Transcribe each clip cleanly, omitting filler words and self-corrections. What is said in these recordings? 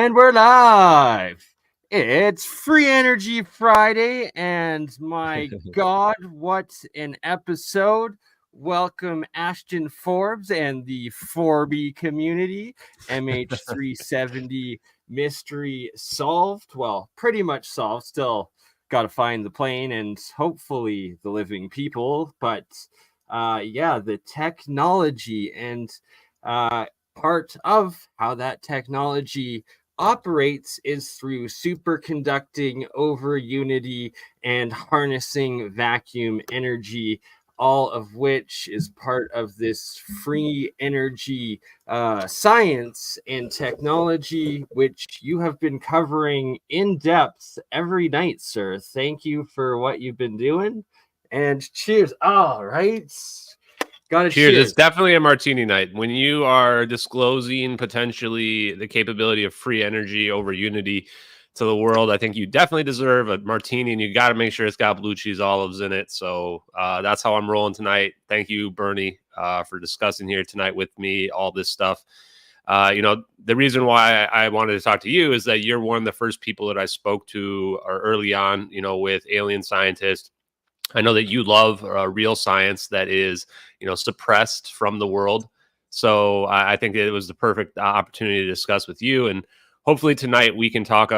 And we're live. It's Free Energy Friday, and my God, what an episode. Welcome, Ashton Forbes and the Forby community. MH370 mystery solved. Well, pretty much solved. Still got to find the plane and hopefully the living people. But yeah, the technology and part of how that technology operates is through superconducting over unity and harnessing vacuum energy, all of which is part of this free energy science and technology, which you have been covering in depth every night, sir. Thank you for what you've been doing, and cheers. All right. Cheers. It's definitely a martini night. When you are disclosing potentially the capability of free energy over unity to the world, I think you definitely deserve a martini, and you got to make sure it's got blue cheese olives in it. So that's how I'm rolling tonight. Thank you, BurnEye, for discussing here tonight with me all this stuff. The reason why I wanted to talk to you is that you're one of the first people that I spoke to early on, with alien scientists. I know that you love real science that is, suppressed from the world. So I think it was the perfect opportunity to discuss with you. And hopefully tonight we can talk,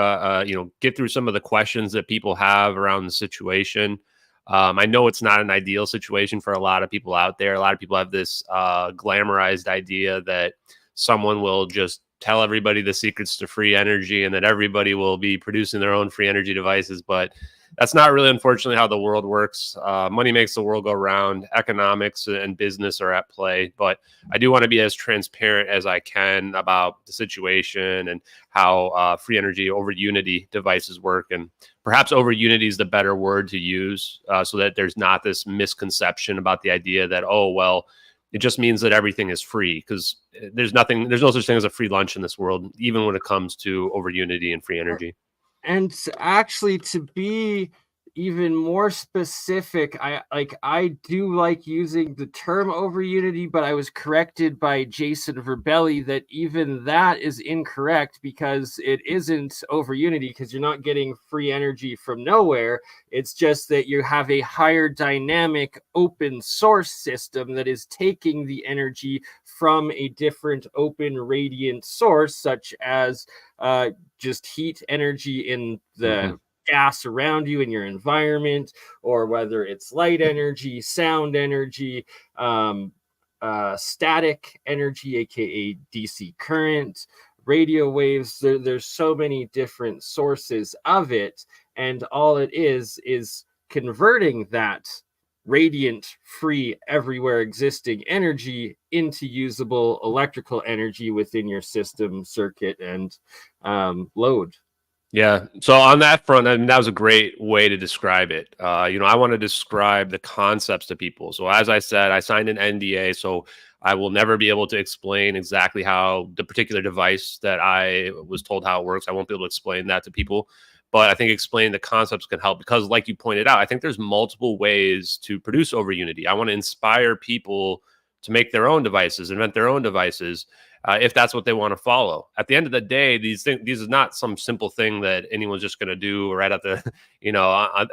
get through some of the questions that people have around the situation. I know it's not an ideal situation for a lot of people out there. A lot of people have this glamorized idea that someone will just tell everybody the secrets to free energy and that everybody will be producing their own free energy devices. But that's not really, unfortunately, how the world works. Money makes the world go round. Economics and business are at play. But I do want to be as transparent as I can about the situation and how free energy over unity devices work. And perhaps over unity is the better word to use so that there's not this misconception about the idea that, it just means that everything is free, because there's no such thing as a free lunch in this world, even when it comes to over unity and free energy. And actually, to be even more specific, I do like using the term over unity, but I was corrected by Jason Verbelli that even that is incorrect, because it isn't over unity, because you're not getting free energy from nowhere. It's just that you have a higher dynamic open source system that is taking the energy from a different open radiant source, such as just heat energy in the gas around you in your environment, or whether it's light energy, sound energy, static energy, aka DC current, radio waves. There's so many different sources of it, and all it is converting that radiant, free, everywhere existing energy into usable electrical energy within your system, circuit, and load. Yeah. So on that front, I mean, that was a great way to describe it. I want to describe the concepts to people. So as I said, I signed an NDA, so I will never be able to explain exactly how the particular device that I was told how it works. I won't be able to explain that to people. But I think explaining the concepts can help, because like you pointed out, I think there's multiple ways to produce over unity. I want to inspire people to make their own devices, invent their own devices, if that's what they want to follow. These is not some simple thing that anyone's just going to do right at the,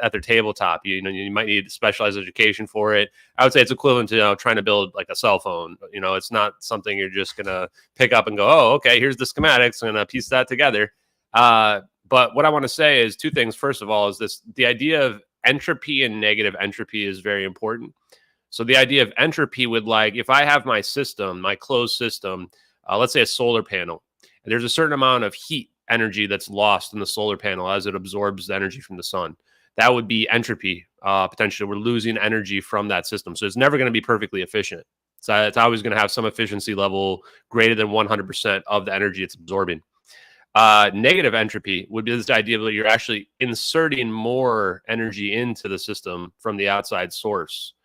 at their tabletop. You might need specialized education for it. I would say it's equivalent to trying to build like a cell phone. It's not something you're just going to pick up and go, oh, okay, here's the schematics. I'm going to piece that together. But what I want to say is two things. First of all, is the idea of entropy and negative entropy is very important. So the idea of entropy would, like, if I have my system, my closed system, let's say a solar panel, and there's a certain amount of heat energy that's lost in the solar panel as it absorbs the energy from the sun. That would be entropy. Potentially, we're losing energy from that system. So it's never going to be perfectly efficient. So it's always going to have some efficiency level greater than 100% of the energy it's absorbing. Negative entropy would be this idea that you're actually inserting more energy into the system from the outside source.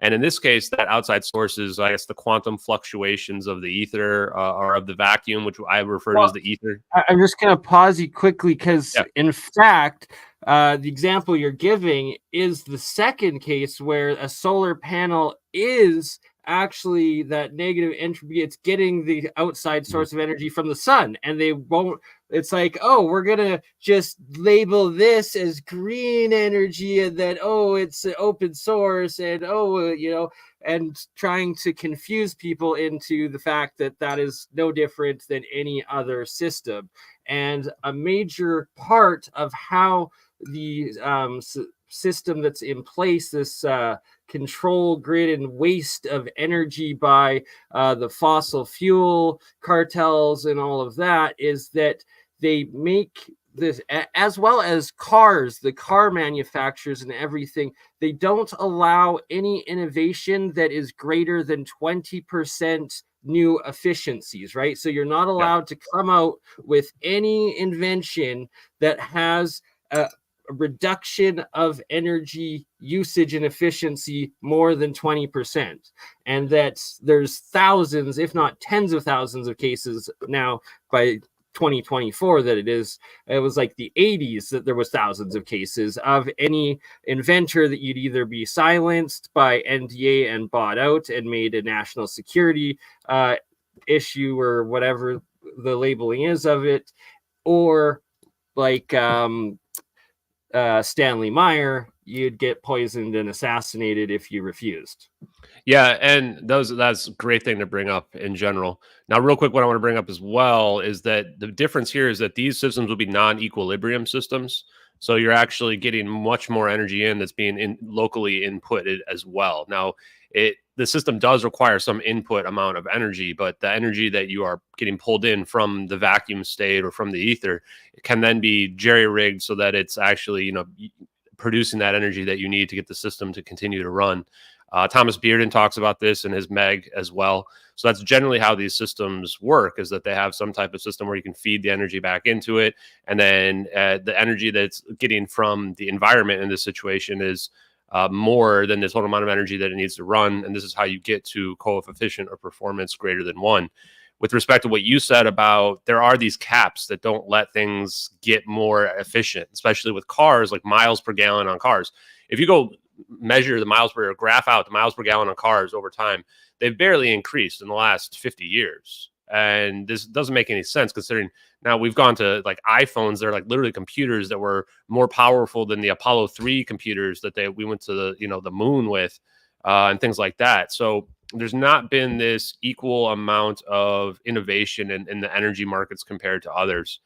And in this case, that outside source is, I guess, the quantum fluctuations of the ether or of the vacuum, which I refer to as the ether. I'm just going to pause you quickly because, in fact, the example you're giving is the second case where a solar panel is actually that negative entropy, it's getting the outside source of energy from the sun, and they won't. It's like, oh, we're gonna just label this as green energy, and then, oh, it's open source, and and trying to confuse people into the fact that that is no different than any other system. And a major part of how the system that's in place, this control grid and waste of energy by the fossil fuel cartels and all of that, is that they make this, as well as cars, the car manufacturers and everything, they don't allow any innovation that is greater than 20% new efficiencies, right? So you're not allowed to come out with any invention that has a reduction of energy usage and efficiency more than 20%. And that there's thousands, if not tens of thousands of cases now by 2024 that it was like the 80s that there was thousands of cases of any inventor that you'd either be silenced by NDA and bought out and made a national security issue or whatever the labeling is of it, or like Stanley Meyer, you'd get poisoned and assassinated if you refused. Yeah, and that's a great thing to bring up in general. Now, real quick, what I want to bring up as well is that the difference here is that these systems will be non-equilibrium systems. So you're actually getting much more energy in that's being locally inputted as well. Now, the system does require some input amount of energy, but the energy that you are getting pulled in from the vacuum state or from the ether, it can then be jerry-rigged so that it's actually, producing that energy that you need to get the system to continue to run. Thomas Bearden talks about this in his Meg as well. So that's generally how these systems work, is that they have some type of system where you can feed the energy back into it. And then the energy that's getting from the environment in this situation is more than the total amount of energy that it needs to run. And this is how you get to coefficient or performance greater than 1. With respect to what you said about there are these caps that don't let things get more efficient, especially with cars, like miles per gallon on cars. If you go measure the miles per, graph out the miles per gallon on cars over time, they've barely increased in the last 50 years. And this doesn't make any sense considering now we've gone to like iPhones. They're like literally computers that were more powerful than the Apollo 3 computers that we went to the moon with and things like that. So there's not been this equal amount of innovation in the energy markets compared to others.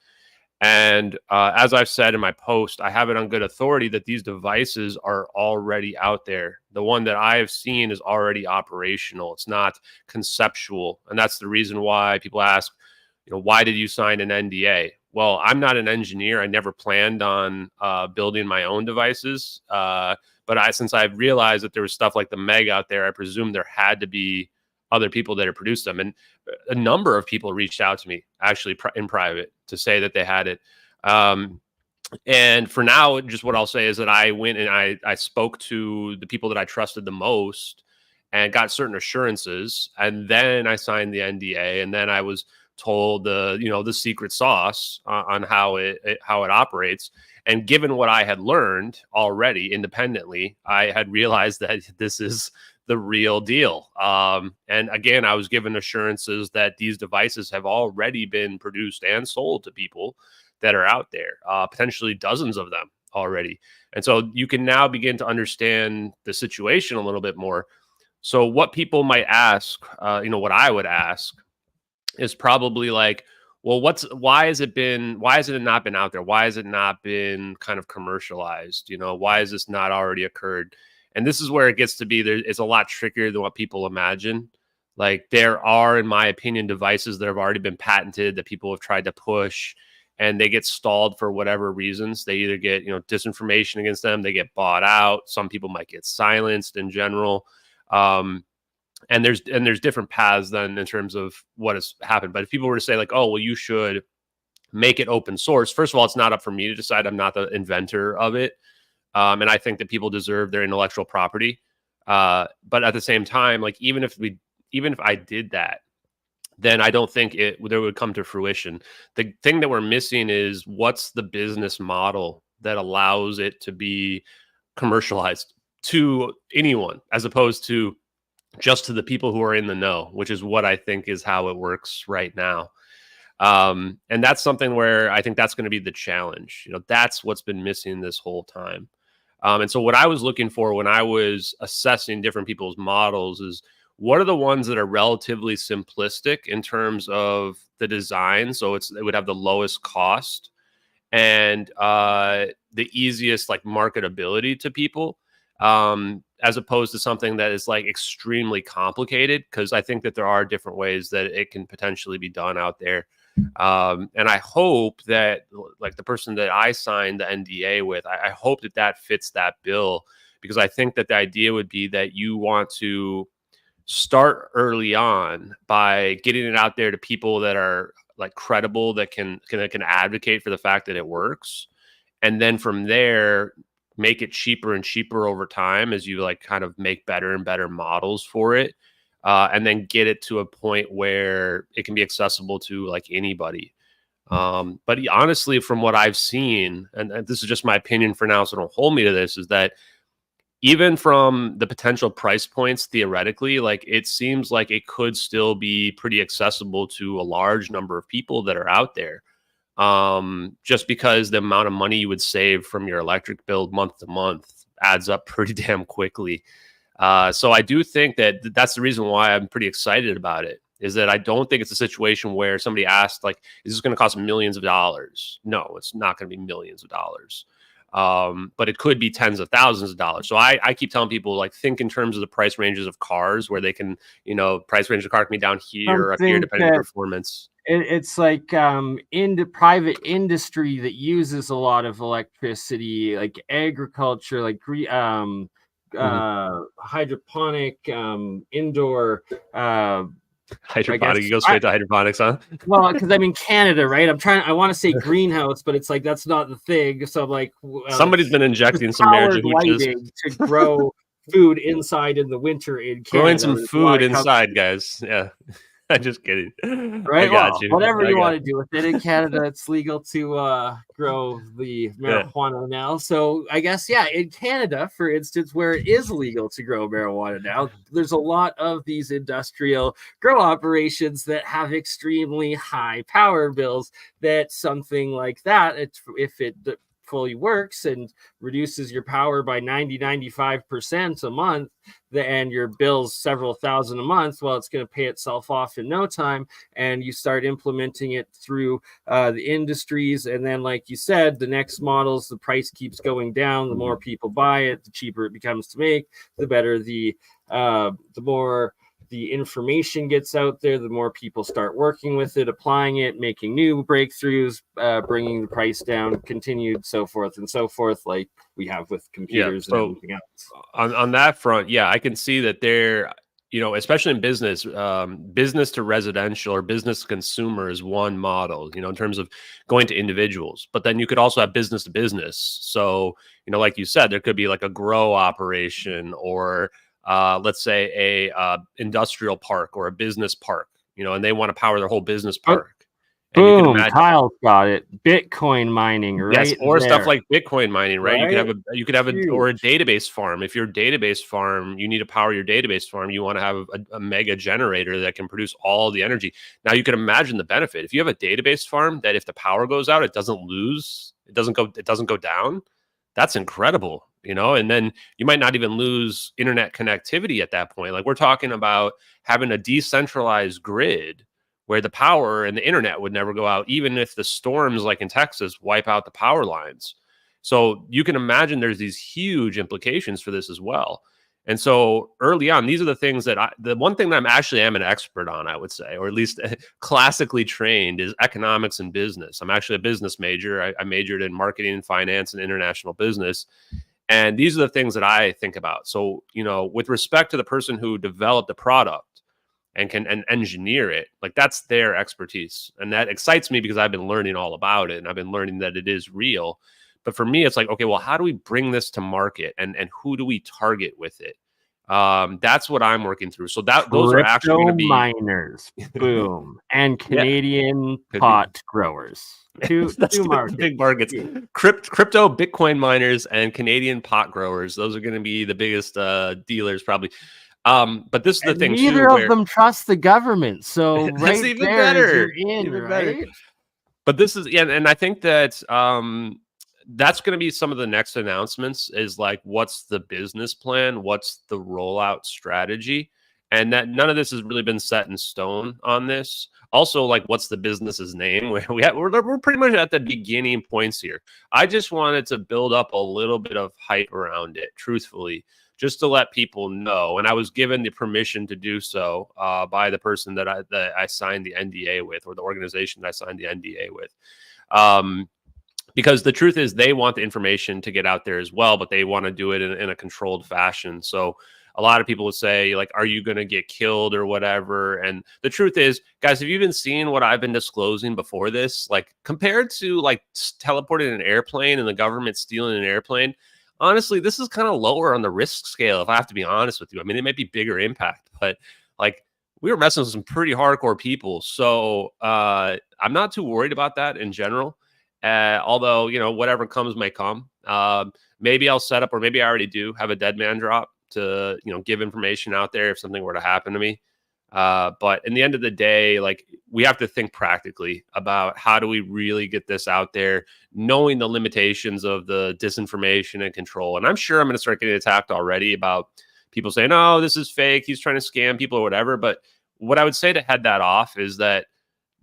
And as I've said in my post, I have it on good authority that these devices are already out there. The one that I have seen is already operational. It's not conceptual. And that's the reason why people ask, why did you sign an NDA? Well, I'm not an engineer. I never planned on building my own devices. But since I've realized that there was stuff like the Meg out there, I presume there had to be other people that had produced them. And a number of people reached out to me actually in private to say that they had it. And for now, just what I'll say is that I went and I spoke to the people that I trusted the most and got certain assurances. And then I signed the NDA, and then I was told the secret sauce on how it operates. And given what I had learned already independently, I had realized that this is the real deal. And again, I was given assurances that these devices have already been produced and sold to people that are out there, potentially dozens of them already. And so you can now begin to understand the situation a little bit more. So what people might ask, what I would ask is probably like, well, why has it not been out there? Why has it not been kind of commercialized? Why has this not already occurred? And this is where it gets to be it's a lot trickier than what people imagine. Like there are, in my opinion, devices that have already been patented that people have tried to push, and they get stalled for whatever reasons. They either get, disinformation against them, they get bought out. Some people might get silenced in general. And there's different paths then in terms of what has happened. But if people were to say like, oh, well, you should make it open source. First of all, it's not up for me to decide. I'm not the inventor of it. And I think that people deserve their intellectual property. But at the same time, like even if I did that, then I don't think there would come to fruition. The thing that we're missing is what's the business model that allows it to be commercialized to anyone, as opposed to just to the people who are in the know, which is what I think is how it works right now. And that's something where I think that's going to be the challenge. You know, that's what's been missing this whole time. And so what I was looking for when I was assessing different people's models is what are the ones that are relatively simplistic in terms of the design. So it would have the lowest cost and the easiest like marketability to people, as opposed to something that is like extremely complicated. Because I think that there are different ways that it can potentially be done out there. And I hope that like the person that I signed the NDA with, I hope that that fits that bill, because I think that the idea would be that you want to start early on by getting it out there to people that are like credible, that can advocate for the fact that it works. And then from there, make it cheaper and cheaper over time as you like kind of make better and better models for it. And then get it to a point where it can be accessible to like anybody. But honestly, from what I've seen, and this is just my opinion for now, so don't hold me to this, is that even from the potential price points, theoretically, like it seems like it could still be pretty accessible to a large number of people that are out there. Just because the amount of money you would save from your electric bill month to month adds up pretty damn quickly. So I do think that that's the reason why I'm pretty excited about it, is that I don't think it's a situation where somebody asked, like, is this going to cost millions of dollars? No, it's not going to be millions of dollars. But it could be tens of thousands of dollars. So I keep telling people, like, think in terms of the price ranges of cars, where they can, you know, price range of car can be down here or up here depending on performance. It's like into private industry that uses a lot of electricity, like agriculture, like hydroponic, indoor. Hydroponic, you go straight to hydroponics, huh? Well, because I'm in Canada, right? I want to say greenhouse, but it's like that's not the thing. So I'm like, somebody's been injecting some energy to grow food inside in the winter in Canada. Growing some food inside, guys. Yeah. I'm just kidding. Right? I got you. Whatever you want to do with it. In Canada, it's legal to grow the marijuana now. So I guess, yeah, in Canada, for instance, where it is legal to grow marijuana now, there's a lot of these industrial grow operations that have extremely high power bills, that something like that, if it fully works and reduces your power by 95% a month, and your bills several thousand a month, well, it's going to pay itself off in no time. And you start implementing it through the industries. And then, like you said, the next models, the price keeps going down. The more people buy it, the cheaper it becomes to make, the better the more the information gets out there, the more people start working with it, applying it, making new breakthroughs, bringing the price down, continued, so forth and so forth, like we have with computers and everything else. On that front, yeah, I can see that there, you know, especially in business, business to residential or business to consumer is one model, you know, in terms of going to individuals. But then you could also have business to business. So, you know, like you said, there could be like a grow operation, or let's say a industrial park or a business park, you know, and they want to power their whole business park. And boom, Kyle's got it. Bitcoin mining, right? Yes, or stuff like Bitcoin mining, right? You could have or a database farm. If you're a database farm, you need to power your database farm. You want to have a mega generator that can produce all the energy. Now you can imagine the benefit. If you have a database farm that if the power goes out, it doesn't go down. That's incredible, you know, and then you might not even lose internet connectivity at that point. Like, we're talking about having a decentralized grid where the power and the internet would never go out, even if the storms like in Texas wipe out the power lines. So you can imagine there's these huge implications for this as well. And so early on, these are the things that the one thing that am an expert on, I would say, or at least classically trained, is economics and business. I'm actually a business major. I majored in marketing and finance and international business. And these are the things that I think about. So, you know, with respect to the person who developed the product and can engineer it, like, that's their expertise. And that excites me because I've been learning all about it, and I've been learning that it is real. But for me, it's like, okay, well, how do we bring this to market, and who do we target with it? That's what I'm working through. So those are actually going to be miners, boom, and Canadian pot growers. Two markets. Big markets. Crypto, Bitcoin miners, and Canadian pot growers. Those are going to be the biggest dealers, probably. But this is the And thing too, neither of where them trust the government. So that's right even there is better, you're in, even better. right? But this is, yeah, and I think that that's going to be some of the next announcements is like, what's the business plan? What's the rollout strategy? And that none of this has really been set in stone on this. Also, like, what's the business's name? We're pretty much at the beginning points here. I just wanted to build up a little bit of hype around it, truthfully, just to let people know. And I was given the permission to do so by the person that I signed the NDA with, or the organization that I signed the NDA with. Because the truth is they want the information to get out there as well, but they want to do it in a controlled fashion. So a lot of people would say, like, are you going to get killed or whatever? And the truth is, guys, have you been seeing what I've been disclosing before this? Like, compared to like teleporting an airplane and the government stealing an airplane, honestly, this is kind of lower on the risk scale, if I have to be honest with you. I mean, it might be bigger impact, but like, we were messing with some pretty hardcore people. So I'm not too worried about that in general. Although, you know, whatever comes may come. Maybe I'll set up, or maybe I already do have a dead man drop to, you know, give information out there if something were to happen to me. But in the end of the day, like, we have to think practically about how do we really get this out there, knowing the limitations of the disinformation and control. And I'm sure I'm going to start getting attacked already about people saying, oh, this is fake, he's trying to scam people or whatever. But what I would say to head that off is that,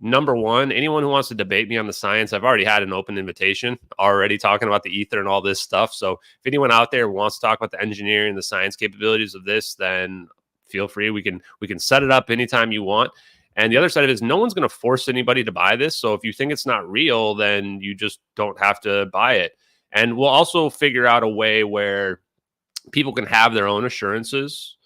number one, anyone who wants to debate me on the science, I've already had an open invitation already talking about the ether and all this stuff. So if anyone out there wants to talk about the engineering, the science capabilities of this, then feel free. We can set it up anytime you want. And the other side of it is no one's going to force anybody to buy this. So if you think it's not real, then you just don't have to buy it. And we'll also figure out a way where people can have their own assurances,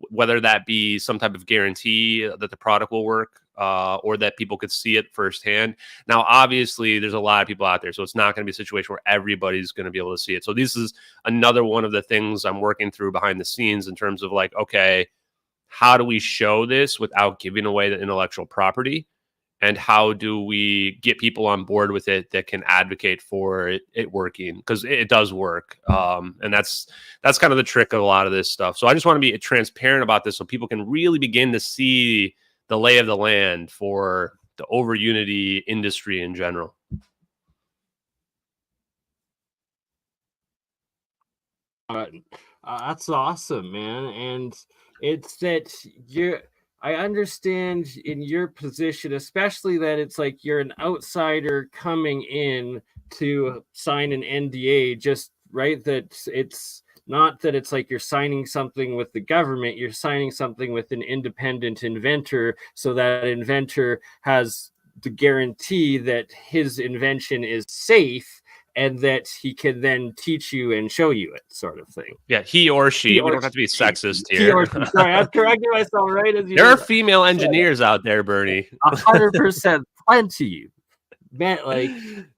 whether that be some type of guarantee that the product will work, or that people could see it firsthand. Now, obviously, there's a lot of people out there, so it's not going to be a situation where everybody's going to be able to see it. So this is another one of the things I'm working through behind the scenes in terms of like, okay, how do we show this without giving away the intellectual property? And how do we get people on board with it that can advocate for it working? Because it does work. And that's kind of the trick of a lot of this stuff. So I just want to be transparent about this so people can really begin to see the lay of the land for the over Unity industry in general. That's awesome, man. And it's that I understand in your position, especially that it's like you're an outsider coming in to sign an NDA, just right. That it's not that it's like you're signing something with the government, you're signing something with an independent inventor, so that inventor has the guarantee that his invention is safe and that he can then teach you and show you it, sort of thing. Yeah, he or she. We don't have to be sexist here. He or she. Sorry, I'm correcting myself right as you. There are female engineers out there, Bernie. 100%, plenty. Man, like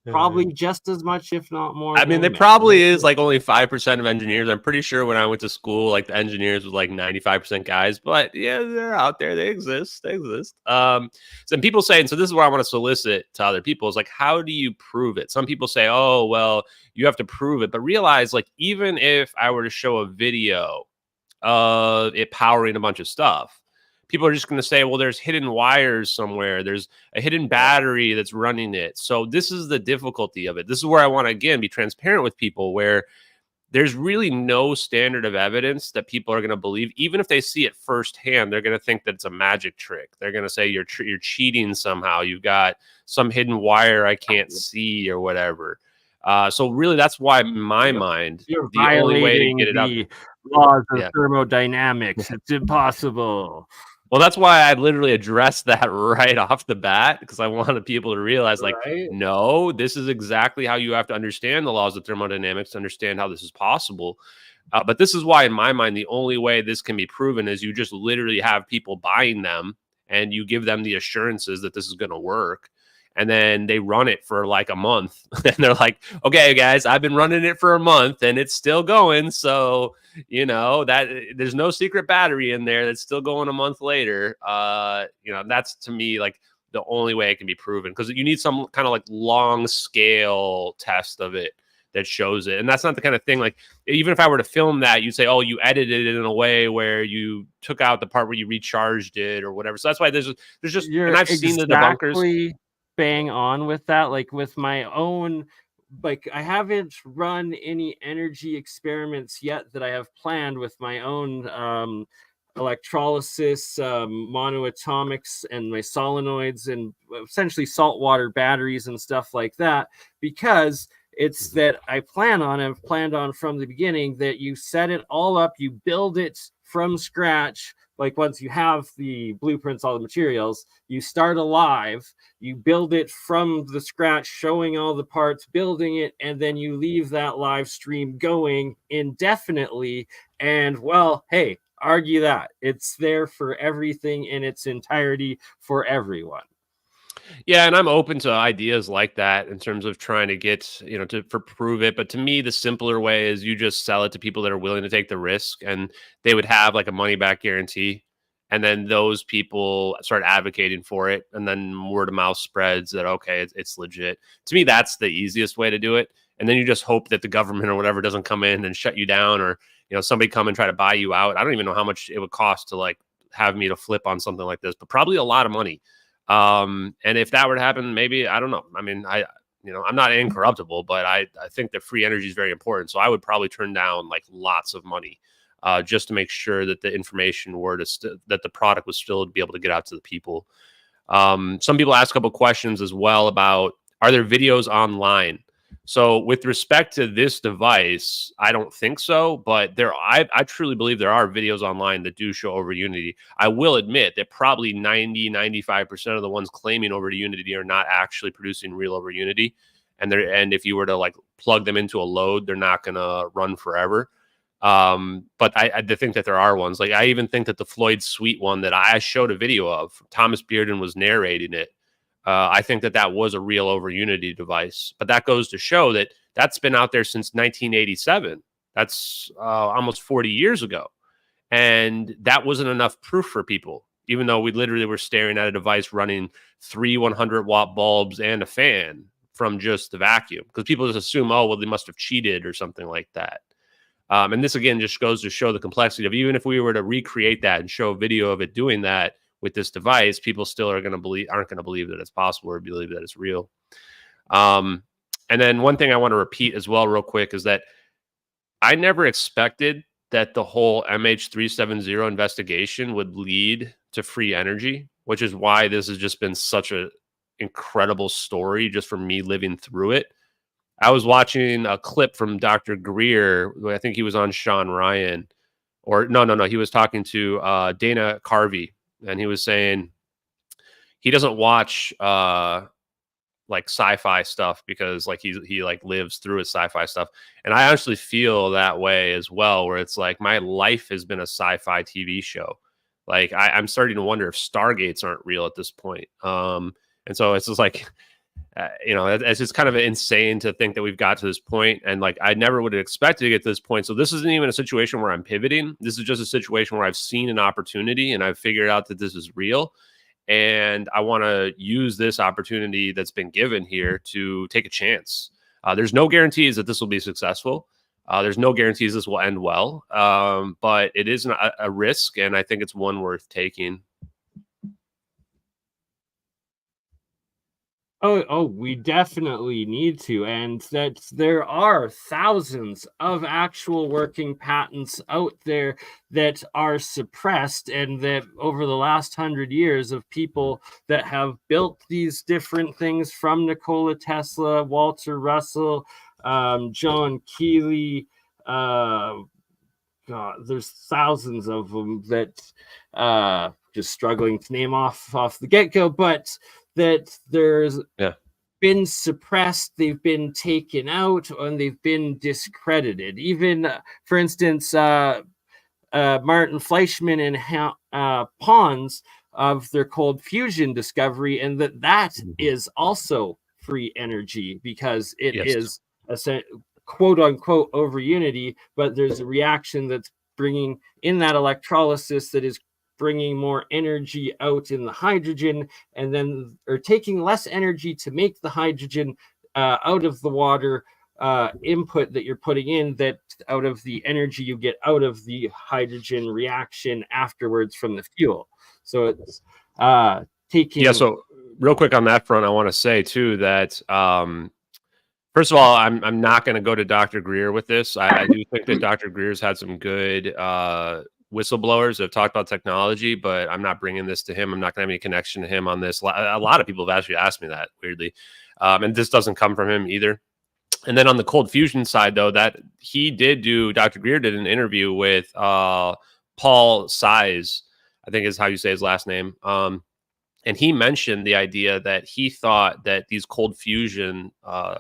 probably just as much, if not more. I mean, there probably is like only 5% of engineers. I'm pretty sure when I went to school, like the engineers was like 95% guys. But yeah, they're out there. They exist. They exist. So people saying, so this is where I want to solicit to other people is like, how do you prove it? Some people say, oh, well, you have to prove it. But realize, like, even if I were to show a video of it powering a bunch of stuff, people are just going to say, well, there's hidden wires somewhere. There's a hidden battery that's running it. So this is the difficulty of it. This is where I want to, again, be transparent with people, where there's really no standard of evidence that people are going to believe. Even if they see it firsthand, they're going to think that it's a magic trick. They're going to say you're cheating somehow. You've got some hidden wire I can't see or whatever. So really, that's why, in my mind, you're the only way to get it out. Laws of thermodynamics. It's impossible. Well, that's why I literally addressed that right off the bat, because I wanted people to realize, like, no, this is exactly how you have to understand the laws of thermodynamics to understand how this is possible. But this is why, in my mind, the only way this can be proven is you just literally have people buying them and you give them the assurances that this is going to work. And then they run it for like a month. And they're like, okay, guys, I've been running it for a month and it's still going. So, you know, that there's no secret battery in there that's still going a month later. You know, that's to me like the only way it can be proven, because you need some kind of like long scale test of it that shows it. And that's not the kind of thing, like, even if I were to film that, you'd say, oh, you edited it in a way where you took out the part where you recharged it or whatever. So that's why there's just, and You're I've seen the debunkers. exactly bang on with that. Like with my own, like I haven't run any energy experiments yet that I have planned with my own electrolysis, monoatomics, and my solenoids, and essentially saltwater batteries and stuff like that, because it's that I've planned on from the beginning that you set it all up, you build it from scratch. Like once you have the blueprints, all the materials, you start alive, you build it from the scratch, showing all the parts, building it, and then you leave that live stream going indefinitely. And well, hey, argue that it's there for everything in its entirety for everyone. Yeah, and I'm open to ideas like that in terms of trying to get, for prove it. But to me, the simpler way is you just sell it to people that are willing to take the risk, and they would have like a money back guarantee. And then those people start advocating for it, and then word of mouth spreads that, okay, it's legit. To me, that's the easiest way to do it. And then you just hope that the government or whatever doesn't come in and shut you down, or somebody come and try to buy you out. I don't even know how much it would cost to like have me to flip on something like this, but probably a lot of money. And if that were to happen, maybe, I don't know. I mean, I'm not incorruptible, but I think that free energy is very important. So I would probably turn down like lots of money, just to make sure that the information that the product was still to be able to get out to the people. Some people ask a couple questions as well about, are there videos online? So with respect to this device, I don't think so, but I truly believe there are videos online that do show over Unity. I will admit that probably 95% of the ones claiming over to Unity are not actually producing real over Unity. And if you were to like plug them into a load, they're not going to run forever. But I think that there are ones. Like I even think that the Floyd Suite one that I showed a video of, Thomas Bearden was narrating it. I think that was a real over Unity device, but that goes to show that that's been out there since 1987. That's almost 40 years ago. And that wasn't enough proof for people, even though we literally were staring at a device running 3 100-watt bulbs and a fan from just the vacuum, because people just assume, oh, well, they must have cheated or something like that. And this, again, just goes to show the complexity of, even if we were to recreate that and show a video of it doing that with this device, people still aren't going to believe that it's possible or believe that it's real. And then one thing I want to repeat as well real quick is that I never expected that the whole MH370 investigation would lead to free energy, which is why this has just been such an incredible story just from me living through it. I was watching a clip from Dr. Greer. I think he was on Sean Ryan, or no. He was talking to Dana Carvey, and he was saying he doesn't watch like sci-fi stuff because like he like lives through his sci-fi stuff. And I actually feel that way as well, where it's like my life has been a sci-fi TV show. Like I'm starting to wonder if Stargates aren't real at this point. And so it's just like, it's just kind of insane to think that we've got to this point. And like, I never would have expected to get to this point. So this isn't even a situation where I'm pivoting. This is just a situation where I've seen an opportunity and I've figured out that this is real. And I want to use this opportunity that's been given here to take a chance. There's no guarantees that this will be successful. There's no guarantees this will end well. But it is a risk, and I think it's one worth taking. Oh, we definitely need to, and that there are thousands of actual working patents out there that are suppressed, and that over the last 100 years of people that have built these different things, from Nikola Tesla, Walter Russell, John Keeley, God, there's thousands of them that just struggling to name off the get-go, but that there's been suppressed, they've been taken out, and they've been discredited. Even, for instance, Martin Fleischmann and Pons of their cold fusion discovery, and that is also free energy, because it is a quote unquote over Unity, but there's a reaction that's bringing in that electrolysis that is bringing more energy out in the hydrogen, and then taking less energy to make the hydrogen out of the water, input that you're putting in, that out of the energy you get out of the hydrogen reaction afterwards from the fuel. So it's taking. Yeah. So real quick on that front, I want to say too that first of all, I'm not going to go to Dr. Greer with this. I do think that Dr. Greer's had some good whistleblowers that have talked about technology, but I'm not bringing this to him. I'm not going to have any connection to him on this. A lot of people have actually asked me that, weirdly, and this doesn't come from him either. And then on the cold fusion side, though, that Dr. Greer did an interview with Paul Size, I think is how you say his last name. And he mentioned the idea that he thought that these cold fusion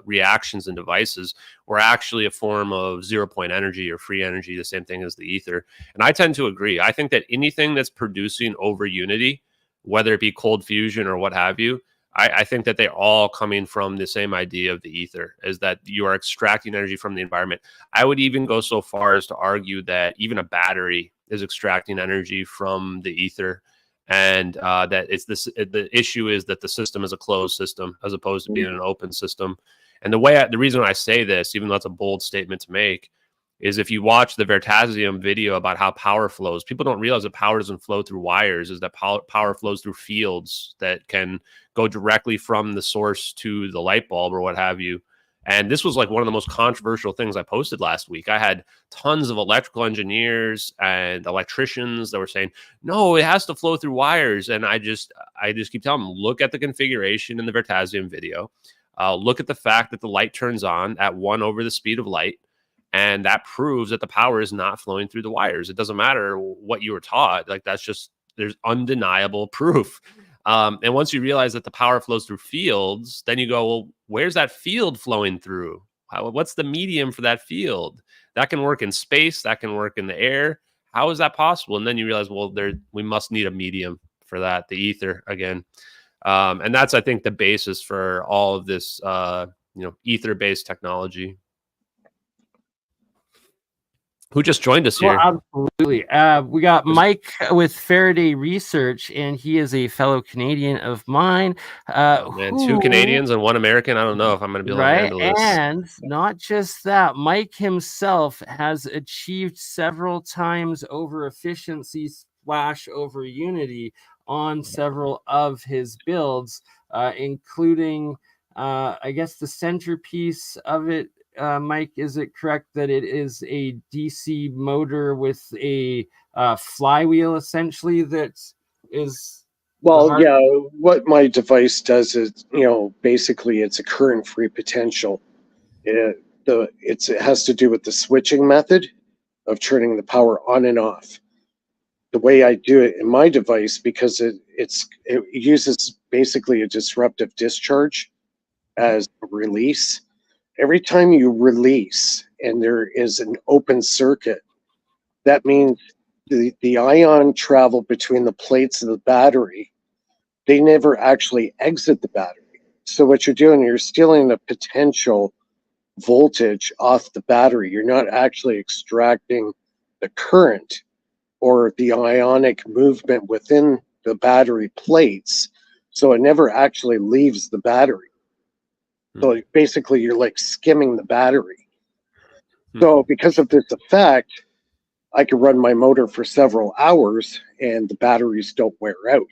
reactions and devices were actually a form of 0-point energy or free energy, the same thing as the ether. And I tend to agree. I think that anything that's producing over unity, whether it be cold fusion or what have you, I think that they're all coming from the same idea of the ether, is that you are extracting energy from the environment. I would even go so far as to argue that even a battery is extracting energy from the ether. And that it's this. The issue is that the system is a closed system as opposed to being an open system. And the reason I say this, even though it's a bold statement to make, is if you watch the Veritasium video about how power flows, people don't realize that power doesn't flow through wires. Is that power flows through fields that can go directly from the source to the light bulb or what have you. And this was like one of the most controversial things I posted last week. I had tons of electrical engineers and electricians that were saying, no, it has to flow through wires. And I just keep telling them, look at the configuration in the Veritasium video. Look at the fact that the light turns on at 1 over the speed of light. And that proves that the power is not flowing through the wires. It doesn't matter what you were taught. Like, there's undeniable proof. And once you realize that the power flows through fields, then you go, well, where's that field flowing through? What's the medium for that field? That can work in space. That can work in the air. How is that possible? And then you realize, well, we must need a medium for that, the ether again. And that's, I think, the basis for all of this, ether-based technology. Who just joined us here? Well, absolutely. We got Mike with Faraday Research, and he is a fellow Canadian of mine. And 2 Canadians and 1 American. I don't know if I'm going to be able to handle this. And not just that, Mike himself has achieved several times over efficiency / over unity on several of his builds, including, I guess, the centerpiece of it. Mike, is it correct that it is a DC motor with a flywheel, essentially, that is? Well, yeah, what my device does is, basically it's a current-free potential. It has to do with the switching method of turning the power on and off. The way I do it in my device, because it uses basically a disruptive discharge as a release. Every time you release and there is an open circuit, that means the ion travel between the plates of the battery. They never actually exit the battery. So what you're doing, you're stealing the potential voltage off the battery. You're not actually extracting the current or the ionic movement within the battery plates. So it never actually leaves the battery. So basically, you're like skimming the battery. So because of this effect, I can run my motor for several hours and the batteries don't wear out,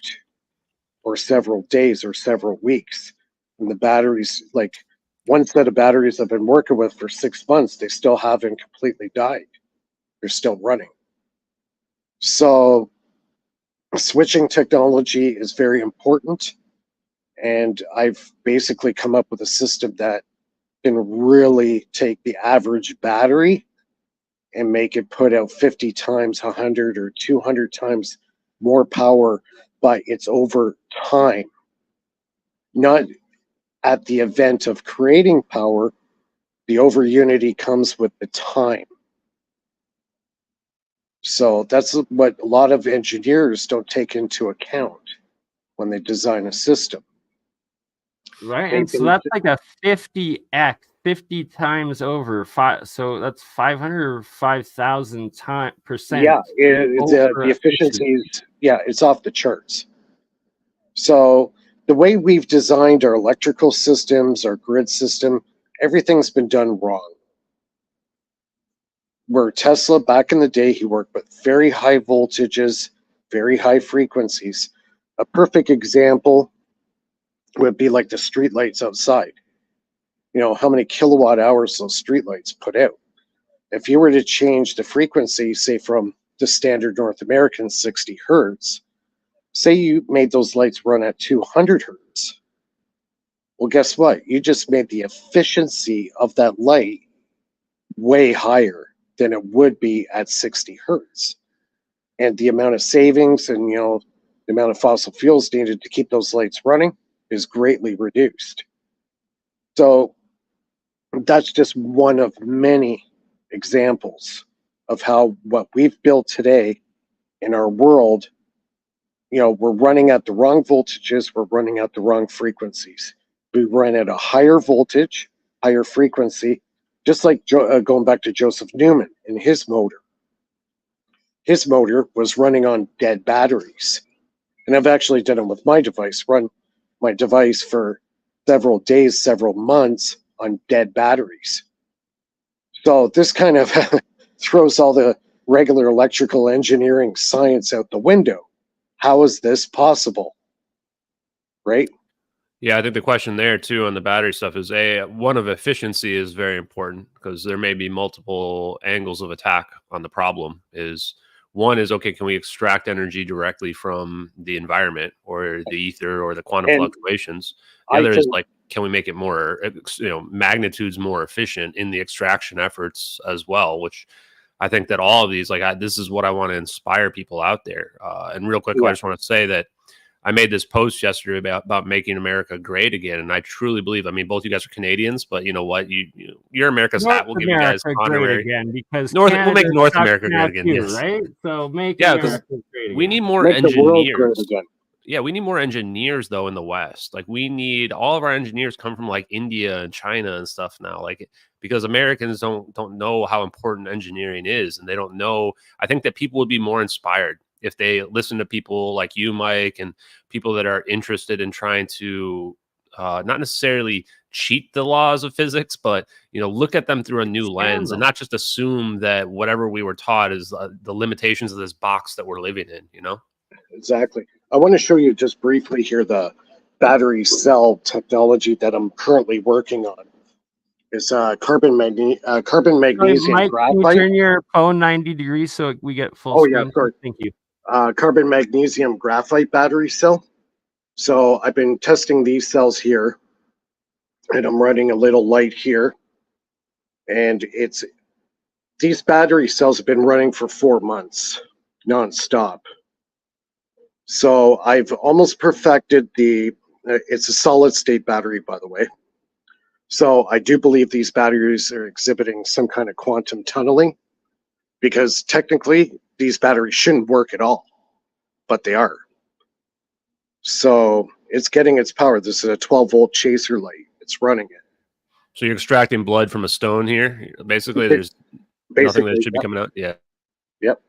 or several days or several weeks. And the batteries, like one set of batteries I've been working with for 6 months, they still haven't completely died. They're still running. So switching technology is very important. And I've basically come up with a system that can really take the average battery and make it put out 50 times, 100 or 200 times more power, but it's over time. Not at the event of creating power. The over unity comes with the time. So that's what a lot of engineers don't take into account when they design a system. Right, and so that's like a 50x, 50 times over 5. So that's 500 or 5,000 percent. Yeah, the efficiencies. Yeah, it's off the charts. So the way we've designed our electrical systems, our grid system, everything's been done wrong. Where Tesla, back in the day, he worked with very high voltages, very high frequencies. A perfect example would be like the streetlights outside. You know, how many kilowatt hours those streetlights put out. If you were to change the frequency, say from the standard North American 60 hertz, say you made those lights run at 200 hertz. Well, guess what? You just made the efficiency of that light way higher than it would be at 60 hertz. And the amount of savings and, you know, the amount of fossil fuels needed to keep those lights running is greatly reduced. So that's just one of many examples of how what we've built today in our world, you know, we're running at the wrong voltages, we're running at the wrong frequencies. We run at a higher voltage, higher frequency, just like going back to Joseph Newman and his motor. His motor was running on dead batteries. And I've actually done it with my device, run my device for several days, several months on dead batteries. So this kind of throws all the regular electrical engineering science out the window. How is this possible? Right? Yeah, I think the question there too on the battery stuff is one of efficiency is very important because there may be multiple angles of attack on the problem. One is, okay, can we extract energy directly from the environment or the ether or the quantum fluctuations? The other is like, can we make it more, magnitudes more efficient in the extraction efforts as well, which I think that all of these, this is what I want to inspire people out there. And real quick, I just want to say that I made this post yesterday about making America great again, and I truly believe. I mean, both you guys are Canadians, but you know what? You're America's hat. We'll give you guys honorary again because we'll make North America great again. Too, yes, right? So make America great again. We need more engineers. Yeah, we need more engineers though in the West. Like we need all of our engineers come from like India and China and stuff now. Like because Americans don't know how important engineering is, and they don't know. I think that people would be more inspired if they listen to people like you, Mike, and people that are interested in trying to not necessarily cheat the laws of physics, but look at them through a new lens and not just assume that whatever we were taught is the limitations of this box that we're living in. Exactly. I want to show you just briefly here the battery cell technology that I'm currently working on. It's carbon magnesium Mike, graphite. Can you turn your phone 90 degrees so we get full screen? Yeah, sorry. Thank you. Carbon magnesium graphite battery cell. So I've been testing these cells here, and I'm running a little light here. And these battery cells have been running for 4 months, nonstop. So I've almost perfected it's a solid state battery, by the way. So I do believe these batteries are exhibiting some kind of quantum tunneling, because technically these batteries shouldn't work at all, but they are. So it's getting its power. This is a 12-volt chaser light. It's running it. So you're extracting blood from a stone here? Basically, there's nothing that should be coming out? Yeah. Yep.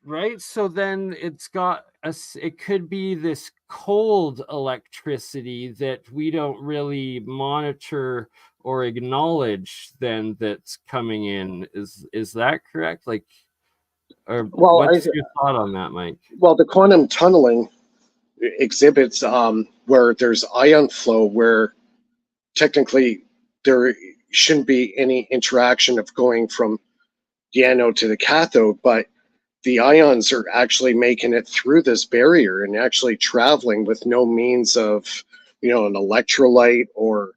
Right? So then it could be this cold electricity that we don't really monitor or acknowledge then that's coming in. Is that correct? What's your thought on that, Mike? Well, the quantum tunneling exhibits where there's ion flow, where technically there shouldn't be any interaction of going from the anode to the cathode, but the ions are actually making it through this barrier and actually traveling with no means of, an electrolyte or,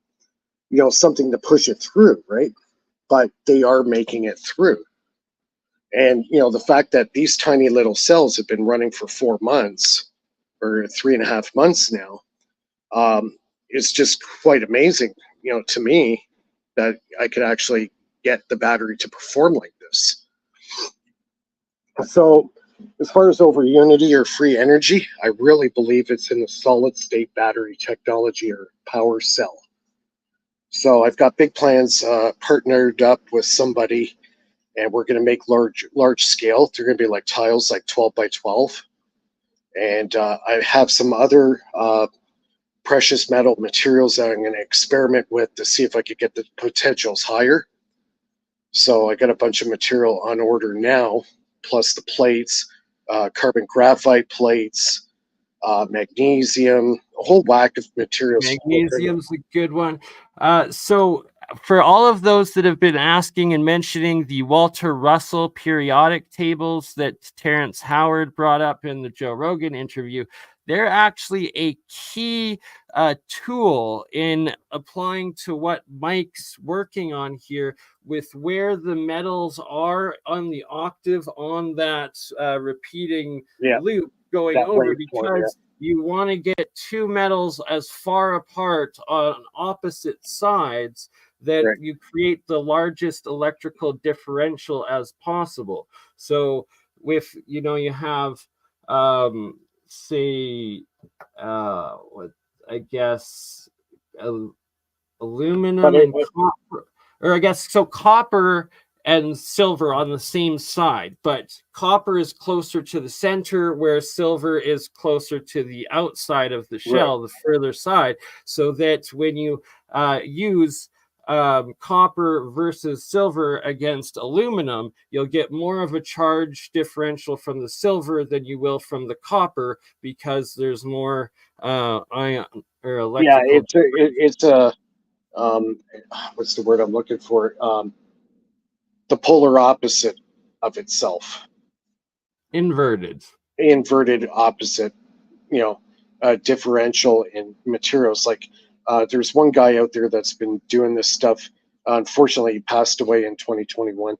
something to push it through, right? But they are making it through. And, the fact that these tiny little cells have been running for 4 months or 3.5 months now, is just quite amazing, to me, that I could actually get the battery to perform like this. So as far as over unity or free energy, I really believe it's in the solid state battery technology or power cell. So I've got big plans, partnered up with somebody, and we're going to make large scale. They're going to be like tiles, like 12 by 12. And I have some other precious metal materials that I'm going to experiment with to see if I could get the potentials higher. So I got a bunch of material on order now, plus the plates, carbon graphite plates, magnesium, a whole whack of materials. Magnesium's a good one. So for all of those that have been asking and mentioning the Walter Russell periodic tables that Terrence Howard brought up in the Joe Rogan interview, they're actually a key tool in applying to what Mike's working on here, with where the metals are on the octave on that repeating loop going over, because you want to get two metals as far apart on opposite sides that you create the largest electrical differential as possible. So if you have say what I guess aluminum and copper, or I guess so copper and silver on the same side, but copper is closer to the center where silver is closer to the outside of the shell, the further side, so that when you use copper versus silver against aluminum, you'll get more of a charge differential from the silver than you will from the copper, because there's more ion or electrical. It's a what's the word I'm looking for? The polar opposite of itself. Inverted opposite, differential in materials. Like there's one guy out there that's been doing this stuff. Unfortunately, he passed away in 2021.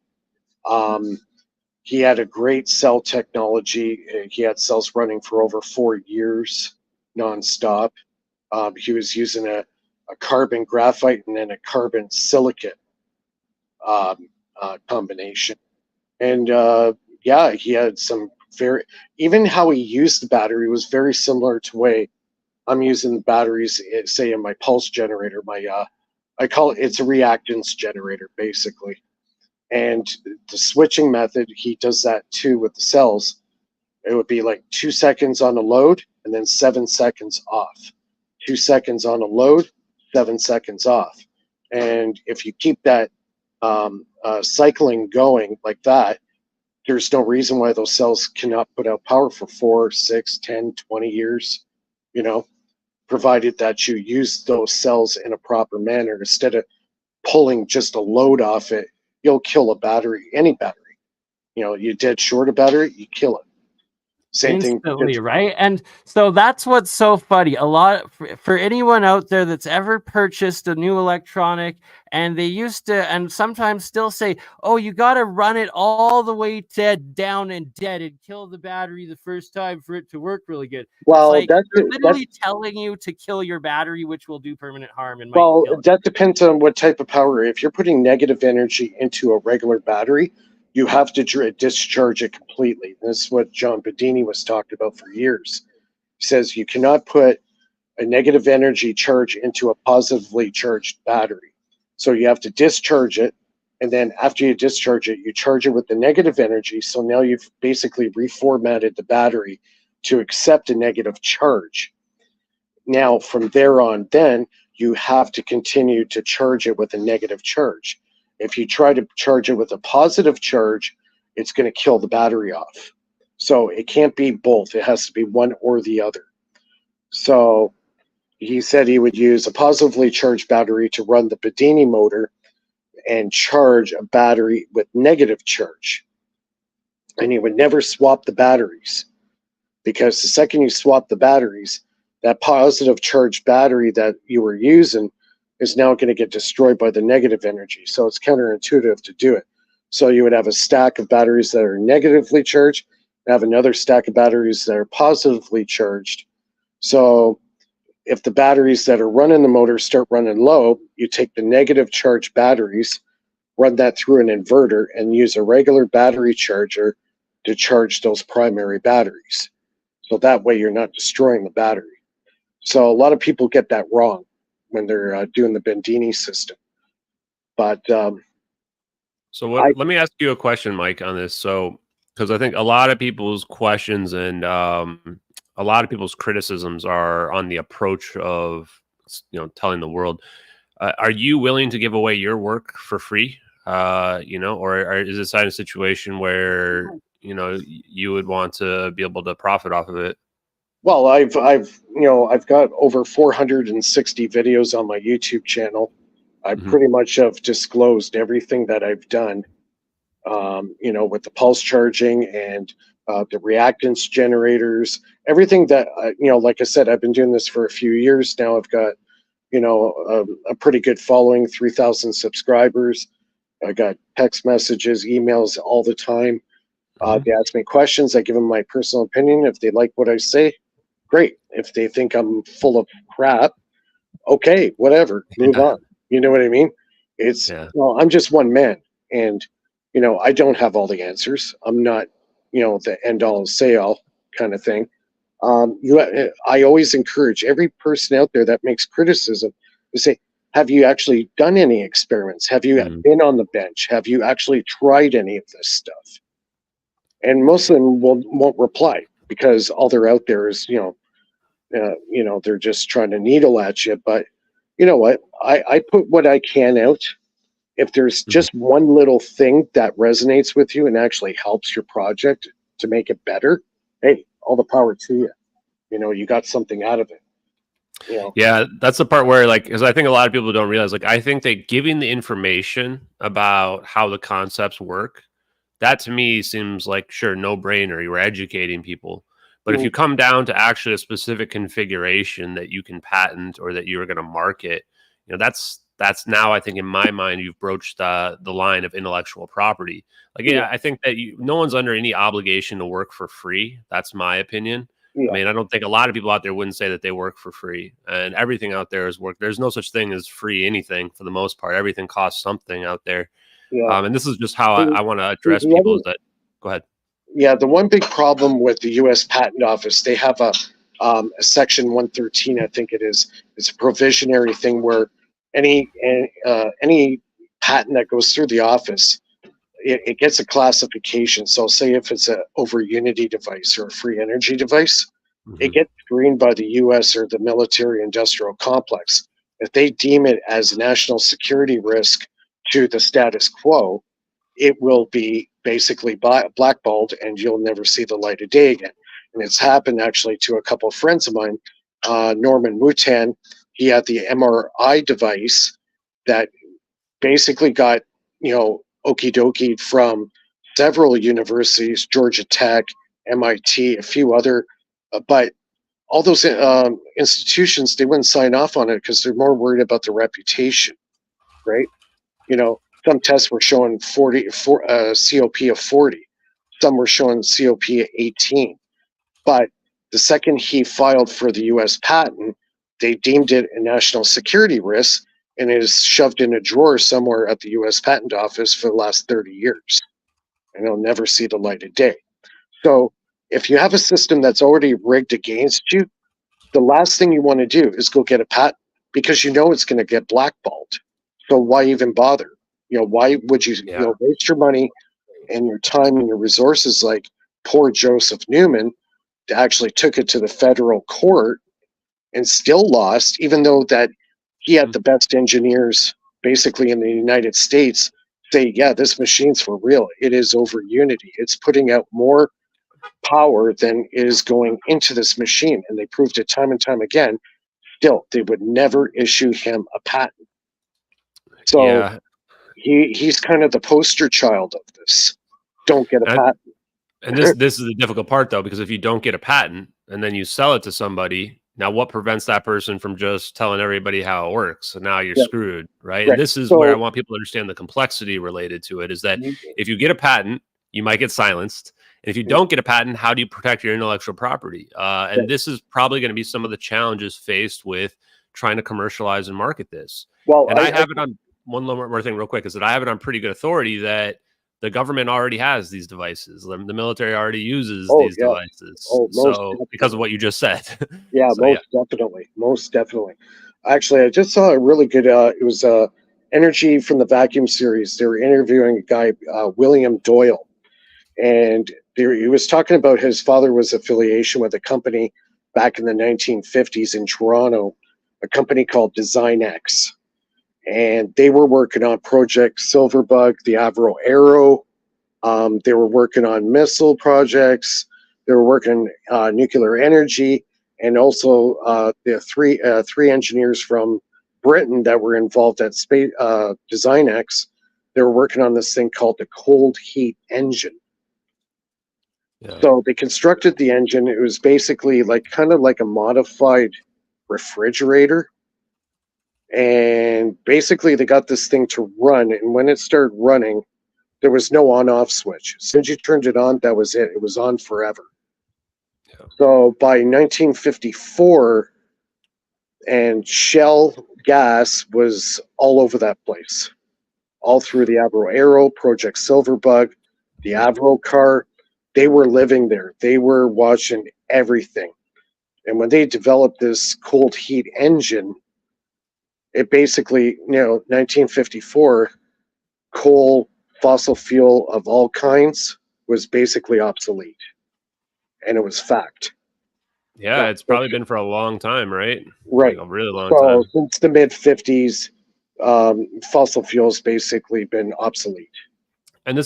He had a great cell technology. He had cells running for over 4 years nonstop. He was using a carbon graphite and then a carbon silicate combination. And he had some even how he used the battery was very similar to way I'm using the batteries, say in my pulse generator. I call it's a reactance generator, basically. And the switching method, he does that too with the cells. It would be like 2 seconds on a load and then 7 seconds off. 2 seconds on a load, 7 seconds off. And if you keep that cycling going like that, there's no reason why those cells cannot put out power for 4, 6, 10, 20 years, provided that you use those cells in a proper manner. Instead of pulling just a load off it, you'll kill a battery, any battery. You dead short a battery, you kill it. Same instantly, thing, right? And so that's what's so funny. A lot for anyone out there that's ever purchased a new electronic, and they used to and sometimes still say, oh, you got to run it all the way down and dead and kill the battery the first time for it to work really good. Well, it's like they're literally telling you to kill your battery, which will do permanent harm and might kill it. That depends on what type of power. If you're putting negative energy into a regular battery, you have to discharge it completely. This is what John Bedini was talking about for years. He says you cannot put a negative energy charge into a positively charged battery. So you have to discharge it, and then after you discharge it, you charge it with the negative energy. So now you've basically reformatted the battery to accept a negative charge. Now, from there on, then you have to continue to charge it with a negative charge. If you try to charge it with a positive charge, it's going to kill the battery off. So it can't be both. It has to be one or the other. So he said he would use a positively charged battery to run the Bedini motor and charge a battery with negative charge. And he would never swap the batteries, because the second you swap the batteries, that positive charged battery that you were using is now going to get destroyed by the negative energy. So it's counterintuitive to do it. So you would have a stack of batteries that are negatively charged, have another stack of batteries that are positively charged. So if the batteries that are running the motor start running low, you take the negative charged batteries, run that through an inverter, and use a regular battery charger to charge those primary batteries. So that way you're not destroying the battery. So a lot of people get that wrong when they're doing the Bedini system. But so let me ask you a question, Mike, on this. So because I think a lot of people's questions and a lot of people's criticisms are on the approach of, telling the world. Are you willing to give away your work for free? Or is this a situation where, you would want to be able to profit off of it? Well, I've got over 460 videos on my YouTube channel. I pretty much have disclosed everything that I've done, with the pulse charging and the reactance generators, everything that, like I said, I've been doing this for a few years now. I've got, a pretty good following, 3,000 subscribers. I got text messages, emails all the time. They ask me questions. I give them my personal opinion. If they like what I say, great. If they think I'm full of crap, okay, whatever, move on. You know what I mean? Well, I'm just one man, and I don't have all the answers. I'm not, the end all say all kind of thing. I always encourage every person out there that makes criticism to say, have you actually done any experiments? Have you been on the bench? Have you actually tried any of this stuff? And most of them won't reply, because all they're out there is, they're just trying to needle at you. But you know what? I put what I can out. If there's just one little thing that resonates with you and actually helps your project to make it better, hey, all the power to you. You got something out of it. Yeah, that's the part where, because I think a lot of people don't realize, I think that giving the information about how the concepts work, that to me seems like, sure, no brainer. You're educating people. But if you come down to actually a specific configuration that you can patent or that you're going to market, that's now, I think, in my mind, you've broached the line of intellectual property. I think that no one's under any obligation to work for free. That's my opinion. I mean, I don't think a lot of people out there wouldn't say that they work for free, and everything out there is work. There's no such thing as free anything for the most part. Everything costs something out there. And this is just how I want to address people. Go ahead. Yeah, the one big problem with the U.S. Patent Office, they have a Section 113, I think it is. It's a provisionary thing where any patent that goes through the office, it gets a classification. So say if it's a over unity device or a free energy device, it gets screened by the U.S. or the military industrial complex. If they deem it as a national security risk to the status quo, it will be basically blackballed, and you'll never see the light of day again. And it's happened actually to a couple of friends of mine. Norman Mutan, he had the MRI device that basically got, okie dokie from several universities, Georgia Tech, MIT, a few other, but all those institutions, they wouldn't sign off on it because they're more worried about their reputation, right? Some tests were showing COP of 40. Some were showing COP of 18. But the second he filed for the U.S. patent, they deemed it a national security risk, and it is shoved in a drawer somewhere at the U.S. Patent Office for the last 30 years. And it'll never see the light of day. So if you have a system that's already rigged against you, the last thing you want to do is go get a patent, because it's going to get blackballed. So why even bother? Why would you, waste your money and your time and your resources, like poor Joseph Newman, that actually took it to the federal court and still lost, even though that he had the best engineers basically in the United States say, yeah, this machine's for real. It is over unity. It's putting out more power than is going into this machine. And they proved it time and time again. Still, they would never issue him a patent. So he's kind of the poster child of this. Don't get a patent. And this is the difficult part, though, because if you don't get a patent and then you sell it to somebody, now what prevents that person from just telling everybody how it works? So now you're screwed, right? And this is where I want people to understand the complexity related to it, is that if you get a patent, you might get silenced. And if you don't get a patent, how do you protect your intellectual property? And this is probably going to be some of the challenges faced with trying to commercialize and market this. Well, and I have it on one more thing real quick, is that I have it on pretty good authority that the government already has these devices. The military already uses these devices. Because of what you just said. Yeah, most definitely. Actually, I just saw a really good, it was Energy from the Vacuum series. They were interviewing a guy, William Doyle. And he was talking about his father was affiliation with a company back in the 1950s in Toronto, a company called DesignX. And they were working on Project Silverbug, the Avro Arrow. They were working on missile projects. They were working nuclear energy, and also the three engineers from Britain that were involved at Space DesignX. They were working on this thing called the cold heat engine. Yeah. So they constructed the engine. It was basically kind of like a modified refrigerator. And basically they got this thing to run. And when it started running, there was no on-off switch. As soon as you turned it on, that was it. It was on forever. Yeah. So by 1954, and Shell gas was all over that place. All through the Avro Arrow, Project Silverbug, the Avro car. They were living there. They were watching everything. And when they developed this cold heat engine, it basically, 1954, coal, fossil fuel of all kinds was basically obsolete. And it was fact. Yeah, it's probably been for a long time, right? Right. Like a really long So time. since the mid 50s, fossil fuels basically been obsolete. And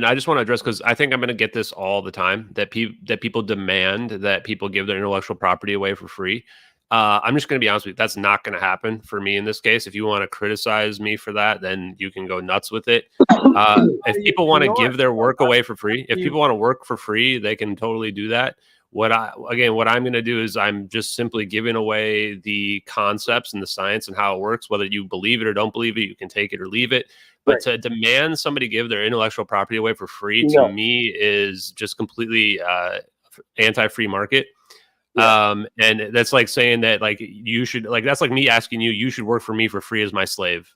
I just want to address, because I think I'm going to get this all the time, that people demand that people give their intellectual property away for free. I'm just going to be honest with you, that's not going to happen for me in this case. If you want to criticize me for that, then you can go nuts with it. If people want to give their work away for free, if people want to work for free, they can totally do that. What I'm going to do is I'm just simply giving away the concepts and the science and how it works. Whether you believe it or don't believe it, you can take it or leave it. But to demand somebody give their intellectual property away for free, to me, is just completely anti-free market. Yeah. And that's like saying that you should, that's like me asking you should work for me for free as my slave.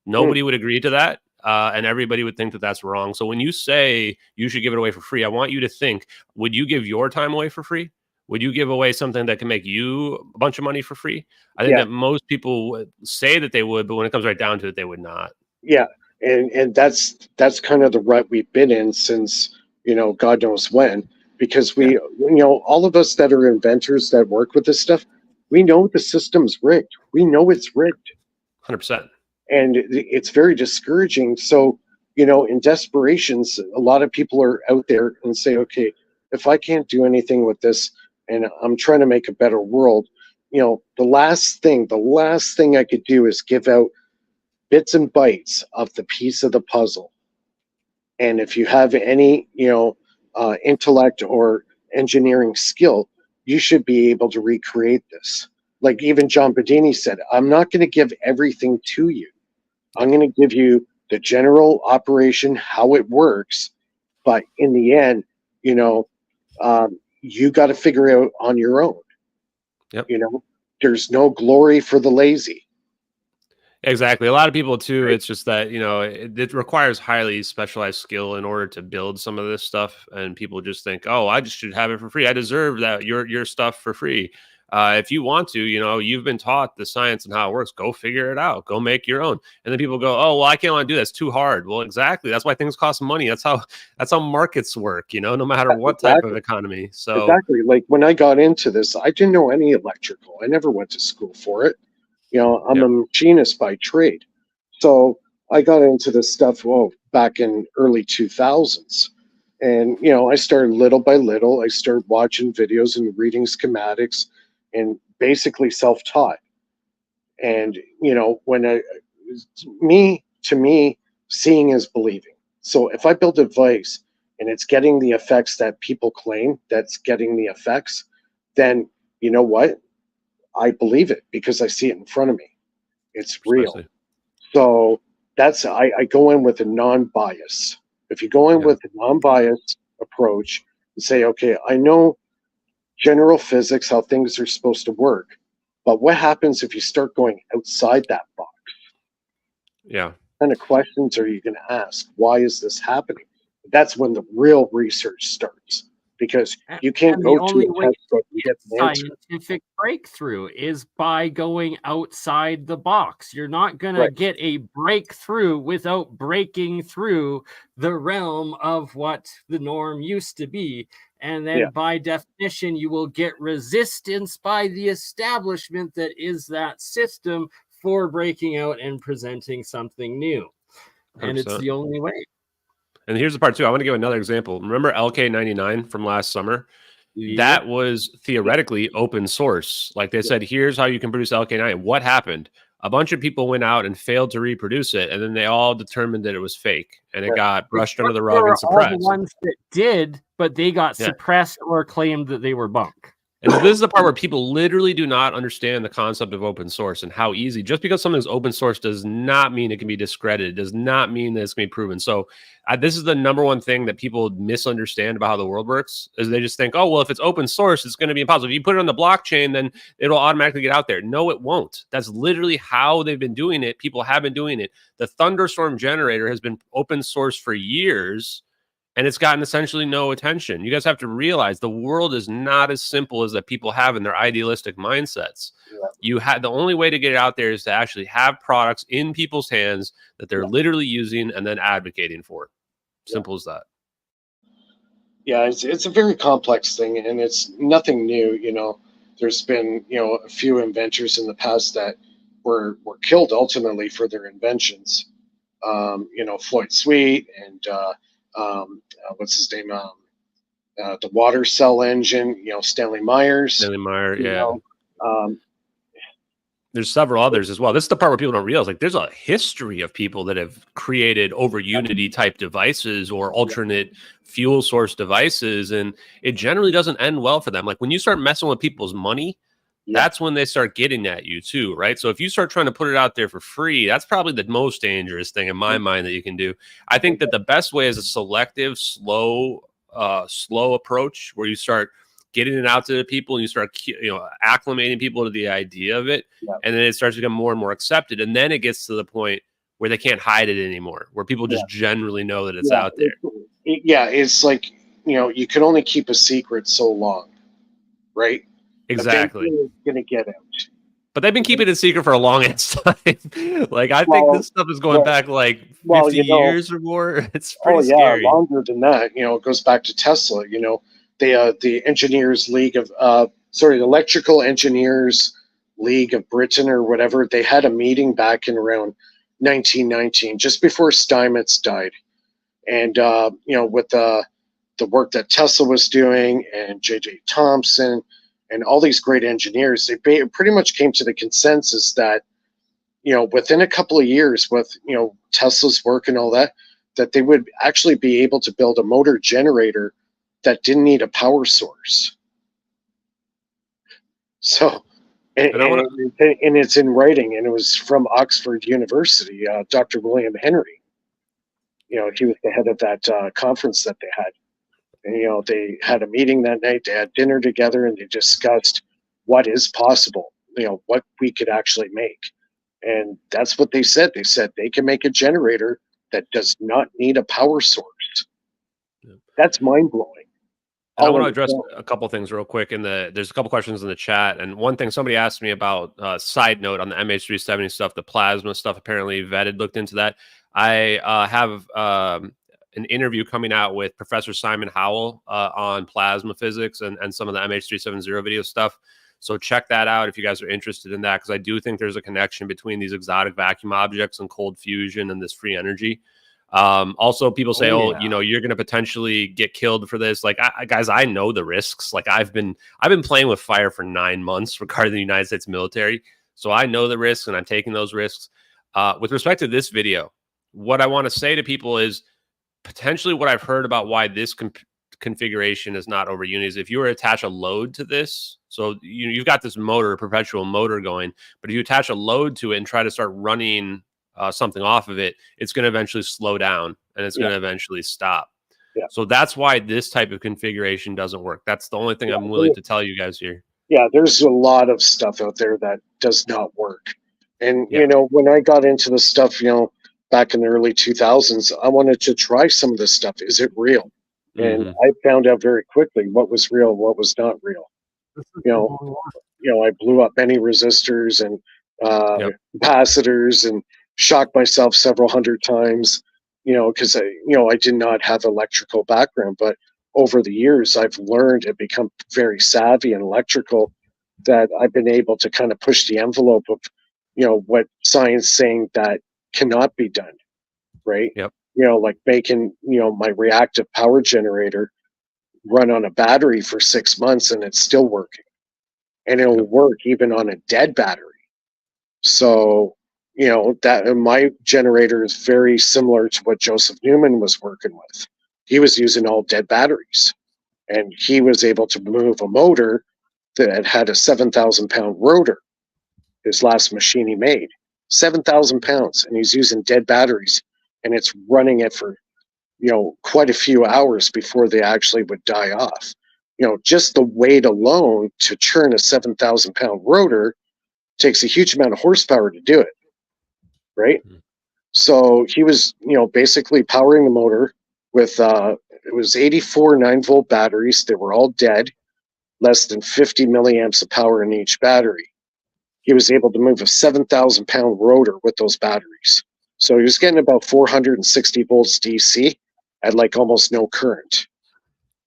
Nobody would agree to that. And everybody would think that that's wrong. So when you say you should give it away for free, I want you to think, would you give your time away for free? Would you give away something that can make you a bunch of money for free? I think that most people would say that they would, but when it comes right down to it, they would not. Yeah. And that's kind of the rut we've been in since, God knows when, because we, all of us that are inventors that work with this stuff, we know the system's rigged. We know it's rigged. 100%. And it's very discouraging. So, in desperations, a lot of people are out there and say, okay, if I can't do anything with this and I'm trying to make a better world, the last thing I could do is give out bits and bytes of the piece of the puzzle. And if you have any, intellect or engineering skill, you should be able to recreate this. Like even John Bedini said, I'm not going to give everything to you. I'm going to give you the general operation, how it works. But in the end, you got to figure it out on your own. Yep. There's no glory for the lazy. Exactly. A lot of people too, it's just that, it requires highly specialized skill in order to build some of this stuff. And people just think, oh, I just should have it for free. I deserve that your stuff for free. If you want to, you've been taught the science and how it works, go figure it out, go make your own. And then people go, oh, well, I can't want to do that. It's too hard. Well, exactly. That's why things cost money. That's how markets work, no matter what type of economy. So exactly. Like when I got into this, I didn't know any electrical. I never went to school for it. I'm a machinist by trade. So I got into this stuff, back in early 2000s. And, I started little by little. I started watching videos and reading schematics and basically self-taught. And, to me, seeing is believing. So if I build a device and it's getting the effects that people claim that's getting the effects, then you know what? I believe it because I see it in front of me. It's real. So that's, I go in with a non-bias. If you go in with a non-biased approach and say, okay, I know general physics, how things are supposed to work, but what happens if you start going outside that box? Yeah. What kind of questions are you going to ask? Why is this happening? That's when the real research starts. Because you can't go to a textbook and get an answer. Scientific breakthrough is by going outside the box. You're not going to get a breakthrough without breaking through the realm of what the norm used to be. And then by definition, you will get resistance by the establishment that is that system for breaking out and presenting something new. 100%. And it's the only way. And here's the part too. I want to give another example. Remember LK99 from last summer? That was theoretically open source. Like they said, here's how you can produce LK9. What happened? A bunch of people went out and failed to reproduce it, and then they all determined that it was fake, and it got brushed under the rug and suppressed. All the ones that did, but they got suppressed or claimed that they were bunk. And this is the part where people literally do not understand the concept of open source and how easy. Just because something's open source does not mean it can be discredited. Does not mean that it's going to be proven. So this is the number one thing that people misunderstand about how the world works, is they just think, oh, well, if it's open source, it's going to be impossible. If you put it on the blockchain, then it'll automatically get out there. No, it won't. That's literally how they've been doing it. People have been doing it. The thunderstorm generator has been open source for years, and it's gotten essentially no attention. You guys have to realize the world is not as simple as that people have in their idealistic mindsets. You have the only way to get it out there is to actually have products in people's hands that they're literally using and then advocating for. Simple as that. Yeah, it's a very complex thing, and it's nothing new. You know, there's been a few inventors in the past that were killed ultimately for their inventions. Floyd Sweet and what's his name? The water cell engine, Stanley Myers. Stanley Meyer, there's several others as well. This is the part where people don't realize, like, there's a history of people that have created over unity type devices or alternate fuel source devices, and it generally doesn't end well for them. Like when you start messing with people's money, that's when they start getting at you too, right? So if you start trying to put it out there for free, that's probably the most dangerous thing in my mind that you can do. I think that the best way is a selective, slow approach where you start getting it out to the people and you start, acclimating people to the idea of it. And then it starts to become more and more accepted. And then it gets to the point where they can't hide it anymore, where people just generally know that it's out there. It's like, you can only keep a secret so long, right? Exactly. It's going to get out. But they've been keeping it secret for a long ass time. Like, I think this stuff is going back like 50 years or more. It's pretty scary. Longer than that. It goes back to Tesla. The Engineers League of, the Electrical Engineers League of Britain or whatever, they had a meeting back in around 1919, just before Steinmetz died. And, with the work that Tesla was doing and J.J. Thomson and all these great engineers, they pretty much came to the consensus that, within a couple of years with, Tesla's work and all that, that they would actually be able to build a motor generator that didn't need a power source. So, and it's in writing, and it was from Oxford University, Dr. William Henry. He was the head of that conference that they had. And, they had a meeting that night, they had dinner together, and they discussed what is possible, what we could actually make. And that's what they said. They said they can make a generator that does not need a power source. That's mind-blowing. I want to address a couple things real quick. There's a couple questions in the chat, and one thing somebody asked me about, side note on the MH370 stuff, the plasma stuff, apparently vetted, looked into that. I have an interview coming out with Professor Simon Howell on plasma physics and some of the MH370 video stuff. So check that out if you guys are interested in that, because I do think there's a connection between these exotic vacuum objects and cold fusion and this free energy. Also, people say, you're going to potentially get killed for this. Like, guys, I know the risks. Like, I've been playing with fire for 9 months regarding the United States military. So I know the risks and I'm taking those risks. With respect to this video, what I want to say to people is potentially what I've heard about why this configuration is not over unity is if you were to attach a load to this. So you've got this motor, perpetual motor going, but if you attach a load to it and try to start running something off of it, it's going to eventually slow down and it's going to eventually stop. So that's why this type of configuration doesn't work. That's the only thing I'm willing to tell you guys here. Yeah, there's a lot of stuff out there that does not work. And, when I got into this stuff, back in the early 2000s, I wanted to try some of this stuff. Is it real? And I found out very quickly what was real, what was not real. I blew up many resistors and capacitors and shocked myself several hundred times, because I did not have electrical background. But over the years, I've learned and become very savvy and electrical, that I've been able to kind of push the envelope of, what science saying that cannot be done, right? Yep. Like making, my reactive power generator run on a battery for 6 months and it's still working. And it'll work even on a dead battery. So, that my generator is very similar to what Joseph Newman was working with. He was using all dead batteries, and he was able to move a motor that had a 7,000-pound rotor. His last machine he made, 7,000 pounds, and he's using dead batteries, and it's running it for, quite a few hours before they actually would die off. Just the weight alone to churn a 7,000-pound rotor takes a huge amount of horsepower to do it, right? So he was, basically powering the motor with, it was 84 9-volt batteries. They were all dead, less than 50 milliamps of power in each battery. He was able to move a 7,000-pound rotor with those batteries. So he was getting about 460 volts DC at like almost no current.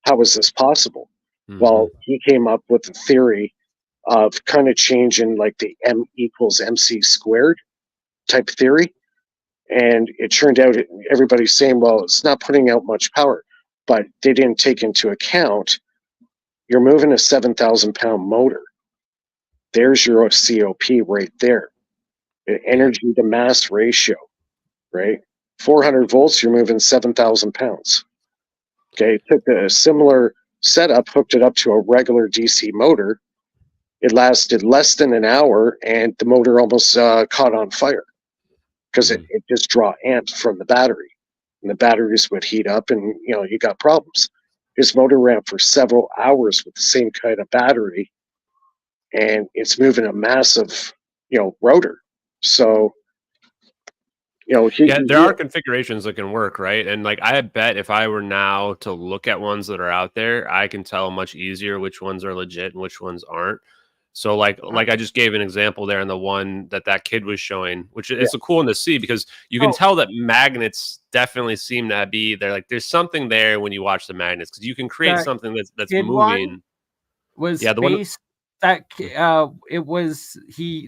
How was this possible? Well, he came up with a theory of kind of changing like the M equals MC squared type theory. And it turned out everybody's saying, well, it's not putting out much power, but they didn't take into account you're moving a 7,000-pound motor. There's your COP right there. Energy to mass ratio, right? 400 volts, you're moving 7,000 pounds. Okay, took a similar setup, hooked it up to a regular DC motor. It lasted less than an hour, and the motor almost caught on fire because it just draw amps from the battery, and the batteries would heat up, and you got problems. His motor ran for several hours with the same kind of battery, and it's moving a massive, rotor. So, there are configurations that can work, right? And like, I bet if I were now to look at ones that are out there, I can tell much easier which ones are legit and which ones aren't. So like I just gave an example there in the one that kid was showing, which it's a cool one to see because you can tell that magnets definitely seem to be there. Like there's something there when you watch the magnets because you can create something that's moving. Was the one that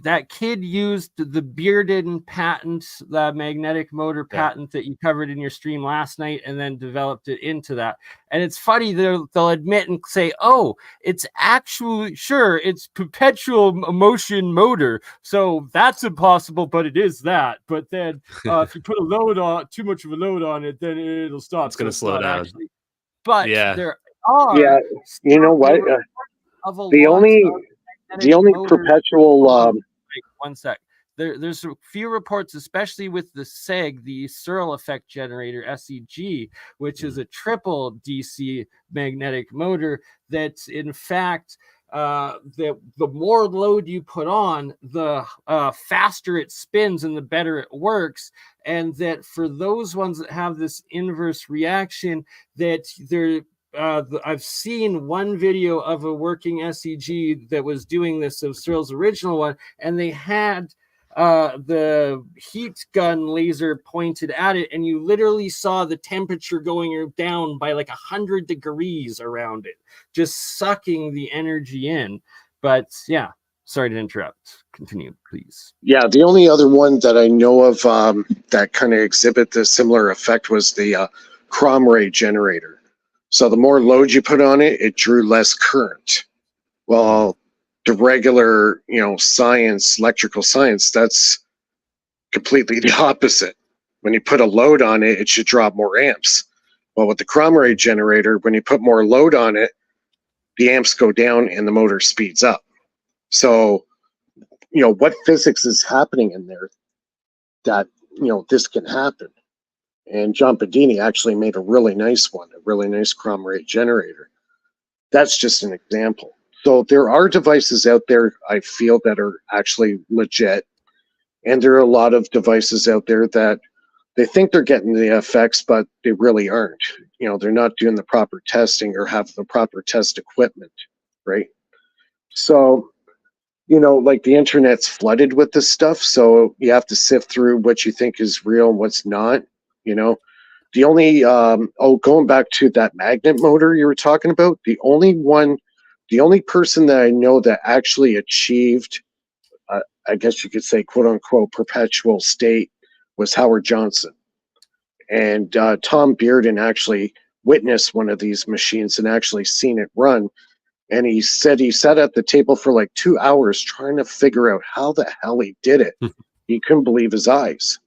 that kid used the Bearden patent, the magnetic motor patent that you covered in your stream last night, and then developed it into that. And it's funny, they'll admit and say, oh, it's actually, sure, it's perpetual motion motor, so that's impossible, but it is that. But then if you put too much of a load on it, then it'll stop. It's going to slow down. Actually. But there are you know what? The only perpetual one sec. There's a few reports, especially with the SEG, the Searle effect generator, SEG, which is a triple DC magnetic motor, that in fact the more load you put on, the faster it spins and the better it works. And that for those ones that have this inverse reaction, that they're I've seen one video of a working SEG that was doing this, of Searle's original one, and they had the heat gun laser pointed at it, and you literally saw the temperature going down by like 100 degrees around it, just sucking the energy in. But yeah, sorry to interrupt. Continue, please. Yeah, the only other one that I know of that kind of exhibit the similar effect was the Cromray generator. So the more load you put on it, it drew less current. Well, the regular, electrical science, that's completely the opposite. When you put a load on it, it should draw more amps. Well, with the Cromray generator, when you put more load on it, the amps go down and the motor speeds up. So, what physics is happening in there that, this can happen? And John Bedini actually made a really nice one, a really nice Cromray generator. That's just an example. So there are devices out there, I feel, that are actually legit. And there are a lot of devices out there that they think they're getting the effects, but they really aren't. They're not doing the proper testing or have the proper test equipment, right? So, like the internet's flooded with this stuff. So you have to sift through what you think is real and what's not. The only going back to that magnet motor you were talking about, the only person that I know that actually achieved, I guess you could say, quote unquote, perpetual state was Howard Johnson. And Tom Bearden actually witnessed one of these machines and actually seen it run. And he said he sat at the table for like 2 hours trying to figure out how the hell he did it. He couldn't believe his eyes.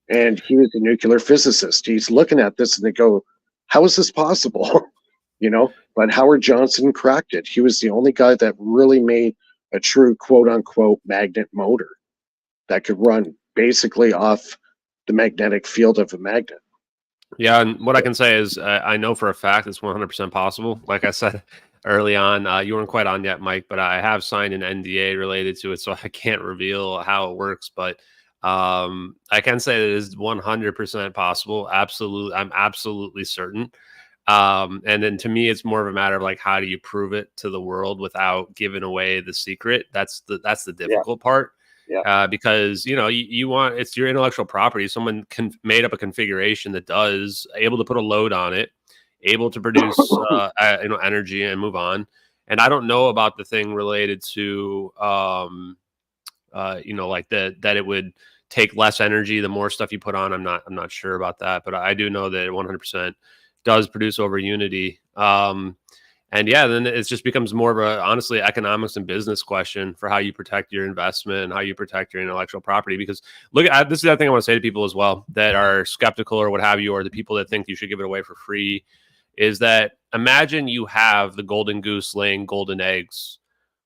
And he was a nuclear physicist. He's looking at this and they go, how is this possible? You know, but Howard Johnson cracked it. He was the only guy that really made a true quote unquote magnet motor that could run basically off the magnetic field of a magnet. Yeah, and what I can say is I know for a fact it's 100% possible. Like I said early on, you weren't quite on yet, Mike, but I have signed an NDA related to it, so I can't reveal how it works. But I can say that it is 100% possible. Absolutely, I'm absolutely certain. And then to me, it's more of a matter of like, how do you prove it to the world without giving away the secret? That's the difficult part. Yeah. Because you want, it's your intellectual property. Someone made up a configuration that does able to put a load on it, able to produce energy and move on. And I don't know about the thing related to like that it would take less energy the more stuff you put on. I'm not sure about that, but I do know that it 100% does produce over unity. And yeah, then it just becomes more of a, honestly, economics and business question for how you protect your investment and how you protect your intellectual property. Because look, this is the thing I want to say to people as well that are skeptical or what have you, or the people that think you should give it away for free, is that imagine you have the golden goose laying golden eggs.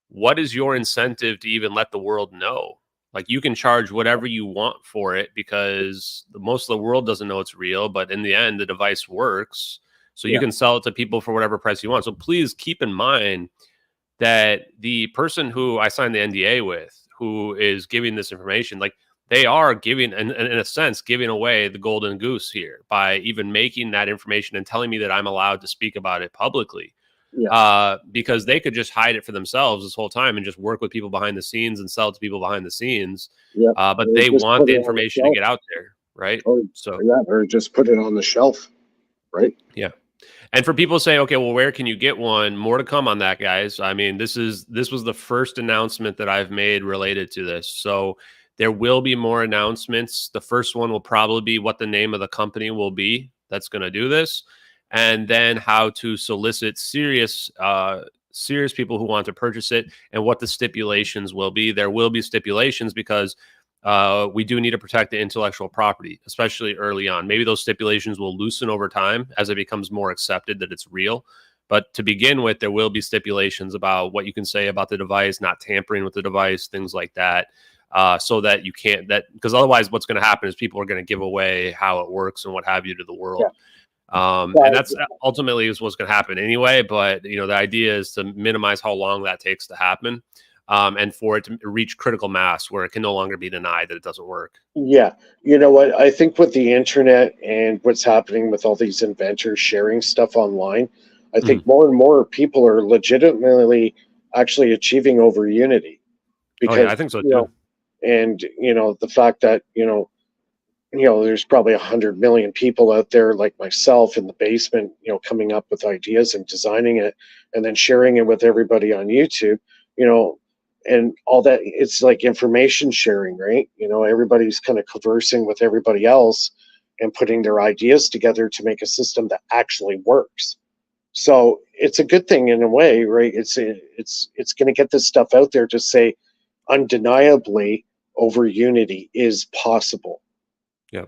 What is your incentive to even let the world know? Like, you can charge whatever you want for it because most of the world doesn't know it's real, but in the end, the device works. So you can sell it to people for whatever price you want. So please keep in mind that the person who I signed the NDA with, who is giving this information, like, they are giving, in a sense, giving away the golden goose here by even making that information and telling me that I'm allowed to speak about it publicly. Because they could just hide it for themselves this whole time and just work with people behind the scenes and sell it to people behind the scenes. But they want the information to get out there, right? Or just put it on the shelf, right? Yeah. And for people to say, okay, well, where can you get one? More to come on that, guys. I mean, this was the first announcement that I've made related to this. So there will be more announcements. The first one will probably be what the name of the company will be that's going to do this, and then how to solicit serious people who want to purchase it, and what the stipulations will be. There will be stipulations because we do need to protect the intellectual property, especially early on. Maybe those stipulations will loosen over time as it becomes more accepted that it's real. But to begin with, there will be stipulations about what you can say about the device, not tampering with the device, things like that, so that you can't, because otherwise what's going to happen is people are going to give away how it works and what have you to the world. And that's ultimately is what's going to happen anyway. But, the idea is to minimize how long that takes to happen. And for it to reach critical mass where it can no longer be denied that it doesn't work. Yeah. You know what? I think with the internet and what's happening with all these inventors sharing stuff online, I think more and more people are legitimately actually achieving over unity. Because, I think so too. And, the fact that, there's probably 100 million people out there like myself in the basement, coming up with ideas and designing it and then sharing it with everybody on YouTube, and all that. It's like information sharing, right? Everybody's kind of conversing with everybody else and putting their ideas together to make a system that actually works. So it's a good thing in a way, right? It's going to get this stuff out there to say undeniably over unity is possible. Yeah.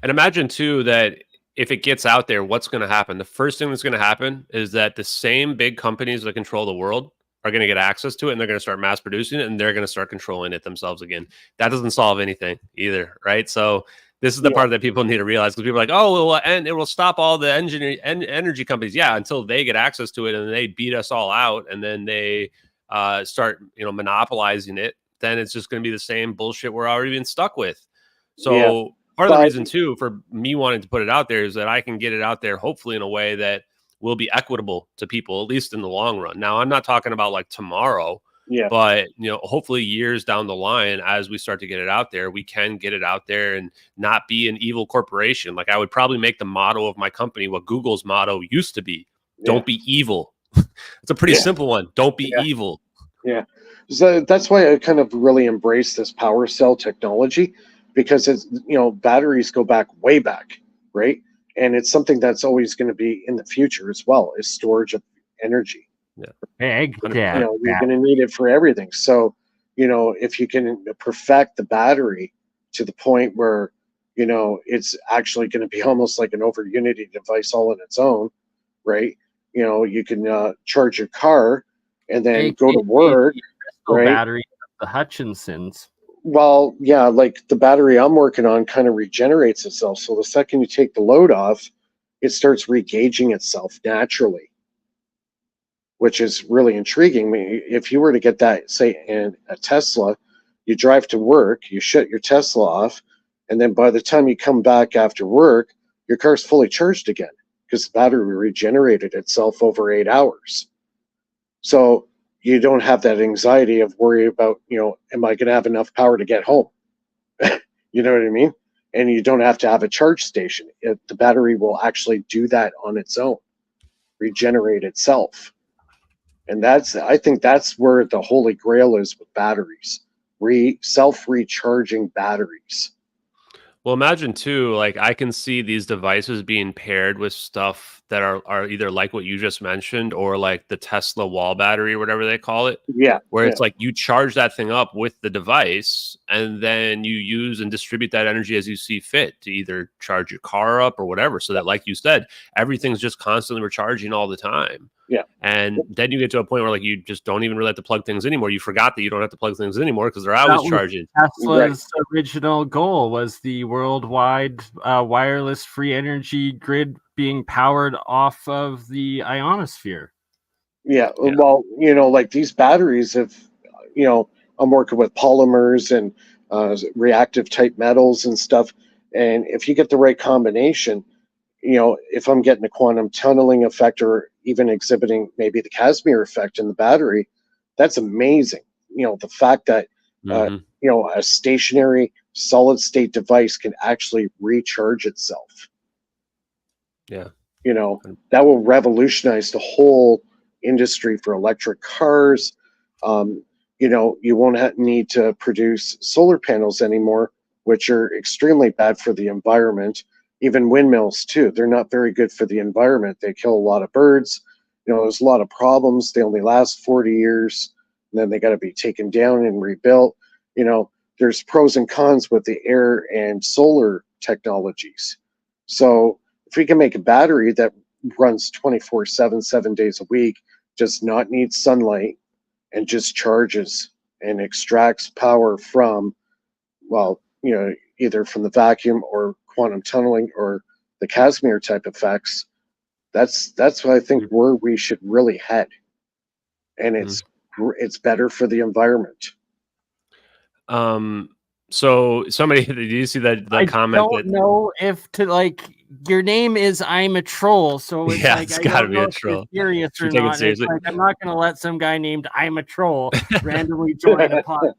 And imagine too that if it gets out there, what's going to happen? The first thing that's going to happen is that the same big companies that control the world are going to get access to it, and they're going to start mass producing it, and they're going to start controlling it themselves again. That doesn't solve anything either, right? So this is the part that people need to realize, because people are like, oh, well, and it will stop all the energy companies. Yeah, until they get access to it and they beat us all out, and then they start monopolizing it. Then it's just going to be the same bullshit we're already being stuck with. So part of the reason too for me wanting to put it out there is that I can get it out there hopefully in a way that will be equitable to people, at least in the long run. Now, I'm not talking about like tomorrow, Yeah. But, hopefully years down the line, as we start to get it out there, we can get it out there and not be an evil corporation. Like, I would probably make the motto of my company what Google's motto used to be. Don't be evil. It's a pretty simple one. Don't be evil. Yeah. So that's why I kind of really embrace this power cell technology, because it's, batteries go way back, right? And it's something that's always going to be in the future as well, is storage of energy. You're going to need it for everything. So, if you can perfect the battery to the point where, it's actually going to be almost like an over unity device all on its own, right? You can charge your car and then go to work, right? Battery, the Hutchinsons. Well, yeah, like the battery I'm working on kind of regenerates itself. So the second you take the load off, it starts regauging itself naturally, which is really intriguing. I mean, if you were to get that, say, in a Tesla, you drive to work, you shut your Tesla off, and then by the time you come back after work, your car's fully charged again because the battery regenerated itself over 8 hours. So you don't have that anxiety of worry about, am I going to have enough power to get home? You know what I mean? And you don't have to have a charge station. The battery will actually do that on its own, regenerate itself. And I think that's where the holy grail is with batteries, self-recharging batteries. Well, imagine too, like, I can see these devices being paired with stuff that are either like what you just mentioned, or like the Tesla wall battery, or whatever they call it. Yeah. Where it's like you charge that thing up with the device, and then you use and distribute that energy as you see fit to either charge your car up or whatever. So that, like you said, everything's just constantly recharging all the time. Yeah. And then you get to a point where, like, you just don't even really have to plug things anymore. You forgot that you don't have to plug things anymore because they're always charging. Tesla's original goal was the worldwide wireless free energy grid being powered off of the ionosphere. Yeah. Well, like these batteries have, I'm working with polymers and reactive type metals and stuff. And if you get the right combination, if I'm getting a quantum tunneling effect or even exhibiting maybe the Casimir effect in the battery, that's amazing. The fact that, a stationary solid state device can actually recharge itself. Yeah. That will revolutionize the whole industry for electric cars. You won't need to produce solar panels anymore, which are extremely bad for the environment. Even windmills too. They're not very good for the environment. They kill a lot of birds. There's a lot of problems. They only last 40 years, and then they got to be taken down and rebuilt. There's pros and cons with the air and solar technologies. So if we can make a battery that runs 24/7, 7 days a week, does not need sunlight, and just charges and extracts power from, either from the vacuum or quantum tunneling or the Casimir type effects, that's what I think where we should really head. And it's better for the environment. So somebody, did you see that comment? I don't know if your name is I'm a troll, so it's it's gotta be a troll. Serious or not? It's like, I'm not going to let some guy named I'm a troll randomly join a podcast.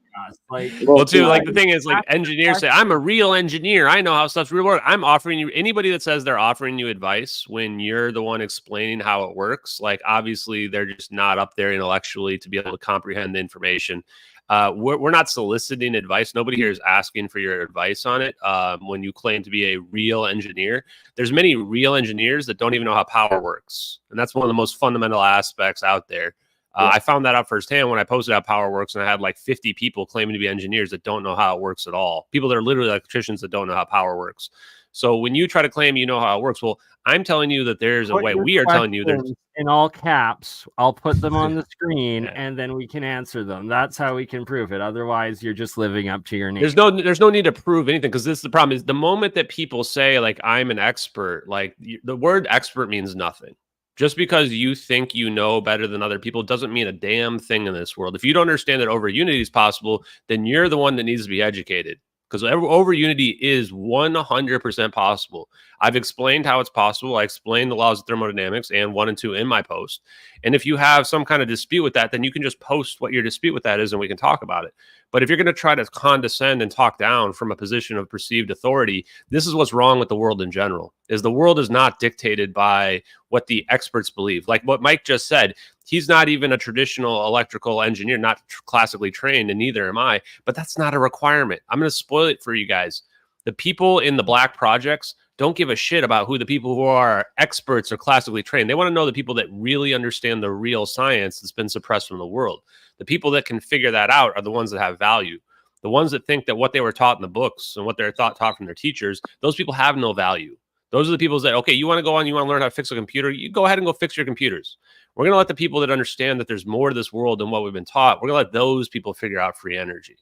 The thing is, like, engineers say, I'm a real engineer. I know how stuff's real work. I'm offering you, anybody that says they're offering you advice when you're the one explaining how it works, like, obviously they're just not up there intellectually to be able to comprehend the information. We're not soliciting advice. Nobody here is asking for your advice on it. When you claim to be a real engineer, there's many real engineers that don't even know how power works. And that's one of the most fundamental aspects out there. I found that out firsthand when I posted how power works, and I had like 50 people claiming to be engineers that don't know how it works at all. People that are literally electricians that don't know how power works. So when you try to claim you know how it works, well, I'm telling you that there's a way. We are telling you there's in all caps. I'll put them on the screen and then we can answer them. That's how we can prove it. Otherwise, you're just living up to your name. There's no need to prove anything, because this is the problem. Is the moment that people say, like, I'm an expert, like, the word expert means nothing. Just because you think you know better than other people doesn't mean a damn thing in this world. If you don't understand that over unity is possible, then you're the one that needs to be educated. because over Unity is 100% possible. I've explained how it's possible. I explained the laws of thermodynamics and 1 and 2 in my post. And if you have some kind of dispute with that, then you can just post what your dispute with that is and we can talk about it. But if you're going to try to condescend and talk down from a position of perceived authority, this is what's wrong with the world in general, is the world is not dictated by what the experts believe. Like what Mike just said, he's not even a traditional electrical engineer, not classically trained, and neither am I, but that's not a requirement. I'm going to spoil it for you guys. The people in the black projects don't give a shit about who the people who are experts or classically trained. They want to know the people that really understand the real science that's been suppressed from the world. The people that can figure that out are the ones that have value. The ones that think that what they were taught in the books and what they're taught from their teachers, those people have no value. Those are the people that, okay, you want to go on, you want to learn how to fix a computer, you go ahead and go fix your computers. We're going to let the people that understand that there's more to this world than what we've been taught, we're going to let those people figure out free energy.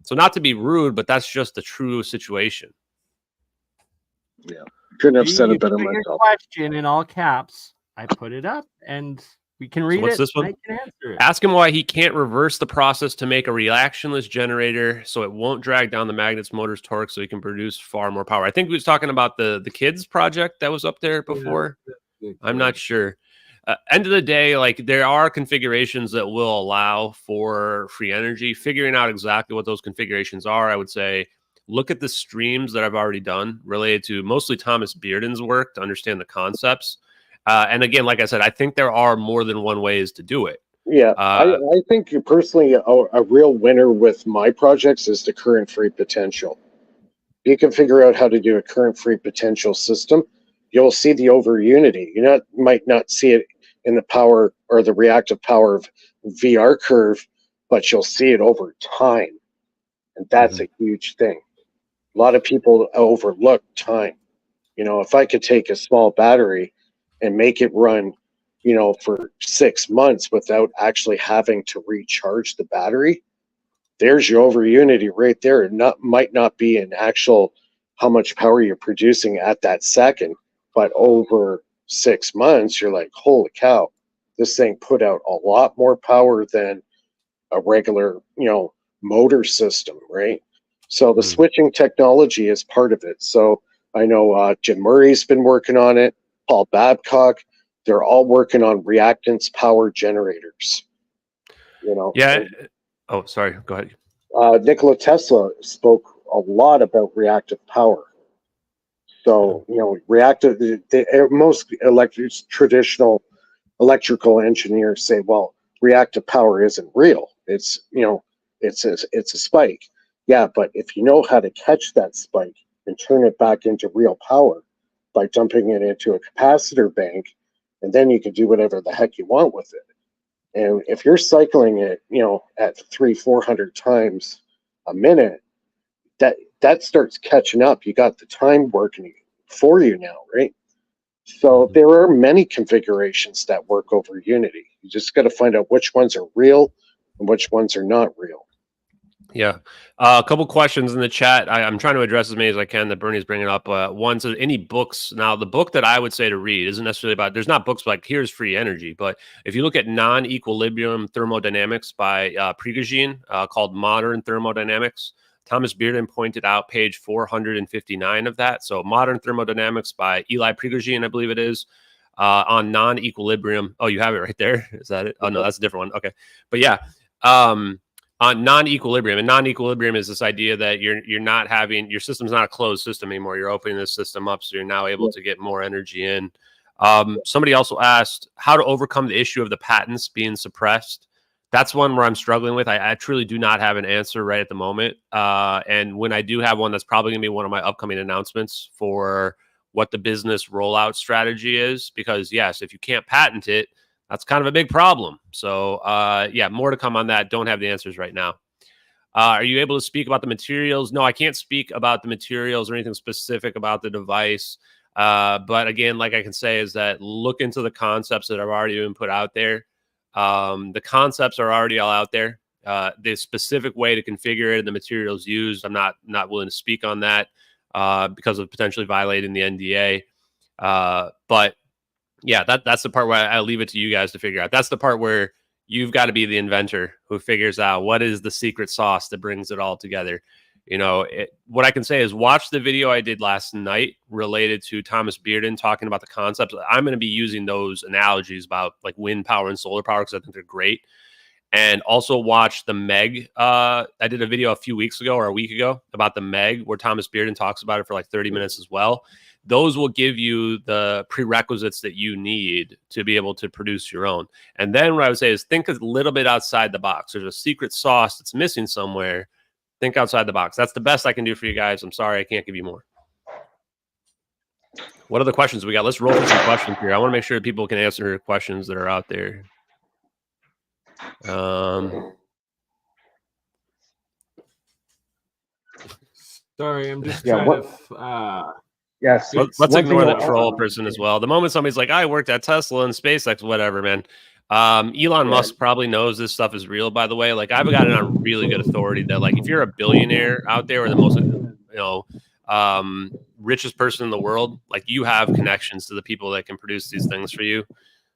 So not to be rude, but that's just the true situation. Yeah. Couldn't have said You it better put your myself. question in all caps. I put it up and we can read what's it. this one? I can answer it. Ask him why he can't reverse the process to make a reactionless generator so it won't drag down the magnet's motor's torque so he can produce far more power. I think we was talking about the kids project that was up there before. Yeah, I'm not sure. End of the day, like there are configurations that will allow for free energy. Figuring out exactly what those configurations are, I would say, look at the streams that I've already done related to mostly Thomas Bearden's work to understand the concepts. And again, like I said, I think there are more than one ways to do it. Yeah, I think you personally, a real winner with my projects is the current free potential. You can figure out how to do a current free potential system. You'll see the over unity. You might not see it in the power or the reactive power of VR curve, but you'll see it over time. And that's a huge thing. A lot of people overlook time. You know, if I could take a small battery and make it run, you know, for 6 months without actually having to recharge the battery, there's your over unity right there. It might not be an actual how much power you're producing at that second, but over 6 months, you're like, holy cow, this thing put out a lot more power than a regular, you know, motor system, right? So the switching technology is part of it. So I know Jim Murray's been working on it, Paul Babcock. They're all working on reactance power generators. You know. Yeah. Oh, sorry. Go ahead. Nikola Tesla spoke a lot about reactive power. So, you know, most traditional electrical engineers say, well, reactive power isn't real. It's, you know, it's a spike. Yeah, but if you know how to catch that spike and turn it back into real power by dumping it into a capacitor bank, and then you can do whatever the heck you want with it. And if you're cycling it, you know, at 300-400 times a minute, that starts catching up. You got the time working for you now, right? So there are many configurations that work over Unity. You just got to find out which ones are real and which ones are not real. Yeah. A couple questions in the chat. I'm trying to address as many as I can that Bernie's bringing up. One, so any books. Now, the book that I would say to read isn't necessarily about, there's not books like here's free energy, but if you look at non-equilibrium thermodynamics by Prigogine, called Modern Thermodynamics, Thomas Bearden pointed out page 459 of that. So Modern Thermodynamics by Eli Prigogine, I believe it is, on non-equilibrium. Oh, you have it right there. Is that it? Oh, no, that's a different one. Okay. But yeah. On non-equilibrium, and non-equilibrium is this idea that you're not having, your system's not a closed system anymore. You're opening this system up, so you're now able to get more energy in. Somebody also asked how to overcome the issue of the patents being suppressed. That's one where I'm struggling with. I truly do not have an answer right at the moment. And when I do have one, that's probably going to be one of my upcoming announcements for what the business rollout strategy is. Because yes, if you can't patent it, that's kind of a big problem. So yeah, more to come on that. Don't have the answers right now. Are you able to speak about the materials? No, I can't speak about the materials or anything specific about the device. But again, like I can say is that look into the concepts that have already been put out there. The concepts are already all out there. The specific way to configure it and the materials used, I'm not willing to speak on that because of potentially violating the NDA. But yeah, that's the part where I leave it to you guys to figure out. That's the part where you've got to be the inventor who figures out what is the secret sauce that brings it all together. You know, what I can say is watch the video I did last night related to Thomas Bearden talking about the concepts. I'm going to be using those analogies about like wind power and solar power because I think they're great. And also watch the Meg. I did a video a few weeks ago or a week ago about the Meg where Thomas Bearden talks about it for like 30 minutes as well. Those will give you the prerequisites that you need to be able to produce your own. And then what I would say is think a little bit outside the box. There's a secret sauce that's missing somewhere. Think outside the box. That's the best I can do for you guys. I'm sorry I can't give you more. What other questions we got? Let's roll through some questions here. I want to make sure people can answer questions that are out there. Sorry, I'm just trying to. Yes. Let's ignore the troll person as well. The moment somebody's like, I worked at Tesla and SpaceX, whatever, man. Elon Musk probably knows this stuff is real, by the way. Like, I've got it on really good authority that, like, if you're a billionaire out there or the most, richest person in the world, like, you have connections to the people that can produce these things for you.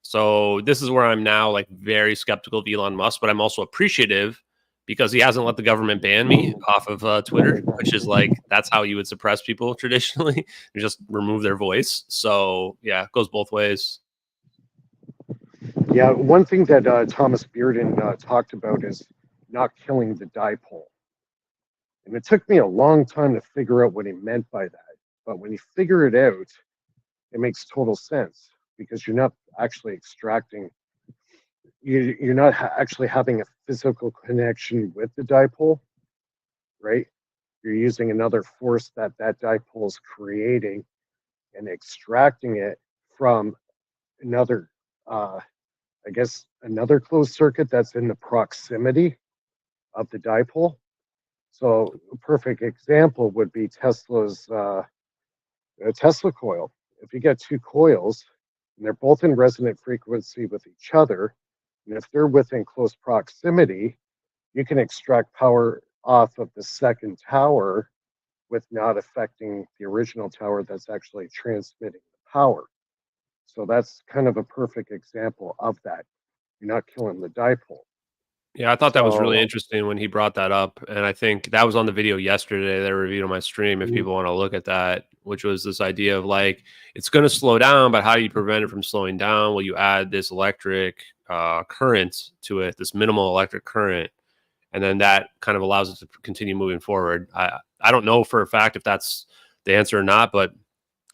So this is where I'm now, like, very skeptical of Elon Musk, but I'm also appreciative because he hasn't let the government ban me off of Twitter, which is like, that's how you would suppress people traditionally. You just remove their voice. So yeah, it goes both ways. Yeah, one thing that Thomas Bearden talked about is not killing the dipole. And it took me a long time to figure out what he meant by that. But when you figure it out, it makes total sense because you're not actually extracting, you're not actually having a physical connection with the dipole, right? You're using another force that dipole is creating and extracting it from another, I guess, another closed circuit that's in the proximity of the dipole. So a perfect example would be Tesla's Tesla coil. If you get two coils and they're both in resonant frequency with each other, and if they're within close proximity, you can extract power off of the second tower with not affecting the original tower that's actually transmitting the power. So that's kind of a perfect example of that. You're not killing the dipole. Yeah, I thought that was really interesting when he brought that up. And I think that was on the video yesterday that I reviewed on my stream, if people want to look at that, which was this idea of like, it's going to slow down, but how do you prevent it from slowing down? Well, you add this electric current to it, this minimal electric current, and then that kind of allows it to continue moving forward. I don't know for a fact if that's the answer or not, but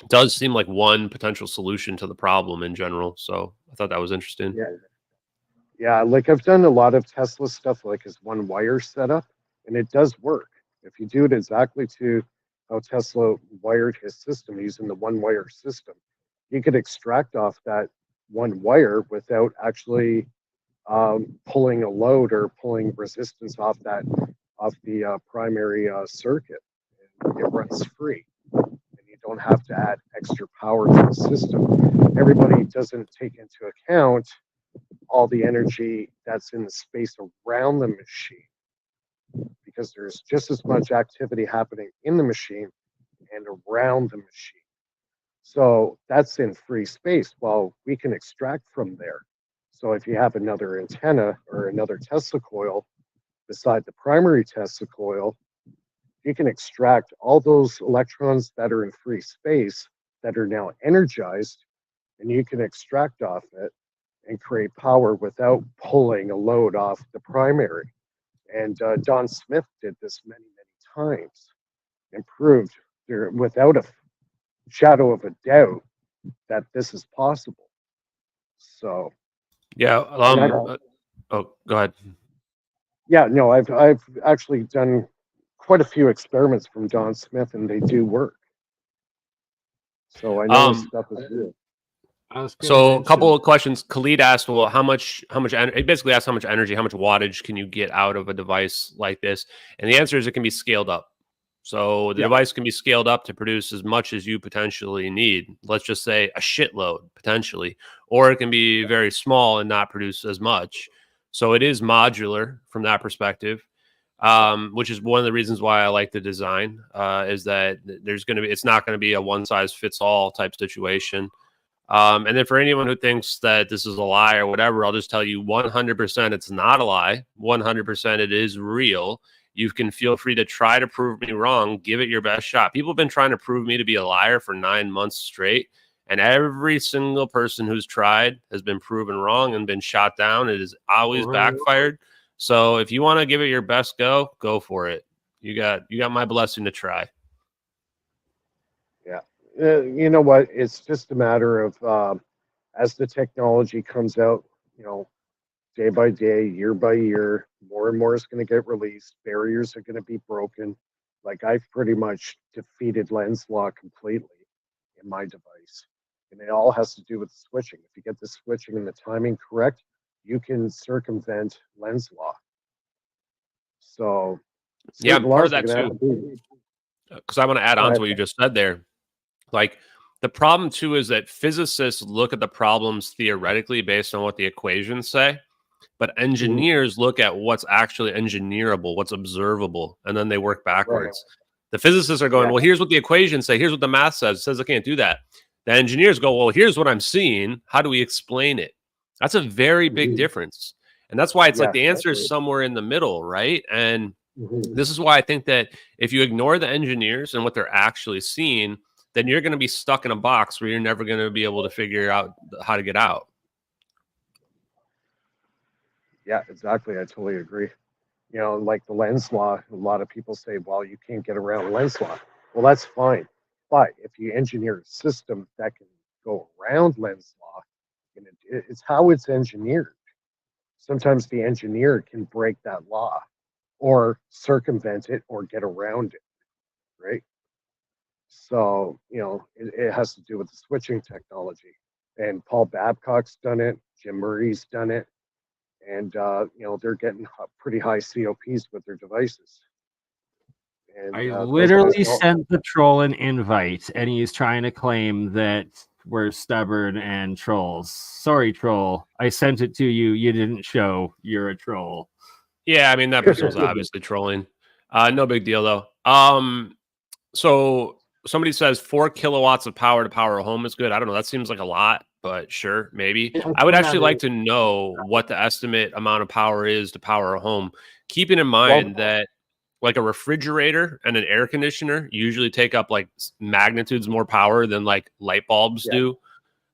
it does seem like one potential solution to the problem in general. So I thought that was interesting. Yeah, like I've done a lot of Tesla stuff, like his one wire setup, and it does work. If you do it exactly to how Tesla wired his system using the one wire system, you could extract off that one wire without actually pulling a load or pulling resistance off the primary circuit. And it runs free, and you don't have to add extra power to the system. Everybody doesn't take into account all the energy that's in the space around the machine, because there's just as much activity happening in the machine and around the machine. So that's in free space. Well, we can extract from there. So if you have another antenna or another Tesla coil beside the primary Tesla coil, you can extract all those electrons that are in free space that are now energized, and you can extract off it and create power without pulling a load off the primary. And Don Smith did this many, many times and proved there, without a shadow of a doubt, that this is possible. So, yeah. Oh, go ahead. Yeah, no, I've actually done quite a few experiments from Don Smith, and they do work. So I know his stuff is real. So a couple of questions. Khalid asked, well, it basically asked how much energy, how much wattage can you get out of a device like this? And the answer is it can be scaled up. So the device can be scaled up to produce as much as you potentially need. Let's just say a shitload potentially, or it can be very small and not produce as much. So it is modular from that perspective, which is one of the reasons why I like the design, is that it's not going to be a one size fits all type situation. And then for anyone who thinks that this is a lie or whatever, I'll just tell you 100% it's not a lie. 100% it is real. You can feel free to try to prove me wrong. Give it your best shot. People have been trying to prove me to be a liar for 9 months straight. And every single person who's tried has been proven wrong and been shot down. It has always backfired. So if you want to give it your best go for it. You got my blessing to try. Yeah. You know what? It's just a matter of as the technology comes out, day by day, year by year, more and more is going to get released. Barriers are going to be broken. Like I've pretty much defeated lens law completely in my device. And it all has to do with the switching. If you get the switching and the timing correct, you can circumvent lens law. So yeah, I'm part of that too. Be... Because I want to add on to what you just said there. Like the problem too is that physicists look at the problems theoretically based on what the equations say, but engineers look at what's actually engineerable, what's observable, and then they work backwards. The physicists are going, well, here's what the equations say, here's what the math says. It says I can't do that. The engineers go, well, here's what I'm seeing. How do we explain it? That's a very big difference. And that's why it's like the answer is somewhere in the middle, right? And this is why I think that if you ignore the engineers and what they're actually seeing, then you're going to be stuck in a box where you're never going to be able to figure out how to get out. Yeah, exactly. I totally agree. Like the lens law, a lot of people say, well, you can't get around lens law. Well, that's fine. But if you engineer a system that can go around lens law, it's how it's engineered. Sometimes the engineer can break that law or circumvent it or get around it, right? So, it has to do with the switching technology. And Paul Babcock's done it, Jim Murray's done it, and, they're getting pretty high COPs with their devices. And, I literally sent the troll an invite, and he's trying to claim that we're stubborn and trolls. Sorry, troll. I sent it to you. You didn't show. You're a troll. Yeah, I mean, that person was obviously trolling. No big deal, though. So somebody says 4 kilowatts of power to power a home is good. I don't know. That seems like a lot, but sure, maybe. I would actually like to know what the estimate amount of power is to power a home, keeping in mind that like a refrigerator and an air conditioner usually take up like magnitudes more power than like light bulbs do.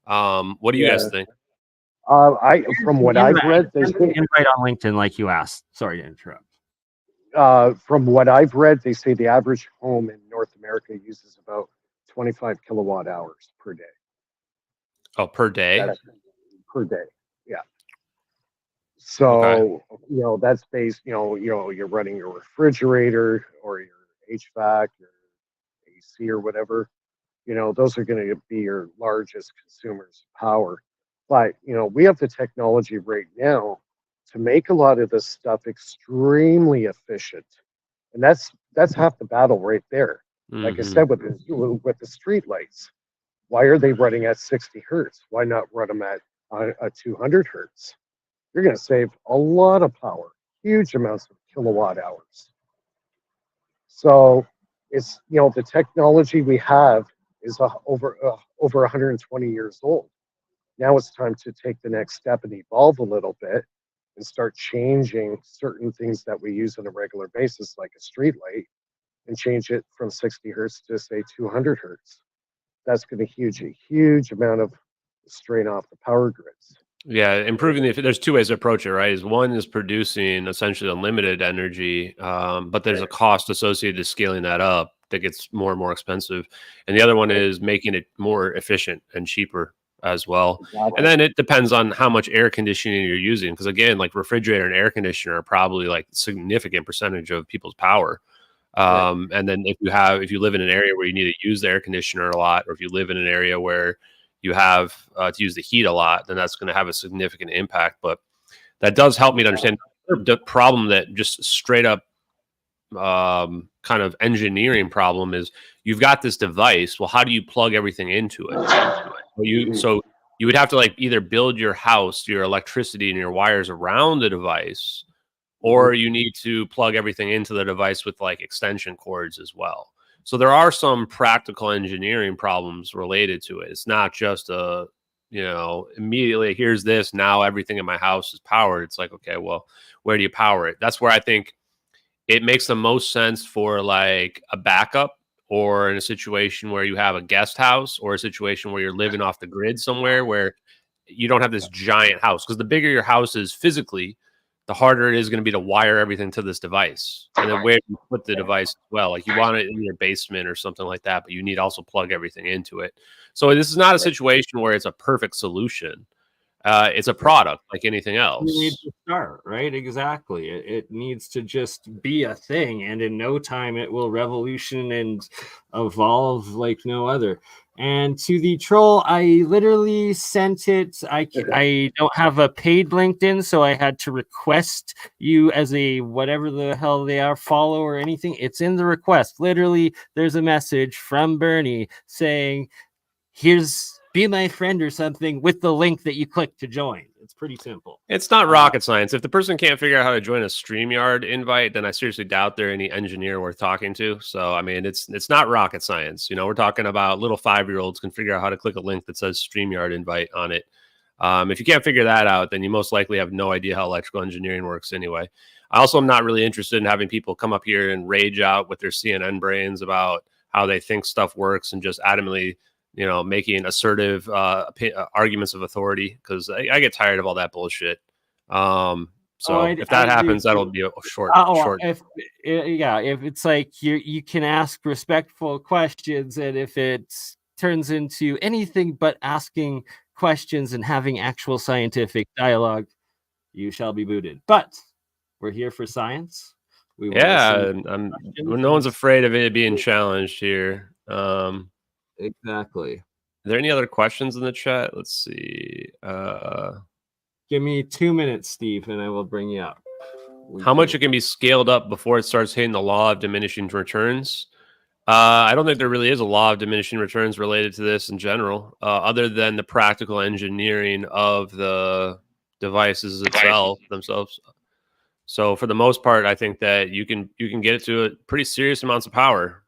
What do you guys think? From what I've read, there's an invite on LinkedIn, like you asked. Sorry to interrupt. From what I've read, they say the average home in North America uses about 25 kilowatt hours per day. Oh, per day? Per day, yeah. So, that's based, you're running your refrigerator or your HVAC, your AC or whatever. Those are going to be your largest consumers of power. But, we have the technology right now to make a lot of this stuff extremely efficient. And that's half the battle right there. Like I said, with the street lights, why are they running at 60 hertz? Why not run them at 200 hertz? You're going to save a lot of power, huge amounts of kilowatt hours. So it's, the technology we have is over 120 years old. Now it's time to take the next step and evolve a little bit and start changing certain things that we use on a regular basis, like a street light, and change it from 60 hertz to say 200 hertz. That's going to huge amount of strain off the power grids. Yeah, improving there's two ways to approach it, right? One is producing essentially unlimited energy, but there's a cost associated to scaling that up that gets more and more expensive. And the other one is making it more efficient and cheaper as well. Exactly. And then it depends on how much air conditioning you're using. Because again, like refrigerator and air conditioner are probably like significant percentage of people's power. And then if you live in an area where you need to use the air conditioner a lot, or if you live in an area where you have to use the heat a lot, then that's going to have a significant impact. But that does help me to understand the problem that just straight up kind of engineering problem is you've got this device. Well, how do you plug everything into it? So you would have to like either build your house, your electricity and your wires around the device, or you need to plug everything into the device with like extension cords as well. So there are some practical engineering problems related to it. It's not just immediately here's this, now everything in my house is powered. It's like, okay, well, where do you power it? That's where I think it makes the most sense for like a backup, or in a situation where you have a guest house, or a situation where you're living off the grid somewhere where you don't have this giant house. Because the bigger your house is physically, the harder it is going to be to wire everything to this device. And then where you put the device as well. Like you want it in your basement or something like that, but you need to also plug everything into it. So this is not a situation where it's a perfect solution. It's a product like anything else. You need to start, right? Exactly. It needs to just be a thing, and in no time it will revolution and evolve like no other. And to the troll, I literally sent it. I don't have a paid LinkedIn, so I had to request you as a whatever the hell they are, follow or anything. It's in the request. Literally, there's a message from BurnEye saying, here's be my friend or something, with the link that you click to join. It's pretty simple. It's not rocket science. If the person can't figure out how to join a StreamYard invite, then I seriously doubt they're any engineer worth talking to. So, I mean, it's not rocket science. You know, we're talking about little 5-year-olds can figure out how to click a link that says StreamYard invite on it. If you can't figure that out, then you most likely have no idea how electrical engineering works anyway. I also am not really interested in having people come up here and rage out with their CNN brains about how they think stuff works and just adamantly, you know, making assertive arguments of authority, because I get tired of all that bullshit. If that happens, that'll be a short. If it's like you can ask respectful questions, and if it turns into anything but asking questions and having actual scientific dialogue, you shall be booted. But we're here for science. No one's afraid of it being challenged here. Exactly. Are there any other questions in the chat? Let's see. Give me 2 minutes, Steve, and I will bring you up. How much it can be scaled up before it starts hitting the law of diminishing returns? I don't think there really is a law of diminishing returns related to this in general, other than the practical engineering of the devices themselves. So for the most part, I think that you can get it to a pretty serious amounts of power.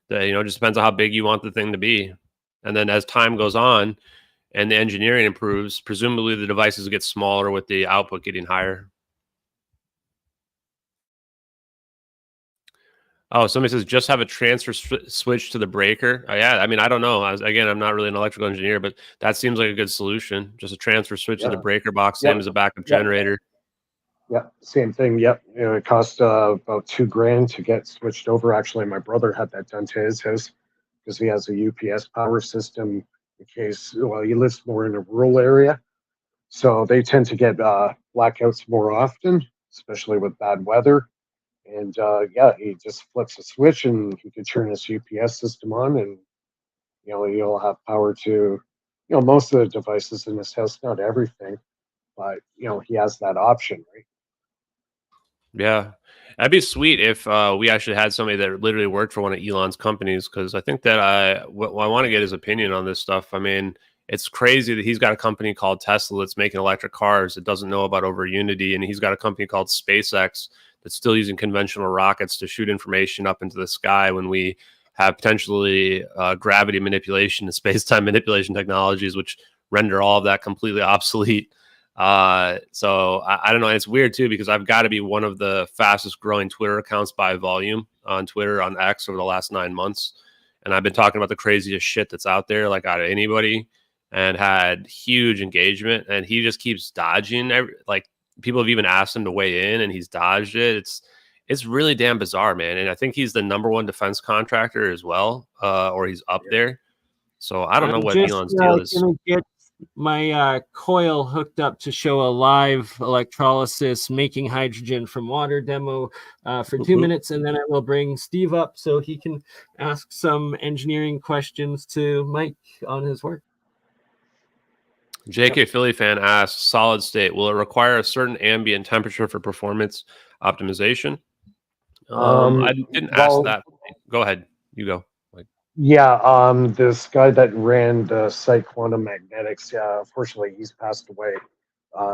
That, you know, just depends on how big you want the thing to be. And then as time goes on and the engineering improves, presumably the devices get smaller with the output getting higher. Oh, somebody says just have a transfer switch to the breaker. Yeah, I mean, I don't know. Again, I'm not really an electrical engineer, but that seems like a good solution. Just a transfer switch to the breaker box, same as a backup generator. Yeah, same thing. Yep, you know, it cost about $2,000 to get switched over. Actually, my brother had that done to his house because he has a UPS power system in case. Well, he lives more in a rural area, so they tend to get blackouts more often, especially with bad weather. And he just flips a switch and he can turn his UPS system on, and you know he'll have power to, you know, most of the devices in his house, not everything, but you know he has that option, right? Yeah, that'd be sweet if we actually had somebody that literally worked for one of Elon's companies, because I think that I want to get his opinion on this stuff. I mean, it's crazy that he's got a company called Tesla that's making electric cars that doesn't know about over Unity, and he's got a company called SpaceX that's still using conventional rockets to shoot information up into the sky when we have potentially gravity manipulation and space-time manipulation technologies, which render all of that completely obsolete. So I don't know. It's weird too, because I've got to be one of the fastest growing Twitter accounts by volume on Twitter, on X, over the last 9 months. And I've been talking about the craziest shit that's out there, like out of anybody, and had huge engagement. And he just keeps dodging. Like, people have even asked him to weigh in and he's dodged it. It's really damn bizarre, man. And I think he's the #1 defense contractor as well, or he's up there. So I don't know what Elon's deal is. Get my coil hooked up to show a live electrolysis making hydrogen from water demo for 2 minutes, and then I will bring Steve up so he can ask some engineering questions to Mike on his work. JK Philly fan asks, solid state, will it require a certain ambient temperature for performance optimization? I didn't ask that. Go ahead. You go. This guy that ran the site Quantum Magnetics, unfortunately, he's passed away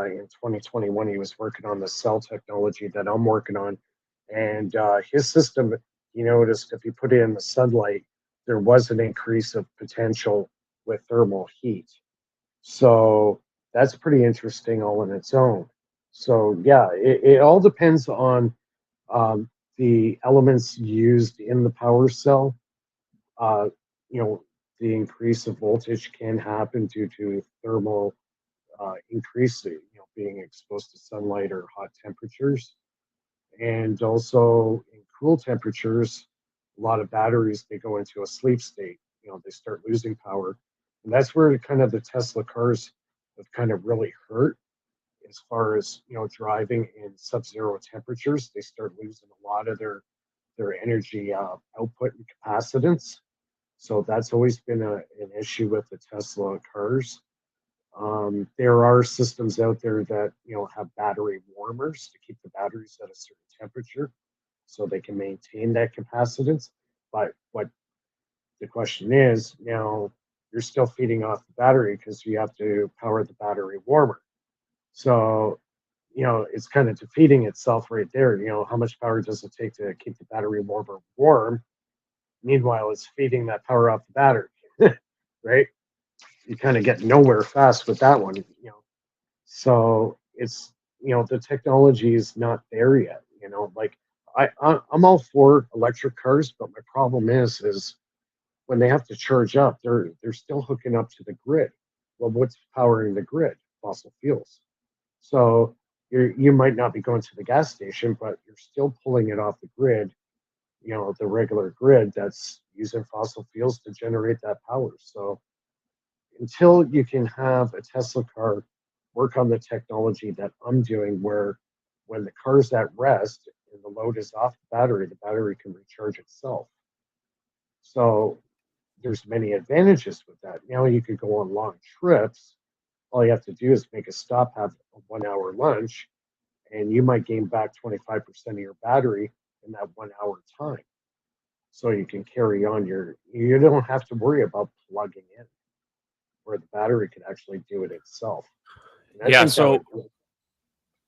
in 2021. He was working on the cell technology that I'm working on. And his system, he noticed if you put it in the sunlight, there was an increase of potential with thermal heat. So that's pretty interesting all on its own. So, yeah, it all depends on The elements used in the power cell, uh, you know, the increase of voltage can happen due to thermal increase, being exposed to sunlight or hot temperatures. And also in cool temperatures, a lot of batteries, they go into a sleep state, they start losing power. And that's where kind of the Tesla cars have kind of really hurt as far as, driving in sub-zero temperatures. They start losing a lot of their energy output and capacitance. So that's always been an issue with the Tesla cars. There are systems out there that have battery warmers to keep the batteries at a certain temperature, so they can maintain that capacitance. But what the question is now, you're still feeding off the battery because you have to power the battery warmer. So it's kind of defeating itself right there. How much power does it take to keep the battery warmer warm? Meanwhile, it's feeding that power off the battery, right? You kind of get nowhere fast with that one. So it's the technology is not there yet. Like I'm all for electric cars, but my problem is when they have to charge up, they're still hooking up to the grid. Well, what's powering the grid? Fossil fuels. So you might not be going to the gas station, but you're still pulling it off the grid. The regular grid that's using fossil fuels to generate that power. So until you can have a Tesla car work on the technology that I'm doing, where when the car's at rest and the load is off the battery can recharge itself. So there's many advantages with that. You could go on long trips. All you have to do is make a stop, have a 1 hour lunch, and you might gain back 25% of your battery in that 1 hour time. So you can carry on you don't have to worry about plugging in, where the battery can actually do it itself. Yeah. So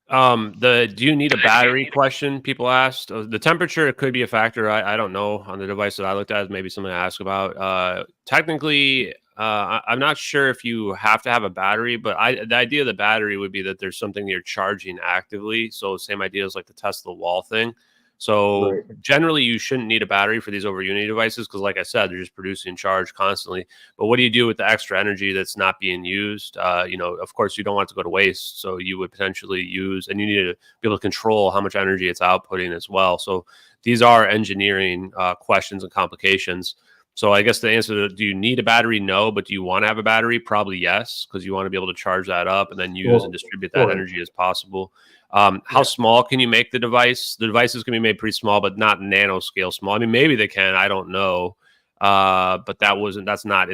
do you need a battery question people asked? The temperature could be a factor. I don't know on the device that I looked at, maybe something to ask about. Technically, I'm not sure if you have to have a battery, but the idea of the battery would be that there's something you're charging actively. So same idea as like the Tesla wall thing. So Right. Generally, you shouldn't need a battery for these over unity devices because, like I said, they're just producing charge constantly. But what do you do with the extra energy that's not being used? Of course, you don't want it to go to waste. So you would potentially use, and you need to be able to control how much energy it's outputting as well. So these are engineering questions and complications. So I guess the answer to, do you need a battery? No, but do you want to have a battery? Probably yes, because you want to be able to charge that up and then use and distribute that energy as possible. How small can you make the device? The devices can be made pretty small, but not nanoscale small. I mean, maybe they can. I don't know. But that's not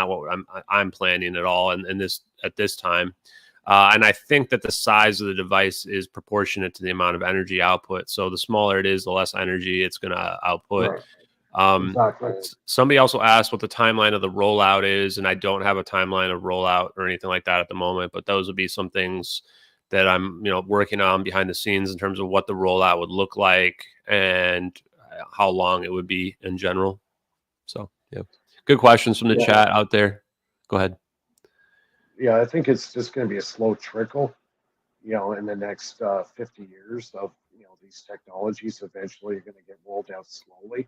what I'm planning at all. And at this time. And I think that the size of the device is proportionate to the amount of energy output. So the smaller it is, the less energy it's going to output. Right. Exactly. Somebody also asked what the timeline of the rollout is, and I don't have a timeline of rollout or anything like that at the moment, but those would be some things that I'm, working on behind the scenes in terms of what the rollout would look like and how long it would be in general. So, yeah. Good questions from the chat out there. Go ahead. Yeah, I think it's just going to be a slow trickle, in the next 50 years of, these technologies eventually are going to get rolled out slowly,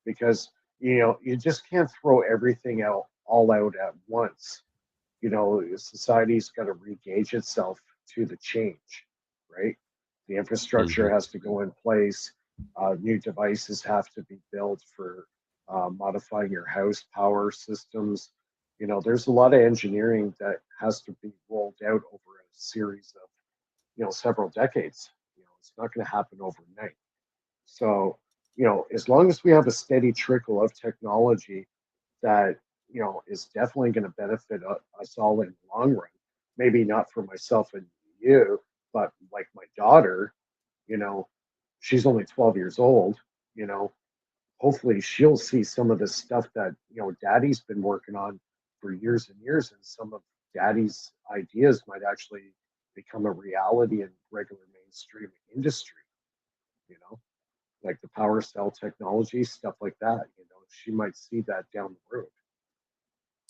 because, you just can't throw everything all out at once. Society's got to re-gauge itself to the change, right? The infrastructure has to go in place. New devices have to be built for modifying your house power systems. There's a lot of engineering that has to be rolled out over a series of, several decades. It's not going to happen overnight. So, as long as we have a steady trickle of technology that is definitely going to benefit us all in the long run. Maybe not for myself and you, but like my daughter, she's only 12 years old. Hopefully she'll see some of the stuff that Daddy's been working on for years and years, and some of Daddy's ideas might actually become a reality in regular mainstream industry. Like the power cell technology, stuff like that. She might see that down the road.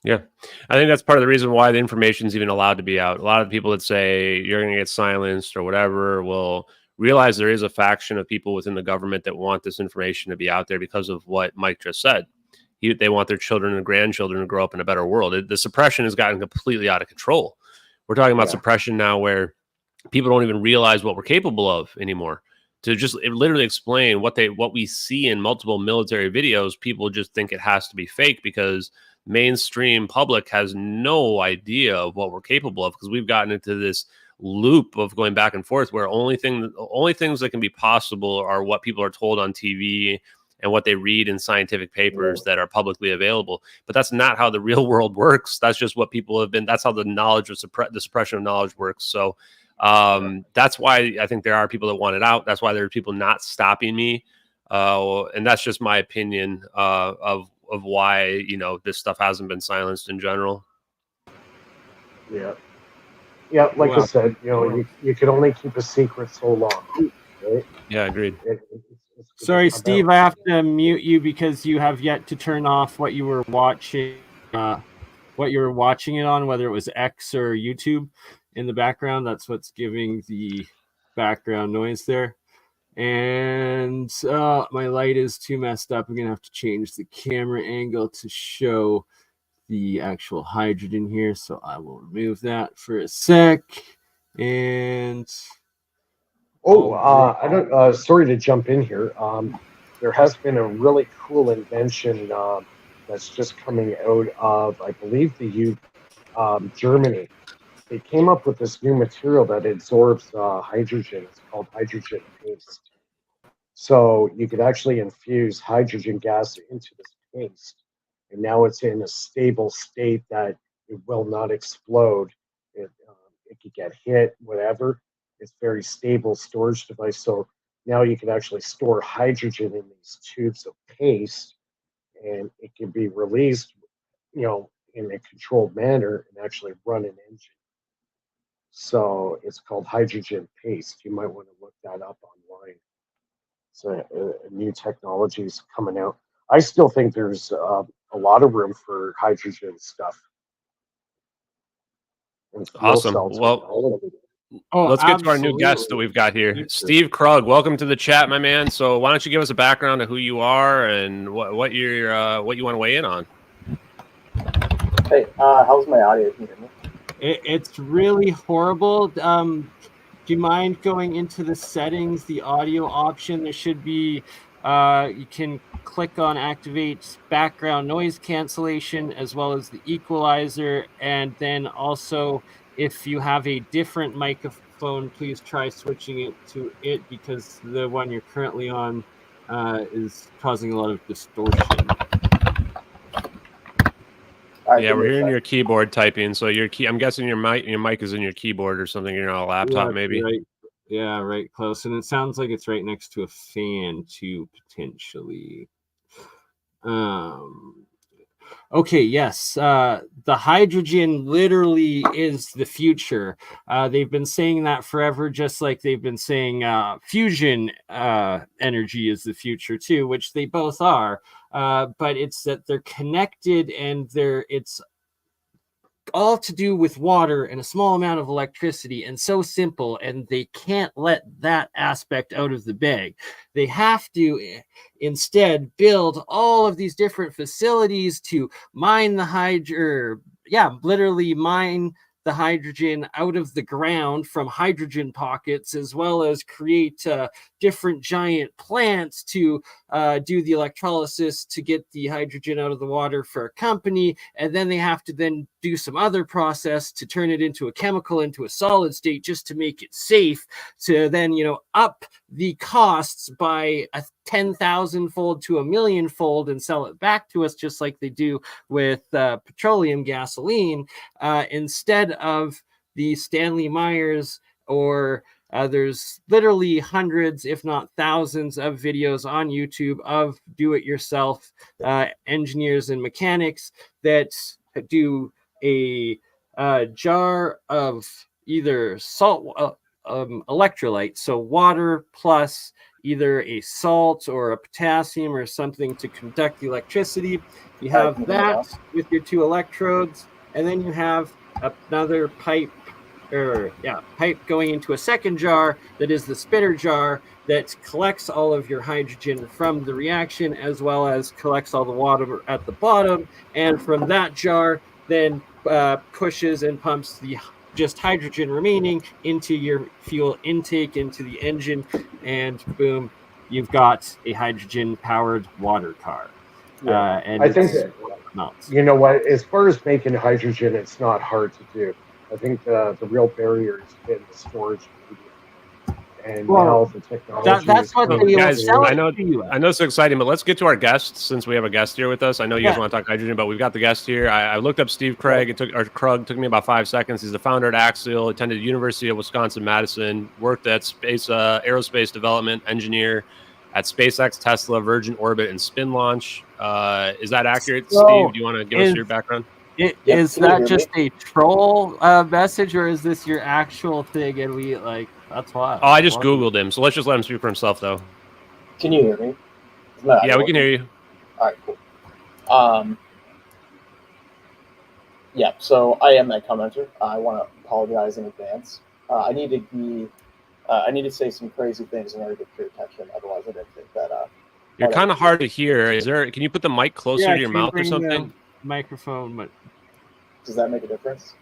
Yeah, I think that's part of the reason why the information is even allowed to be out. A lot of people that say you're going to get silenced or whatever will realize there is a faction of people within the government that want this information to be out there because of what Mike just said. They want their children and grandchildren to grow up in a better world. The suppression has gotten completely out of control. We're talking about suppression now where people don't even realize what we're capable of anymore. To just literally explain what we see in multiple military videos, people just think it has to be fake because mainstream public has no idea of what we're capable of, because we've gotten into this loop of going back and forth where only things that can be possible are what people are told on TV and what they read in scientific papers that are publicly available. But that's not how the real world works. That's just what people have been. That's how the knowledge of the suppression of knowledge works. So that's why I think there are people that want it out. That's why there are people not stopping me. And that's just my opinion of why, this stuff hasn't been silenced in general. Yeah. Yeah, like I said, you can only keep a secret so long. Right? Yeah, agreed. Sorry, Steve, I have to mute you because you have yet to turn off what you were watching, it on, whether it was X or YouTube in the background. That's what's giving the background noise there. And my light is too messed up. I'm going to have to change the camera angle to show the actual hydrogen here. So I will remove that for a sec. And I don't. Sorry to jump in here. There has been a really cool invention that's just coming out of, I believe, Germany. They came up with this new material that absorbs hydrogen. It's called hydrogen paste. So you could actually infuse hydrogen gas into this paste, and now it's in a stable state that it will not explode. It could get hit, whatever. It's very stable storage device. So now you can actually store hydrogen in these tubes of paste, and it can be released, in a controlled manner and actually run an engine. So it's called hydrogen paste. You might want to look that up online. So new technologies coming out. I still think there's a lot of room for hydrogen stuff. Awesome. Well, let's get to our new guest that we've got here. Steve Krug, welcome to the chat, my man. So why don't you give us a background of who you are and what you want to weigh in on? Hey, how's my audio? Can you hear me? It's really horrible. Do you mind going into the settings, the audio option? There should be, you can click on activate background noise cancellation as well as the equalizer. And then also, if you have a different microphone, please try switching it to it, because the one you're currently on is causing a lot of distortion. Yeah, we're hearing your keyboard typing. So I'm guessing your mic is in your keyboard or something. You're on a laptop, maybe. Right. Yeah, right close. And it sounds like it's right next to a fan too, potentially. Okay, yes. The hydrogen literally is the future. They've been saying that forever, just like they've been saying fusion energy is the future too, which they both are. But it's that they're connected, and it's all to do with water and a small amount of electricity, and so simple, and they can't let that aspect out of the bag. They have to instead build all of these different facilities to mine literally mine the hydrogen out of the ground from hydrogen pockets, as well as create different giant plants to do the electrolysis to get the hydrogen out of the water for a company. And then they have to then do some other process to turn it into a chemical, into a solid state, just to make it safe, to then, up the costs by a 10,000-fold to a million-fold and sell it back to us, just like they do with petroleum gasoline, instead of the Stanley Myers or there's literally hundreds, if not thousands, of videos on YouTube of do-it-yourself engineers and mechanics that do a jar of either salt electrolyte, so water plus either a salt or a potassium or something to conduct the electricity. You have that with your two electrodes, and then you have another pipe pipe going into a second jar that is the spitter jar that collects all of your hydrogen from the reaction, as well as collects all the water at the bottom, and from that jar then pushes and pumps the just hydrogen remaining into your fuel intake, into the engine, and boom, you've got a hydrogen powered water car. Yeah. And I think it's that, nuts. you know what, as far as making hydrogen, it's not hard to do. I think the real barrier has been the storage medium. And now the technology that's is what coming they will guys, sell I it know to you. I know it's exciting, but let's get to our guests since we have a guest here with us. I know you guys want to talk hydrogen, but we've got the guest here. I looked up Steve Krug. Krug took me about 5 seconds. He's the founder at Axial, attended University of Wisconsin-Madison, worked at aerospace development engineer at SpaceX, Tesla, Virgin Orbit, and Spin Launch. Is that accurate, So, Steve? Do you want to give us your background? Is that just a troll message, or is this your actual thing? And we that's why. Oh, I just Googled him, so let's just let him speak for himself, though. Can you hear me? Yeah, we can hear you. All right, cool. Yeah, so I am that commenter. I want to apologize in advance. I need to say some crazy things in order to get your attention. Otherwise, I didn't think that. You're kind of hard to hear. Can you put the mic closer to your mouth or something? Microphone, but does that make a difference?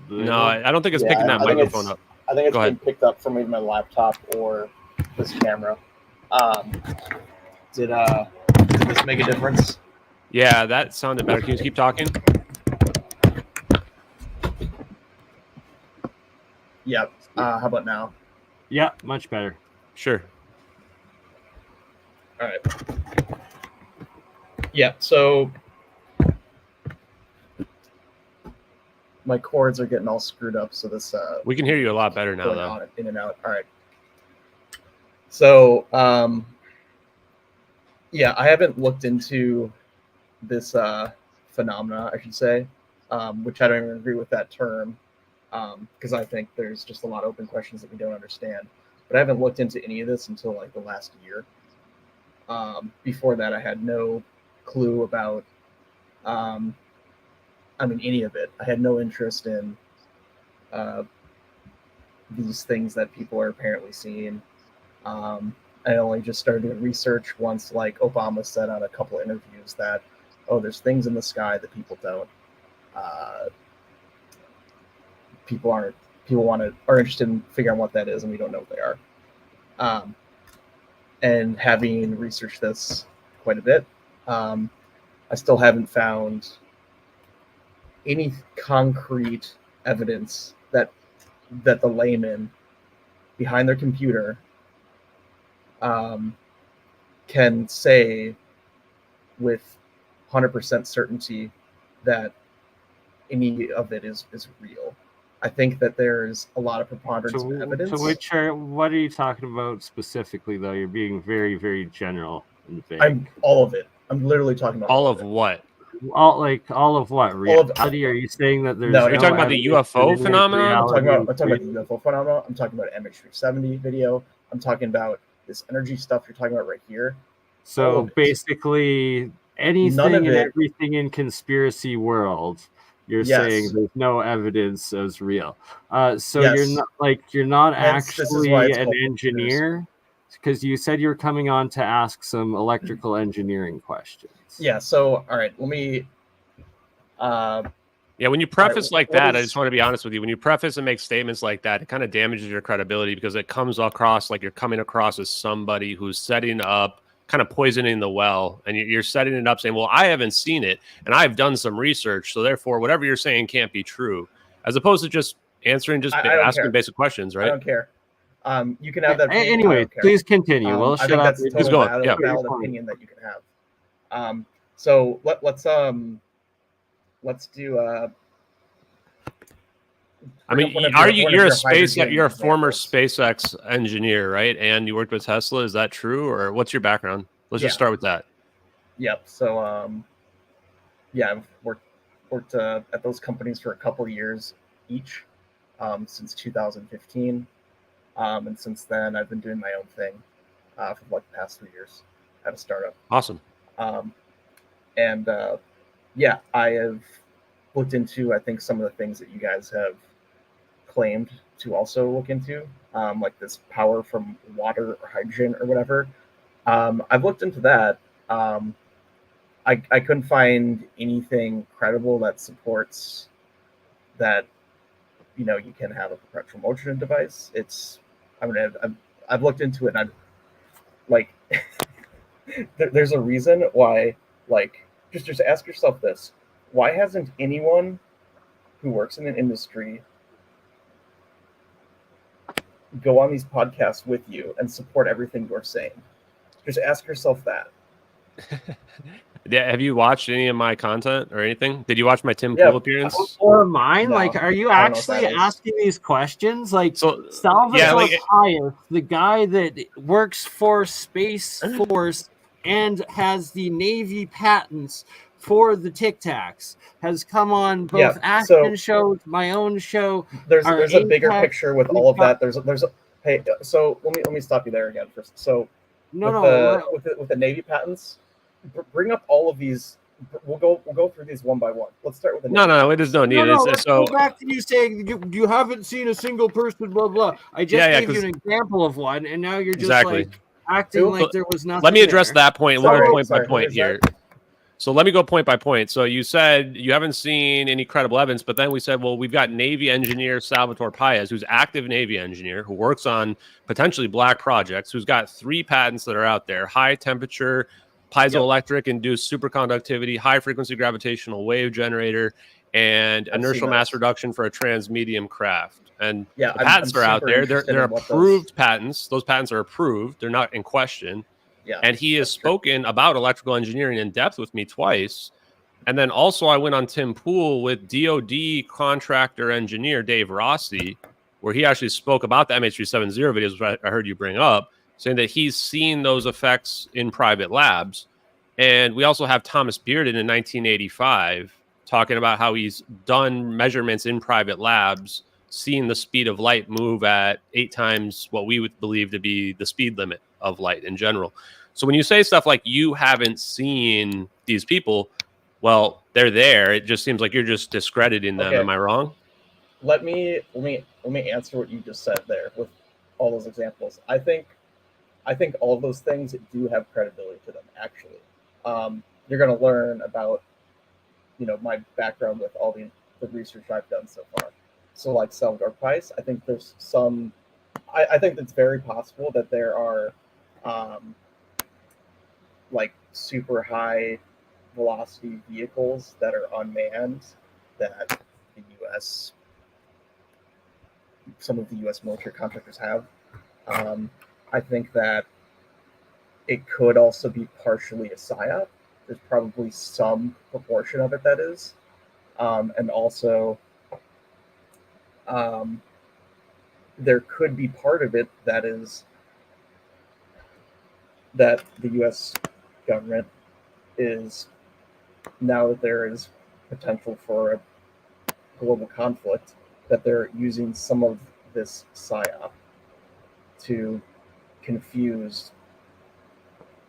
No, I don't think it's picking that microphone up. I think it's being picked up from either my laptop or this camera. Did this make a difference? Yeah, that sounded better. Can you keep talking? Yep. How about now? Yeah, much better. Sure. All right. Yeah, so my cords are getting all screwed up, so this we can hear you a lot better now, though. In and out. All right. So yeah, I haven't looked into this phenomena, I should say, which I don't even agree with that term, because I think there's just a lot of open questions that we don't understand. But I haven't looked into any of this until like the last year. Before that, I had no clue about, any of it. I had no interest in these things that people are apparently seeing. I only just started doing research once, like Obama said on a couple of interviews that, there's things in the sky that people don't. People are interested in figuring out what that is, and we don't know what they are. And having researched this quite a bit, I still haven't found any concrete evidence that the layman behind their computer can say with 100% certainty that any of it is real. I think that there's a lot of preponderance of evidence. So what are you talking about specifically, though? You're being very, very general and vague. I'm all of it. I'm literally talking about all of what? All of what? Reality? Are you saying that there's no? You're talking about the UFO phenomenon. I'm talking about the UFO phenomenon. I'm talking about MH370 video. I'm talking about this energy stuff you're talking about right here. So basically, anything and everything in conspiracy world, you're saying there's no evidence as real. So you're not actually an engineer, because you said you were coming on to ask some electrical engineering questions. Yeah. So all right, let me. Yeah, when you preface like that, I just want to be honest with you. When you preface and make statements like that, it kind of damages your credibility because it comes across like you're coming across as somebody who's setting up, kind of poisoning the well, and you're setting it up saying, well, I haven't seen it, and I've done some research, so therefore whatever you're saying can't be true, as opposed to just answering, asking basic questions, right? I don't care. You can have that. Anyway, please continue. Well, I think that's a total valid opinion that you can have. So let's do. You're a former SpaceX engineer, right? And you worked with Tesla. Is that true, or what's your background? Let's just start with that. Yep. So, I've worked at those companies for a couple of years each, since 2015, and since then I've been doing my own thing for like the past 3 years at a startup. Awesome. I have looked into, I think, some of the things that you guys have claimed to also look into, like this power from water or hydrogen or whatever. I've looked into that. I couldn't find anything credible that supports that. You can have a perpetual motion device. I've looked into it, and I'm like, there's a reason why. Like, just ask yourself this: why hasn't anyone who works in an industry go on these podcasts with you and support everything you're saying? Just ask yourself that. Yeah, have you watched any of my content or anything? Did you watch my Tim Pool appearance? Or mine? No, like, are you I don't know what actually that is. asking these questions? Like, So, Salvatore yeah, like- Pius, the guy that works for Space Force and has the Navy patents for the Tic Tacs, has come on both Ashton shows, my own show. There's our a bigger Apex, picture with we've all of got- that. Hey, so let me stop you there again first. So with the Navy patents, bring up all of these. We'll go through these one by one. Let's start with the Navy. No, it is no need. Let's go back to you saying you haven't seen a single person, blah blah. I just gave you an example of one, and now you're just like acting like there was nothing. Let me address that point. We'll go point by Sorry, point here. So let me go point by point. So you said you haven't seen any credible evidence, but then we said, well, we've got Navy engineer Salvatore Pius, who's active Navy engineer, who works on potentially black projects, who's got 3 patents that are out there: high temperature, piezoelectric induced superconductivity, high frequency gravitational wave generator, and inertial mass reduction for a transmedium craft. And the patents are out there. They're approved patents. Those patents are approved. They're not in question. Yeah, and he has spoken about electrical engineering in depth with me twice. And then also I went on Tim Pool with DOD contractor engineer Dave Rossi, where he actually spoke about the MH370 videos, which I heard you bring up, saying that he's seen those effects in private labs. And we also have Thomas Bearden in 1985 talking about how he's done measurements in private labs, seeing the speed of light move at 8 times what we would believe to be the speed limit of light in general. So when you say stuff like you haven't seen these people, well, they're there. It just seems like you're just discrediting them. Okay. Am I wrong? Let me answer what you just said there with all those examples. I think all of those things do have credibility to them. Actually, you're going to learn about my background with all the research I've done so far. So like Salvatore Pius, I think there's some. I think it's very possible that there are like super high velocity vehicles that are unmanned that some of the U.S. military contractors have. I think that it could also be partially a PSYOP. There's probably some proportion of it that is. And also there could be part of it that is that the U.S. government is, now that there is potential for a global conflict, that they're using some of this PSYOP to confuse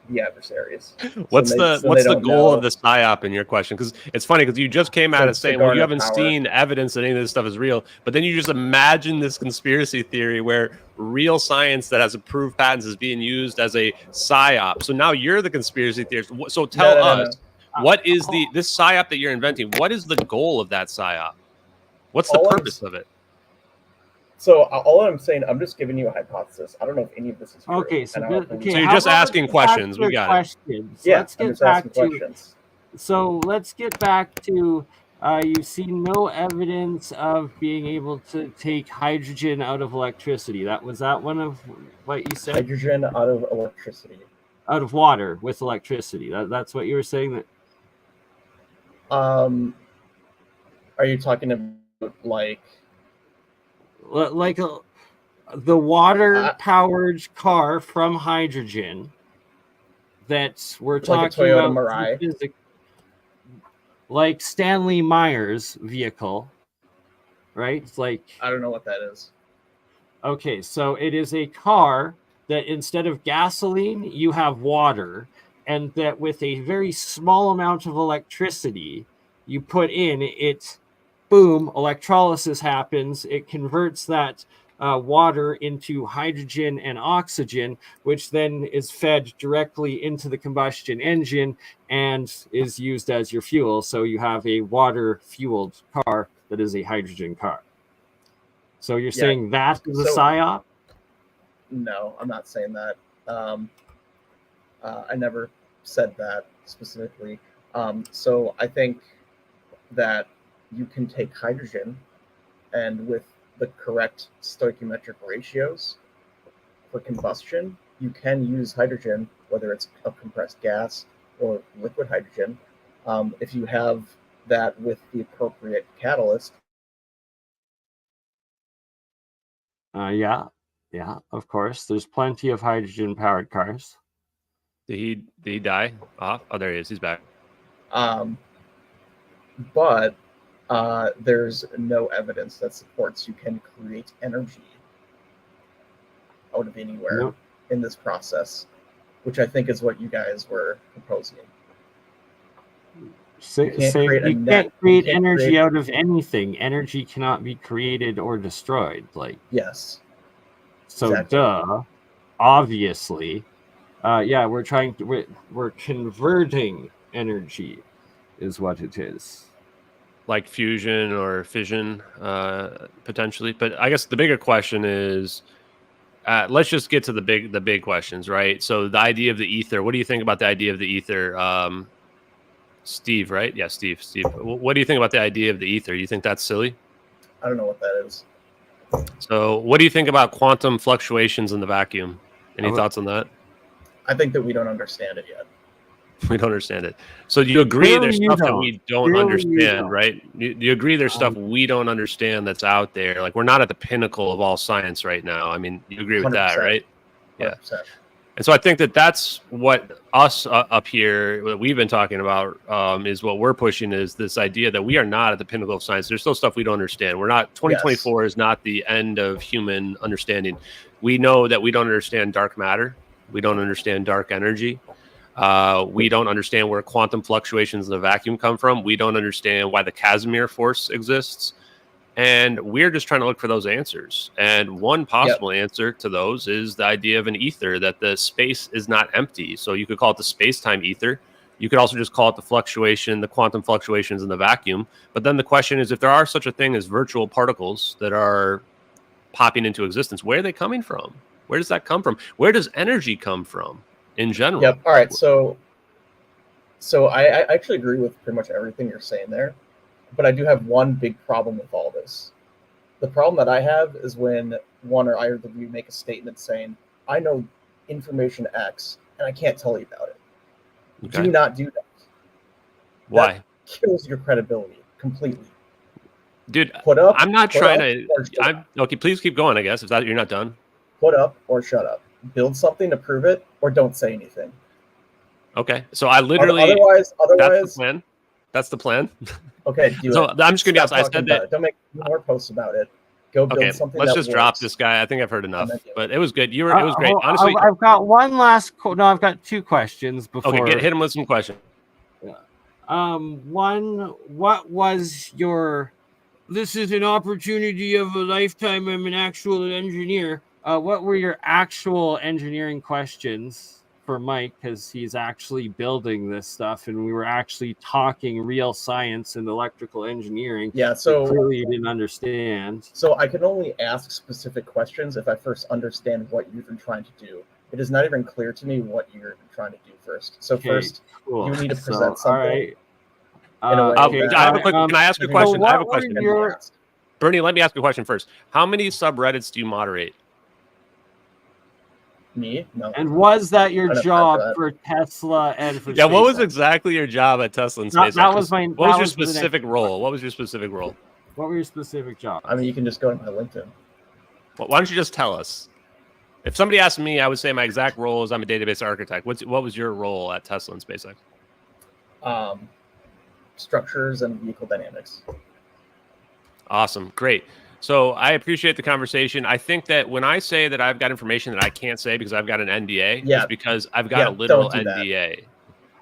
the adversaries. What's the goal of the PSYOP in your question? Because it's funny because you just came out of saying, well, you haven't seen evidence that any of this stuff is real, but then you just imagine this conspiracy theory where real science that has approved patents is being used as a PSYOP. So now you're the conspiracy theorist. So tell us, what is this PSYOP that you're inventing? What is the goal of that PSYOP? What's the purpose of it? So all I'm saying, I'm just giving you a hypothesis. I don't know if any of this is true. Okay, so you're just asking questions. We got questions. it. Yeah, let's get back to questions. So let's get back to you've seen no evidence of being able to take hydrogen out of electricity. Was that one of what you said? Hydrogen out of electricity. Out of water with electricity. That's what you were saying. That. Are you talking about like the water-powered car from hydrogen that we're talking like a Toyota about, Mirai, like Stanley Meyer's vehicle, right? It's like, I don't know what that is. Okay, so it is a car that instead of gasoline, you have water, and that with a very small amount of electricity you put in, it boom, electrolysis happens. It converts that water into hydrogen and oxygen, which then is fed directly into the combustion engine and is used as your fuel. So you have a water-fueled car that is a hydrogen car. So you're saying that is a psyop? No, I'm not saying that. I never said that specifically. So I think that you can take hydrogen, and with the correct stoichiometric ratios for combustion, you can use hydrogen, whether it's a compressed gas or liquid hydrogen, if you have that with the appropriate catalyst. Yeah, of course. There's plenty of hydrogen-powered cars. Did he die off? Oh, there he is. He's back. But there's no evidence that supports you can create energy out of anywhere in this process, which I think is what you guys were proposing. You can't create energy out of anything. Energy cannot be created or destroyed. Yes. So exactly. Obviously, we're converting energy, is what it is. Like fusion or fission, potentially. But I guess the bigger question is, let's just get to the big questions, right? So the idea of the ether. What do you think about the idea of the ether? Steve, right? Yeah, Steve. What do you think about the idea of the ether? You think that's silly? I don't know what that is. So what do you think about quantum fluctuations in the vacuum? Any thoughts on that? I think that we don't understand it yet. We don't understand it. So do you agree there's stuff that we don't understand, right? Do you agree there's stuff we don't understand that's out there? Like, we're not at the pinnacle of all science right now. I mean, you agree with 100%. That, right? 100%. Yeah. And so I think that's what us up here, what we've been talking about, is what we're pushing, is this idea that we are not at the pinnacle of science. There's still stuff we don't understand. We're not, 2024 is not the end of human understanding. We know that we don't understand dark matter. We don't understand dark energy. We don't understand where quantum fluctuations in the vacuum come from. We don't understand why the Casimir force exists. And we're just trying to look for those answers. And one possible answer to those is the idea of an ether, that the space is not empty. So you could call it the space-time ether. You could also just call it the quantum fluctuations in the vacuum. But then the question is, if there are such a thing as virtual particles that are popping into existence, where are they coming from? Where does that come from? Where does energy come from in general? Yep. All right. So I actually agree with pretty much everything you're saying there. But I do have one big problem with all this. The problem that I have is when one or either of you make a statement saying, I know information X and I can't tell you about it. Okay. Do not do that. Why? That kills your credibility completely. Dude, I'm not trying to... Okay, please keep going, I guess, if you're not done. Put up or shut up. Build something to prove it, or don't say anything. Okay, so I literally... Otherwise... That's the plan? That's the plan? Okay, so I'm just going to be honest. I said that... Don't make more posts about it. Go build something let's that just works. drop this guy. I think I've heard enough. But it was good. It was great. Honestly, I've got one last... I've got two questions before... Okay, hit him with some questions. One, what was your... This is an opportunity of a lifetime. I'm an actual engineer. What were your actual engineering questions for Mike? Because he's actually building this stuff, and we were actually talking real science and electrical engineering. Yeah, so clearly you didn't understand. So I can only ask specific questions if I first understand what you've been trying to do. It is not even clear to me what you're trying to do first. So first, you need to present something. All right. Can I ask a question? I have a question. BurnEye, let me ask you a question first. How many subreddits do you moderate? Me? No. And was that your job for Tesla and for SpaceX? What was exactly your job at Tesla and SpaceX? What was your specific role? What was your specific role? What were your specific jobs? I mean, you can just go to my LinkedIn. Well, why don't you just tell us? If somebody asked me, I would say my exact role is I'm a database architect. What was your role at Tesla and SpaceX? Structures and vehicle dynamics. Awesome. Great. So I appreciate the conversation. I think that when I say that I've got information that I can't say because I've got an NDA, it's because I've got a literal NDA.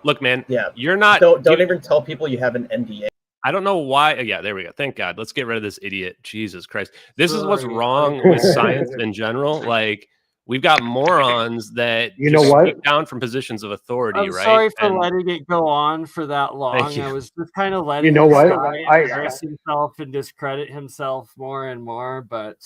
Look, man, you're not... Don't even tell people you have an NDA. I don't know why. Yeah, there we go. Thank God. Let's get rid of this idiot. Jesus Christ. This is what's wrong with science in general. Like, we've got morons that You know just what? speak down from positions of authority, I'm right? sorry for And letting it go on for that long. you. I was just kind of letting know this what? guy embarrass himself and discredit himself more and more, but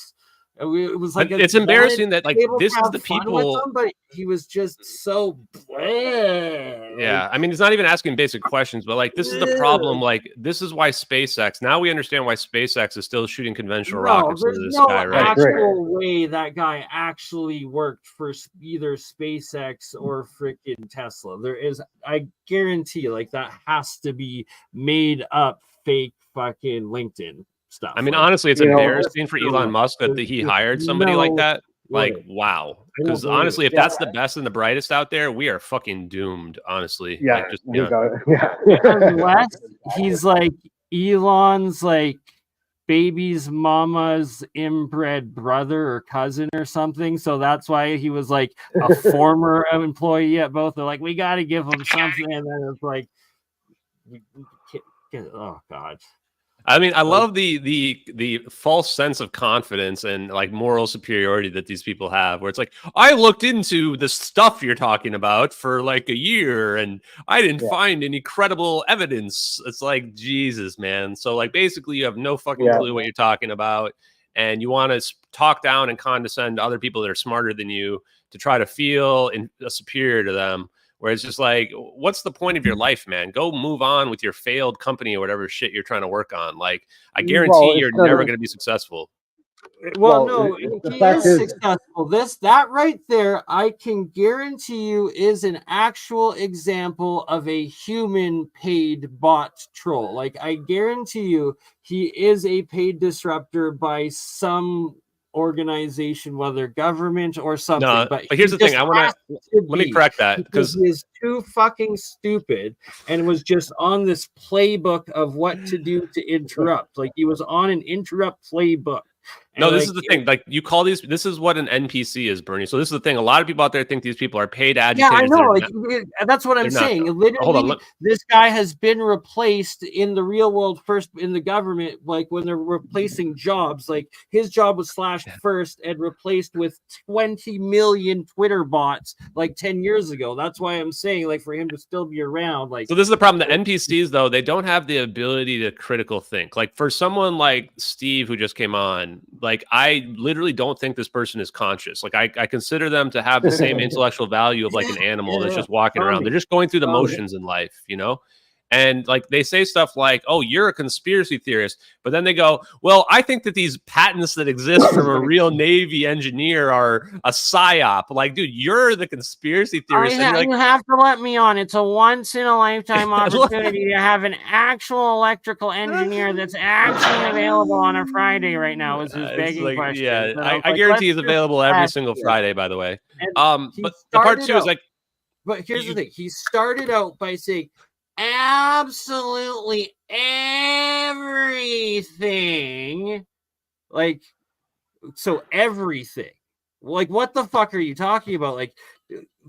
it was like it's embarrassing that, like, able this to is have the fun with people. him, but he was just so Yeah, I mean, he's not even asking basic questions, but like, this is the problem. Like, this is why SpaceX. Now we understand why SpaceX is still shooting conventional rockets there's into the no sky, right? actual way that guy actually worked for either SpaceX or freaking Tesla. There is, I guarantee, like, that has to be made up fake fucking LinkedIn stuff. I mean, like, honestly, it's embarrassing for no Elon way. Musk that he hired somebody like that. Like, way. wow. I don't Because believe honestly, it. if that's the best and the brightest out there, we are fucking doomed. Honestly, Yeah, like, just we yeah. got it. Yeah. Unless he's like Elon's like baby's mama's inbred brother or cousin or something. So that's why he was like a former employee at both. They're like, we got to give him something. And then it's like, oh God. I mean, I love the false sense of confidence and like moral superiority that these people have, where it's like, I looked into the stuff you're talking about for like a year and I didn't find any credible evidence. It's like, Jesus, man. So like, basically you have no fucking clue what you're talking about, and you want to talk down and condescend to other people that are smarter than you to try to feel superior to them. Where it's just like, what's the point of your life, man? Go move on with your failed company or whatever shit you're trying to work on. Like, I guarantee you're never going to be successful. Well, no, he is successful. That right there, I can guarantee you, is an actual example of a human paid bot troll. Like, I guarantee you, he is a paid disruptor by some organization, whether government or something. No, but here's the thing. I want to let me correct that, because he is too fucking stupid and was just on this playbook of what to do to interrupt. Like, he was on an interrupt playbook. No, this is the thing. Like, you call these, this is what an NPC is, Bernie. So this is the thing. A lot of people out there think these people are paid agitators. Yeah, I know. Like, that's what I'm saying. Literally, hold on, this guy has been replaced in the real world first in the government. Like, when they're replacing jobs, like, his job was slashed first and replaced with 20 million Twitter bots like 10 years ago. That's why I'm saying, like, for him to still be around. Like, so this is the problem. The NPCs, though, they don't have the ability to critical think. Like, for someone like Steve, who just came on, like, I literally don't think this person is conscious. Like, I consider them to have the same intellectual value of like an animal that's just walking around. They're just going through the motions in life, you know? And like, they say stuff like, oh, you're a conspiracy theorist. But then they go, well, I think that these patents that exist from a real Navy engineer are a psyop. Like, dude, you're the conspiracy theorist. You have to let me on. It's a once in a lifetime opportunity to have an actual electrical engineer that's actually available on a Friday right now. Is his begging question. Yeah, I guarantee he's available every single Friday, by the way. But the part two is like, but here's the thing. He started out by saying, absolutely everything, like, so everything, like, what the fuck are you talking about? Like,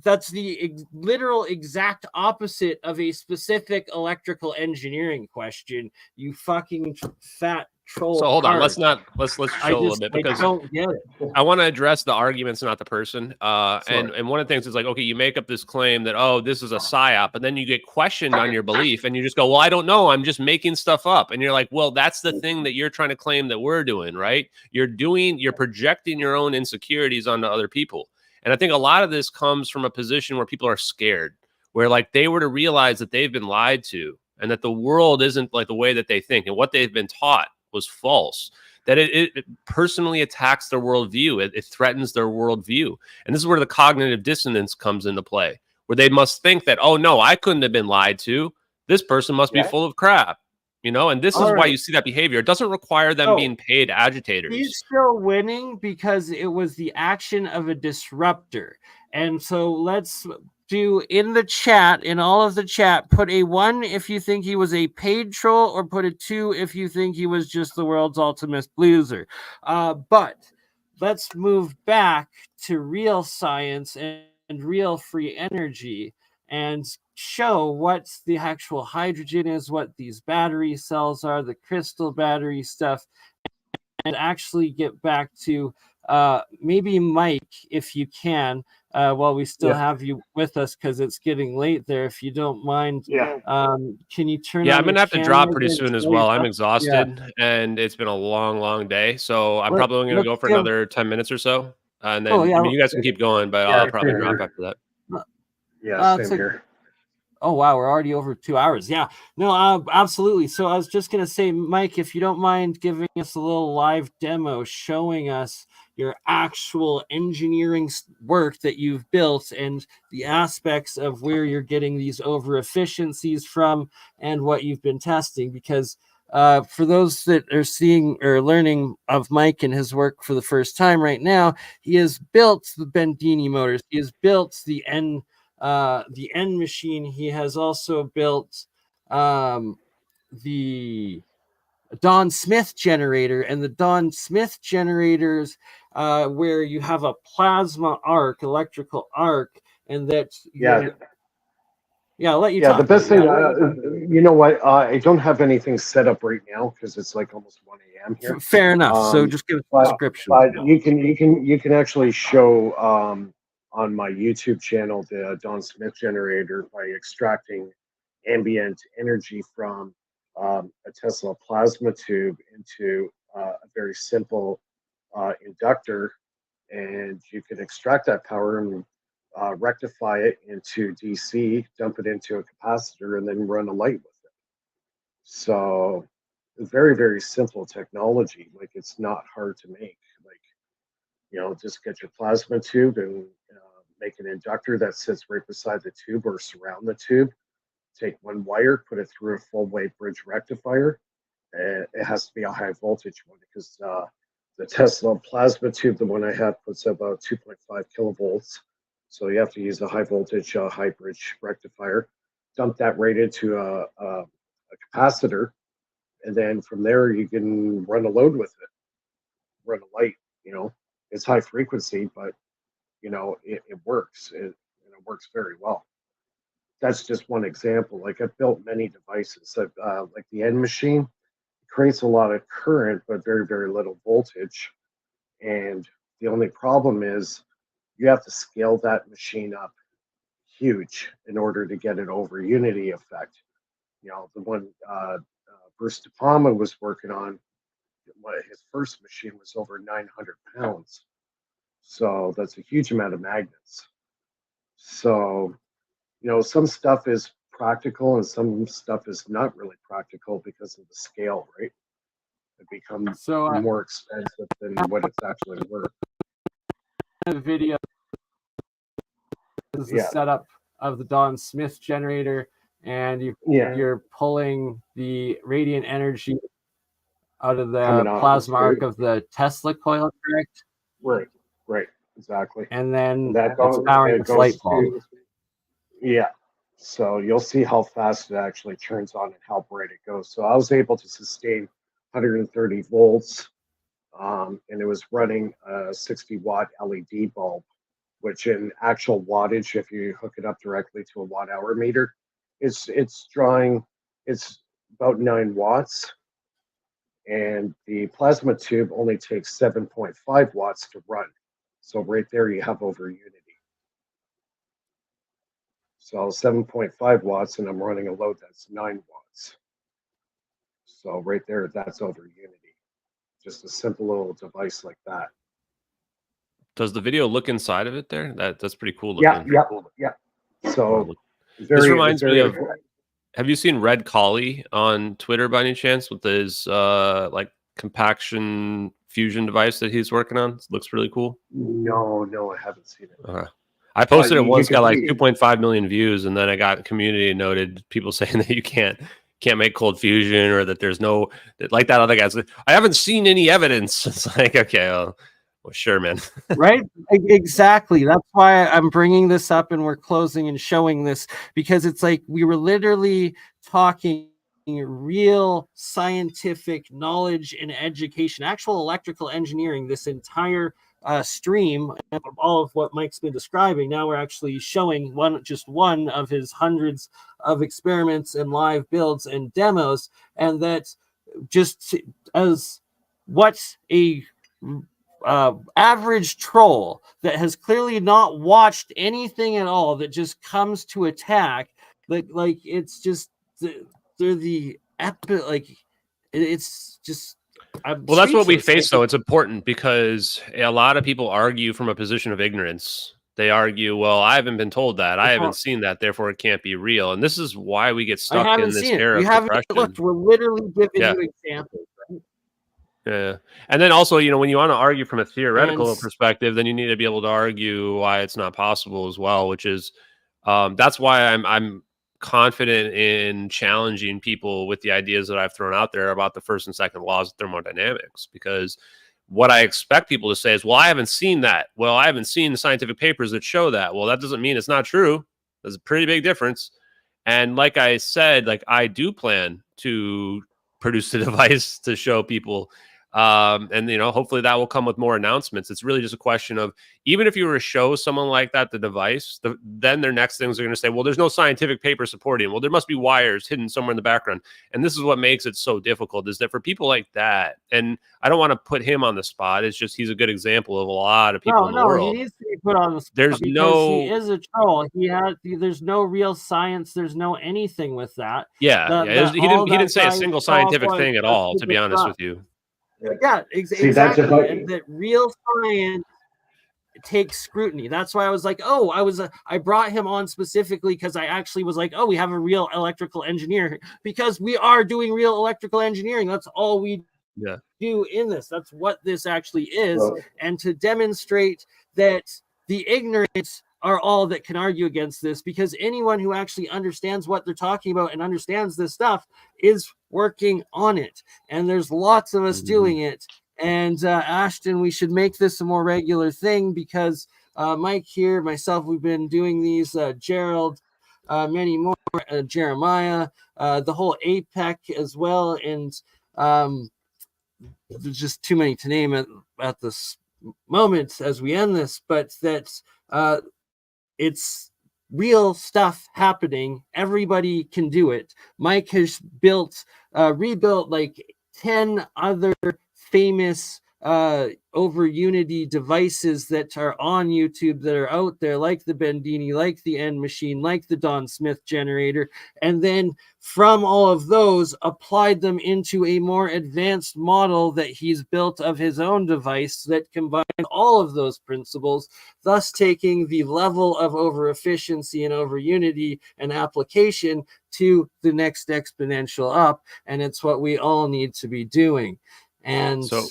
that's the literal exact opposite of a specific electrical engineering question, you fucking fat troll. So hold on, let's chill a little bit, because I don't get it. I want to address the arguments, not the person. And one of the things is like, okay, you make up this claim that, oh, this is a psyop, and then you get questioned on your belief, and you just go, well, I don't know, I'm just making stuff up. And you're like, well, that's the thing that you're trying to claim that we're doing, right? You're projecting your own insecurities onto other people. And I think a lot of this comes from a position where people are scared, where like they were to realize that they've been lied to, and that the world isn't like the way that they think, and what they've been taught was false, that it personally attacks their worldview. It threatens their worldview. And this is where the cognitive dissonance comes into play, where they must think that, oh, no, I couldn't have been lied to. This person must be full of crap, you know? And this is why you see that behavior. It doesn't require them being paid agitators. He's still winning because it was the action of a disruptor. And so let's do in the chat, in all of the chat, put a 1 if you think he was a paid troll, or put a 2 if you think he was just the world's ultimate loser. But let's move back to real science and real free energy. and show what the actual hydrogen is, what these battery cells are, the crystal battery stuff, and actually get back to maybe Mike, if you can, while we still have you with us, because it's getting late there. If you don't mind, can you turn on I'm your gonna have to camera drop pretty again, soon as show well. I'm yourself? exhausted, and it's been a long day. So I'm Let- probably only gonna go let's for give- another 10 minutes or so, and Oh, then yeah. I mean, you guys can keep going, but I'll probably same drop here. after that. Yeah, it's same like, here. oh wow, we're already over 2 hours. Yeah, no, absolutely. So I was just gonna say, Mike, if you don't mind giving us a little live demo showing us your actual engineering work that you've built and the aspects of where you're getting these over efficiencies from and what you've been testing, because for those that are seeing or learning of Mike and his work for the first time right now, he has built the Bendini motors. He has built the N machine. He has also built the Don Smith generator, and the Don Smith generators where you have a plasma arc, electrical arc, and that I'll let you talk. The best thing, you know what? I don't have anything set up right now because it's like almost 1 a.m. here. Fair enough. So just give us a description. But you can actually show on my YouTube channel the Don Smith generator by extracting ambient energy from a Tesla plasma tube into a very simple inductor, and you can extract that power and rectify it into DC, dump it into a capacitor, and then run a light with it. So very, very simple technology. Like, it's not hard to make. Like, just get your plasma tube and make an inductor that sits right beside the tube or surround the tube. Take one wire, put it through a full wave bridge rectifier. It has to be a high voltage one because the Tesla plasma tube, the one I have, puts about 2.5 kilovolts. So you have to use a high voltage, high bridge rectifier. Dump that right into a capacitor, and then from there you can run a load with it, run a light. It's high frequency, but it works. It works very well. That's just one example. Like, I've built many devices. Like the N machine creates a lot of current, but very, very little voltage. And the only problem is you have to scale that machine up huge in order to get it over unity effect. The one Bruce De Palma was working on, his first machine was over 900 pounds. So that's a huge amount of magnets. So, some stuff is practical and some stuff is not really practical because of the scale, right? It becomes more expensive than what it's actually worth. The video is the setup of the Don Smith generator, and you're pulling the radiant energy out of the plasma arc of the Tesla coil, correct? Right, exactly. And then it's powering the light bulb. So you'll see how fast it actually turns on and how bright it goes. So I was able to sustain 130 volts, and it was running a 60-watt LED bulb, which in actual wattage, if you hook it up directly to a watt-hour meter, it's about 9 watts, and the plasma tube only takes 7.5 watts to run. So right there you have over unity. So 7.5 watts, and I'm running a load that's 9 watts. So right there, that's over unity. Just a simple little device like that. Does the video look inside of it there? That's pretty cool looking. Yeah. So this reminds me of, have you seen Red Collie on Twitter by any chance with his like compaction fusion device that he's working on? It looks really cool. No, I haven't seen it. I posted it once, got like 2.5 million views, and then I got community noted people saying that you can't make cold fusion, or that there's no, like that other guy's like, I haven't seen any evidence. It's like, okay, well sure, man. Right? Exactly. That's why I'm bringing this up and we're closing and showing this, because it's like we were literally talking real scientific knowledge and education, actual electrical engineering, this entire stream of all of what Mike's been describing. Now we're actually showing just one of his hundreds of experiments and live builds and demos, and that just as what a average troll that has clearly not watched anything at all that just comes to attack, like it's just they're the like it's just well, that's what we face, though. It's important because a lot of people argue from a position of ignorance. They argue, well, I haven't been told that. I haven't seen that. Therefore, it can't be real. And this is why we get stuck in this era of suppression. Looked. We're literally giving you examples. Right? Yeah. And then also, when you want to argue from a theoretical perspective, then you need to be able to argue why it's not possible as well, which is that's why I'm confident in challenging people with the ideas that I've thrown out there about the first and second laws of thermodynamics, because what I expect people to say is, well, I haven't seen that. Well, I haven't seen the scientific papers that show that. Well, that doesn't mean it's not true. There's a pretty big difference. And like I said, like I do plan to produce a device to show people. And hopefully that will come with more announcements. It's really just a question of, even if you were to show someone like that the device, then their next things are going to say, well, there's no scientific paper supporting it. Well, there must be wires hidden somewhere in the background. And this is what makes it so difficult, is that for people like that, and I don't want to put him on the spot, it's just he's a good example of a lot of people in the world. He needs to be put on the spot. He is a troll. There's no real science. There's no anything with that. He didn't say a single scientific thing at all, to be honest with you. Yeah, exactly. And that real science takes scrutiny. That's why I was like, I brought him on specifically because I actually was like, we have a real electrical engineer, because we are doing real electrical engineering. That's all we do in this. That's what this actually is. And to demonstrate that the ignorant are all that can argue against this, because anyone who actually understands what they're talking about and understands this stuff is working on it. And there's lots of us doing it. And Ashton, we should make this a more regular thing, because Mike here, myself, we've been doing these, Gerald, many more, Jeremiah, the whole APEC as well. And there's just too many to name at this moment as we end this, but that it's real stuff happening. Everybody can do it. Mike has rebuilt like 10 other famous over Unity devices that are on YouTube, that are out there, like the Bendini, like the End Machine, like the Don Smith generator, and then from all of those applied them into a more advanced model that he's built of his own device that combines all of those principles, thus taking the level of over efficiency and over Unity and application to the next exponential up. And it's what we all need to be doing. And so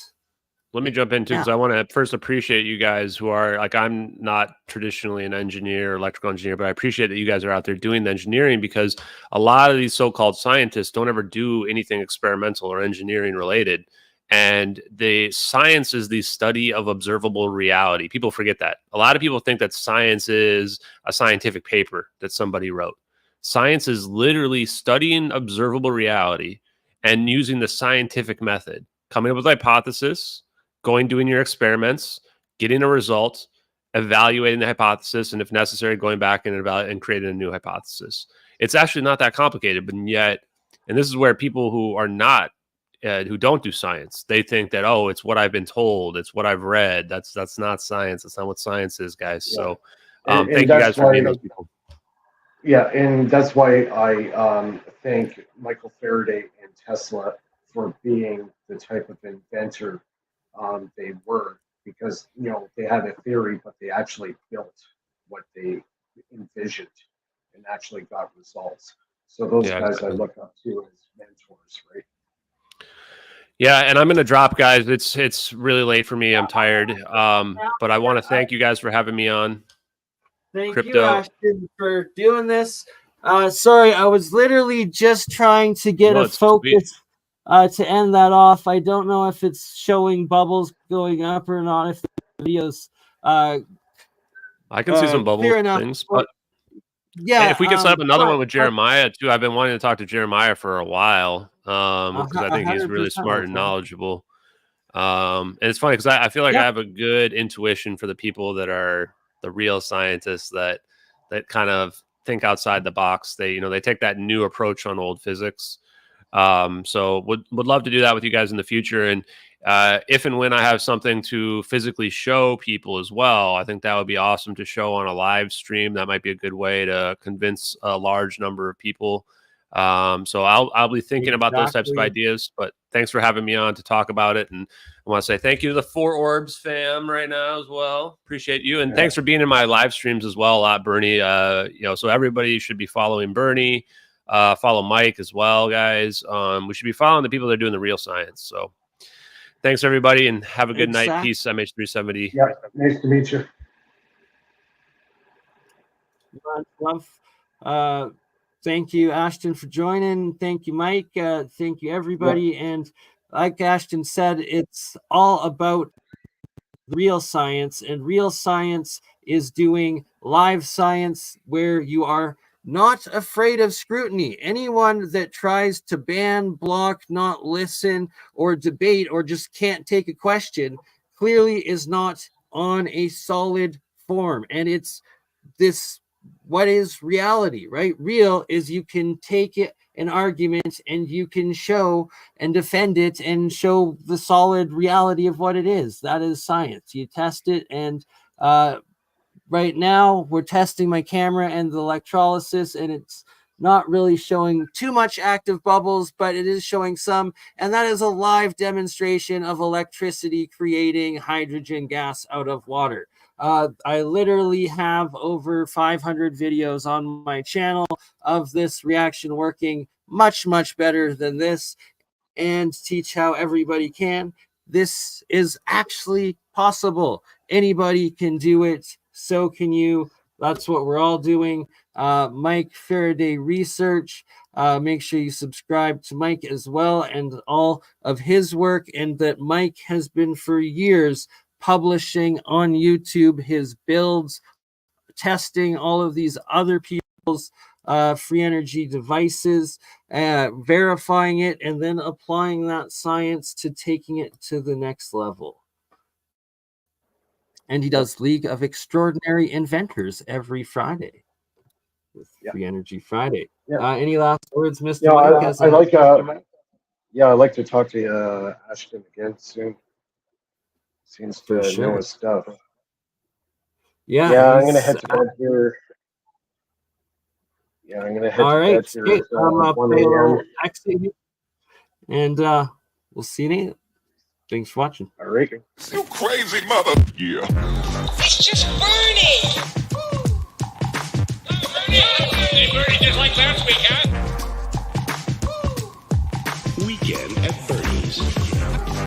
let me jump into, because I want to first appreciate you guys who are, like, I'm not traditionally an engineer, electrical engineer, but I appreciate that you guys are out there doing the engineering, because a lot of these so-called scientists don't ever do anything experimental or engineering related. And the science is the study of observable reality. People forget that. A lot of people think that science is a scientific paper that somebody wrote. Science is literally studying observable reality and using the scientific method, coming up with a hypothesis, doing your experiments, getting a result, evaluating the hypothesis, and if necessary, going back and creating a new hypothesis. It's actually not that complicated, but yet, and this is where people who are not, who don't do science, they think that, it's what I've been told, it's what I've read. That's not science. That's not what science is, guys. Yeah. So thank you guys for being those people. Yeah, and that's why I thank Michael Faraday and Tesla for being the type of inventor they were, because they had a theory, but they actually built what they envisioned and actually got results. So those guys I look up to as mentors, right? Yeah, and I'm gonna drop, guys. It's really late for me. I'm tired. But I want to thank you guys for having me on. Thank you, Ashton, for doing this. Sorry, I was literally just trying to get a focus. To end that off, I don't know if it's showing bubbles going up or not. If the video's I can see some bubble things, but yeah, if we could set up another one with Jeremiah too. I've been wanting to talk to Jeremiah for a while because I think he's really smart and knowledgeable. And it's funny because I feel like I have a good intuition for the people that are the real scientists that kind of think outside the box. They take that new approach on old physics. So would love to do that with you guys in the future. And if and when I have something to physically show people as well, I think that would be awesome to show on a live stream. That might be a good way to convince a large number of people. So I'll be thinking about those types of ideas, but thanks for having me on to talk about it. And I want to say thank you to the 4 Orbs fam right now as well. Appreciate you. And thanks for being in my live streams as well, BurnEye. So everybody should be following BurnEye, follow Mike as well, guys. We should be following the people that are doing the real science. So thanks everybody and have a good night. Peace. MH370. Yeah. Nice to meet you. Love. Thank you, Ashton, for joining. Thank you, Mike. Thank you, everybody. Yeah. And like Ashton said, it's all about real science, and real science is doing live science where you are not afraid of scrutiny. Anyone that tries to ban, block, not listen, or debate, or just can't take a question clearly is not on a solid form. And it's this. What is reality, right? Real is you can take it an argument and you can show and defend it and show the solid reality of what it is. That is science. You test it. And right now we're testing my camera and the electrolysis, and it's not really showing too much active bubbles, but it is showing some. And that is a live demonstration of electricity creating hydrogen gas out of water. I literally have over 500 videos on my channel of this reaction working much, much better than this, and teach how everybody can. This is actually possible. Anybody can do it. So can you. That's what we're all doing. Mike Faraday Research. Make sure you subscribe to Mike as well and all of his work, and that Mike has been for years publishing on YouTube his builds, testing all of these other people's free energy devices, verifying it, and then applying that science to taking it to the next level. And he does League of Extraordinary Inventors every Friday with Free Energy Friday. Any last words, Mr. Mike? I'd like to talk to Ashton again soon. Seems to know his stuff. Yeah, I'm gonna head to bed here. Yeah, I'm gonna head to bed here. I'm 1 a.m. And we'll see you later. Thanks for watching. All right. You crazy mother. Yeah. It's just BurnEye.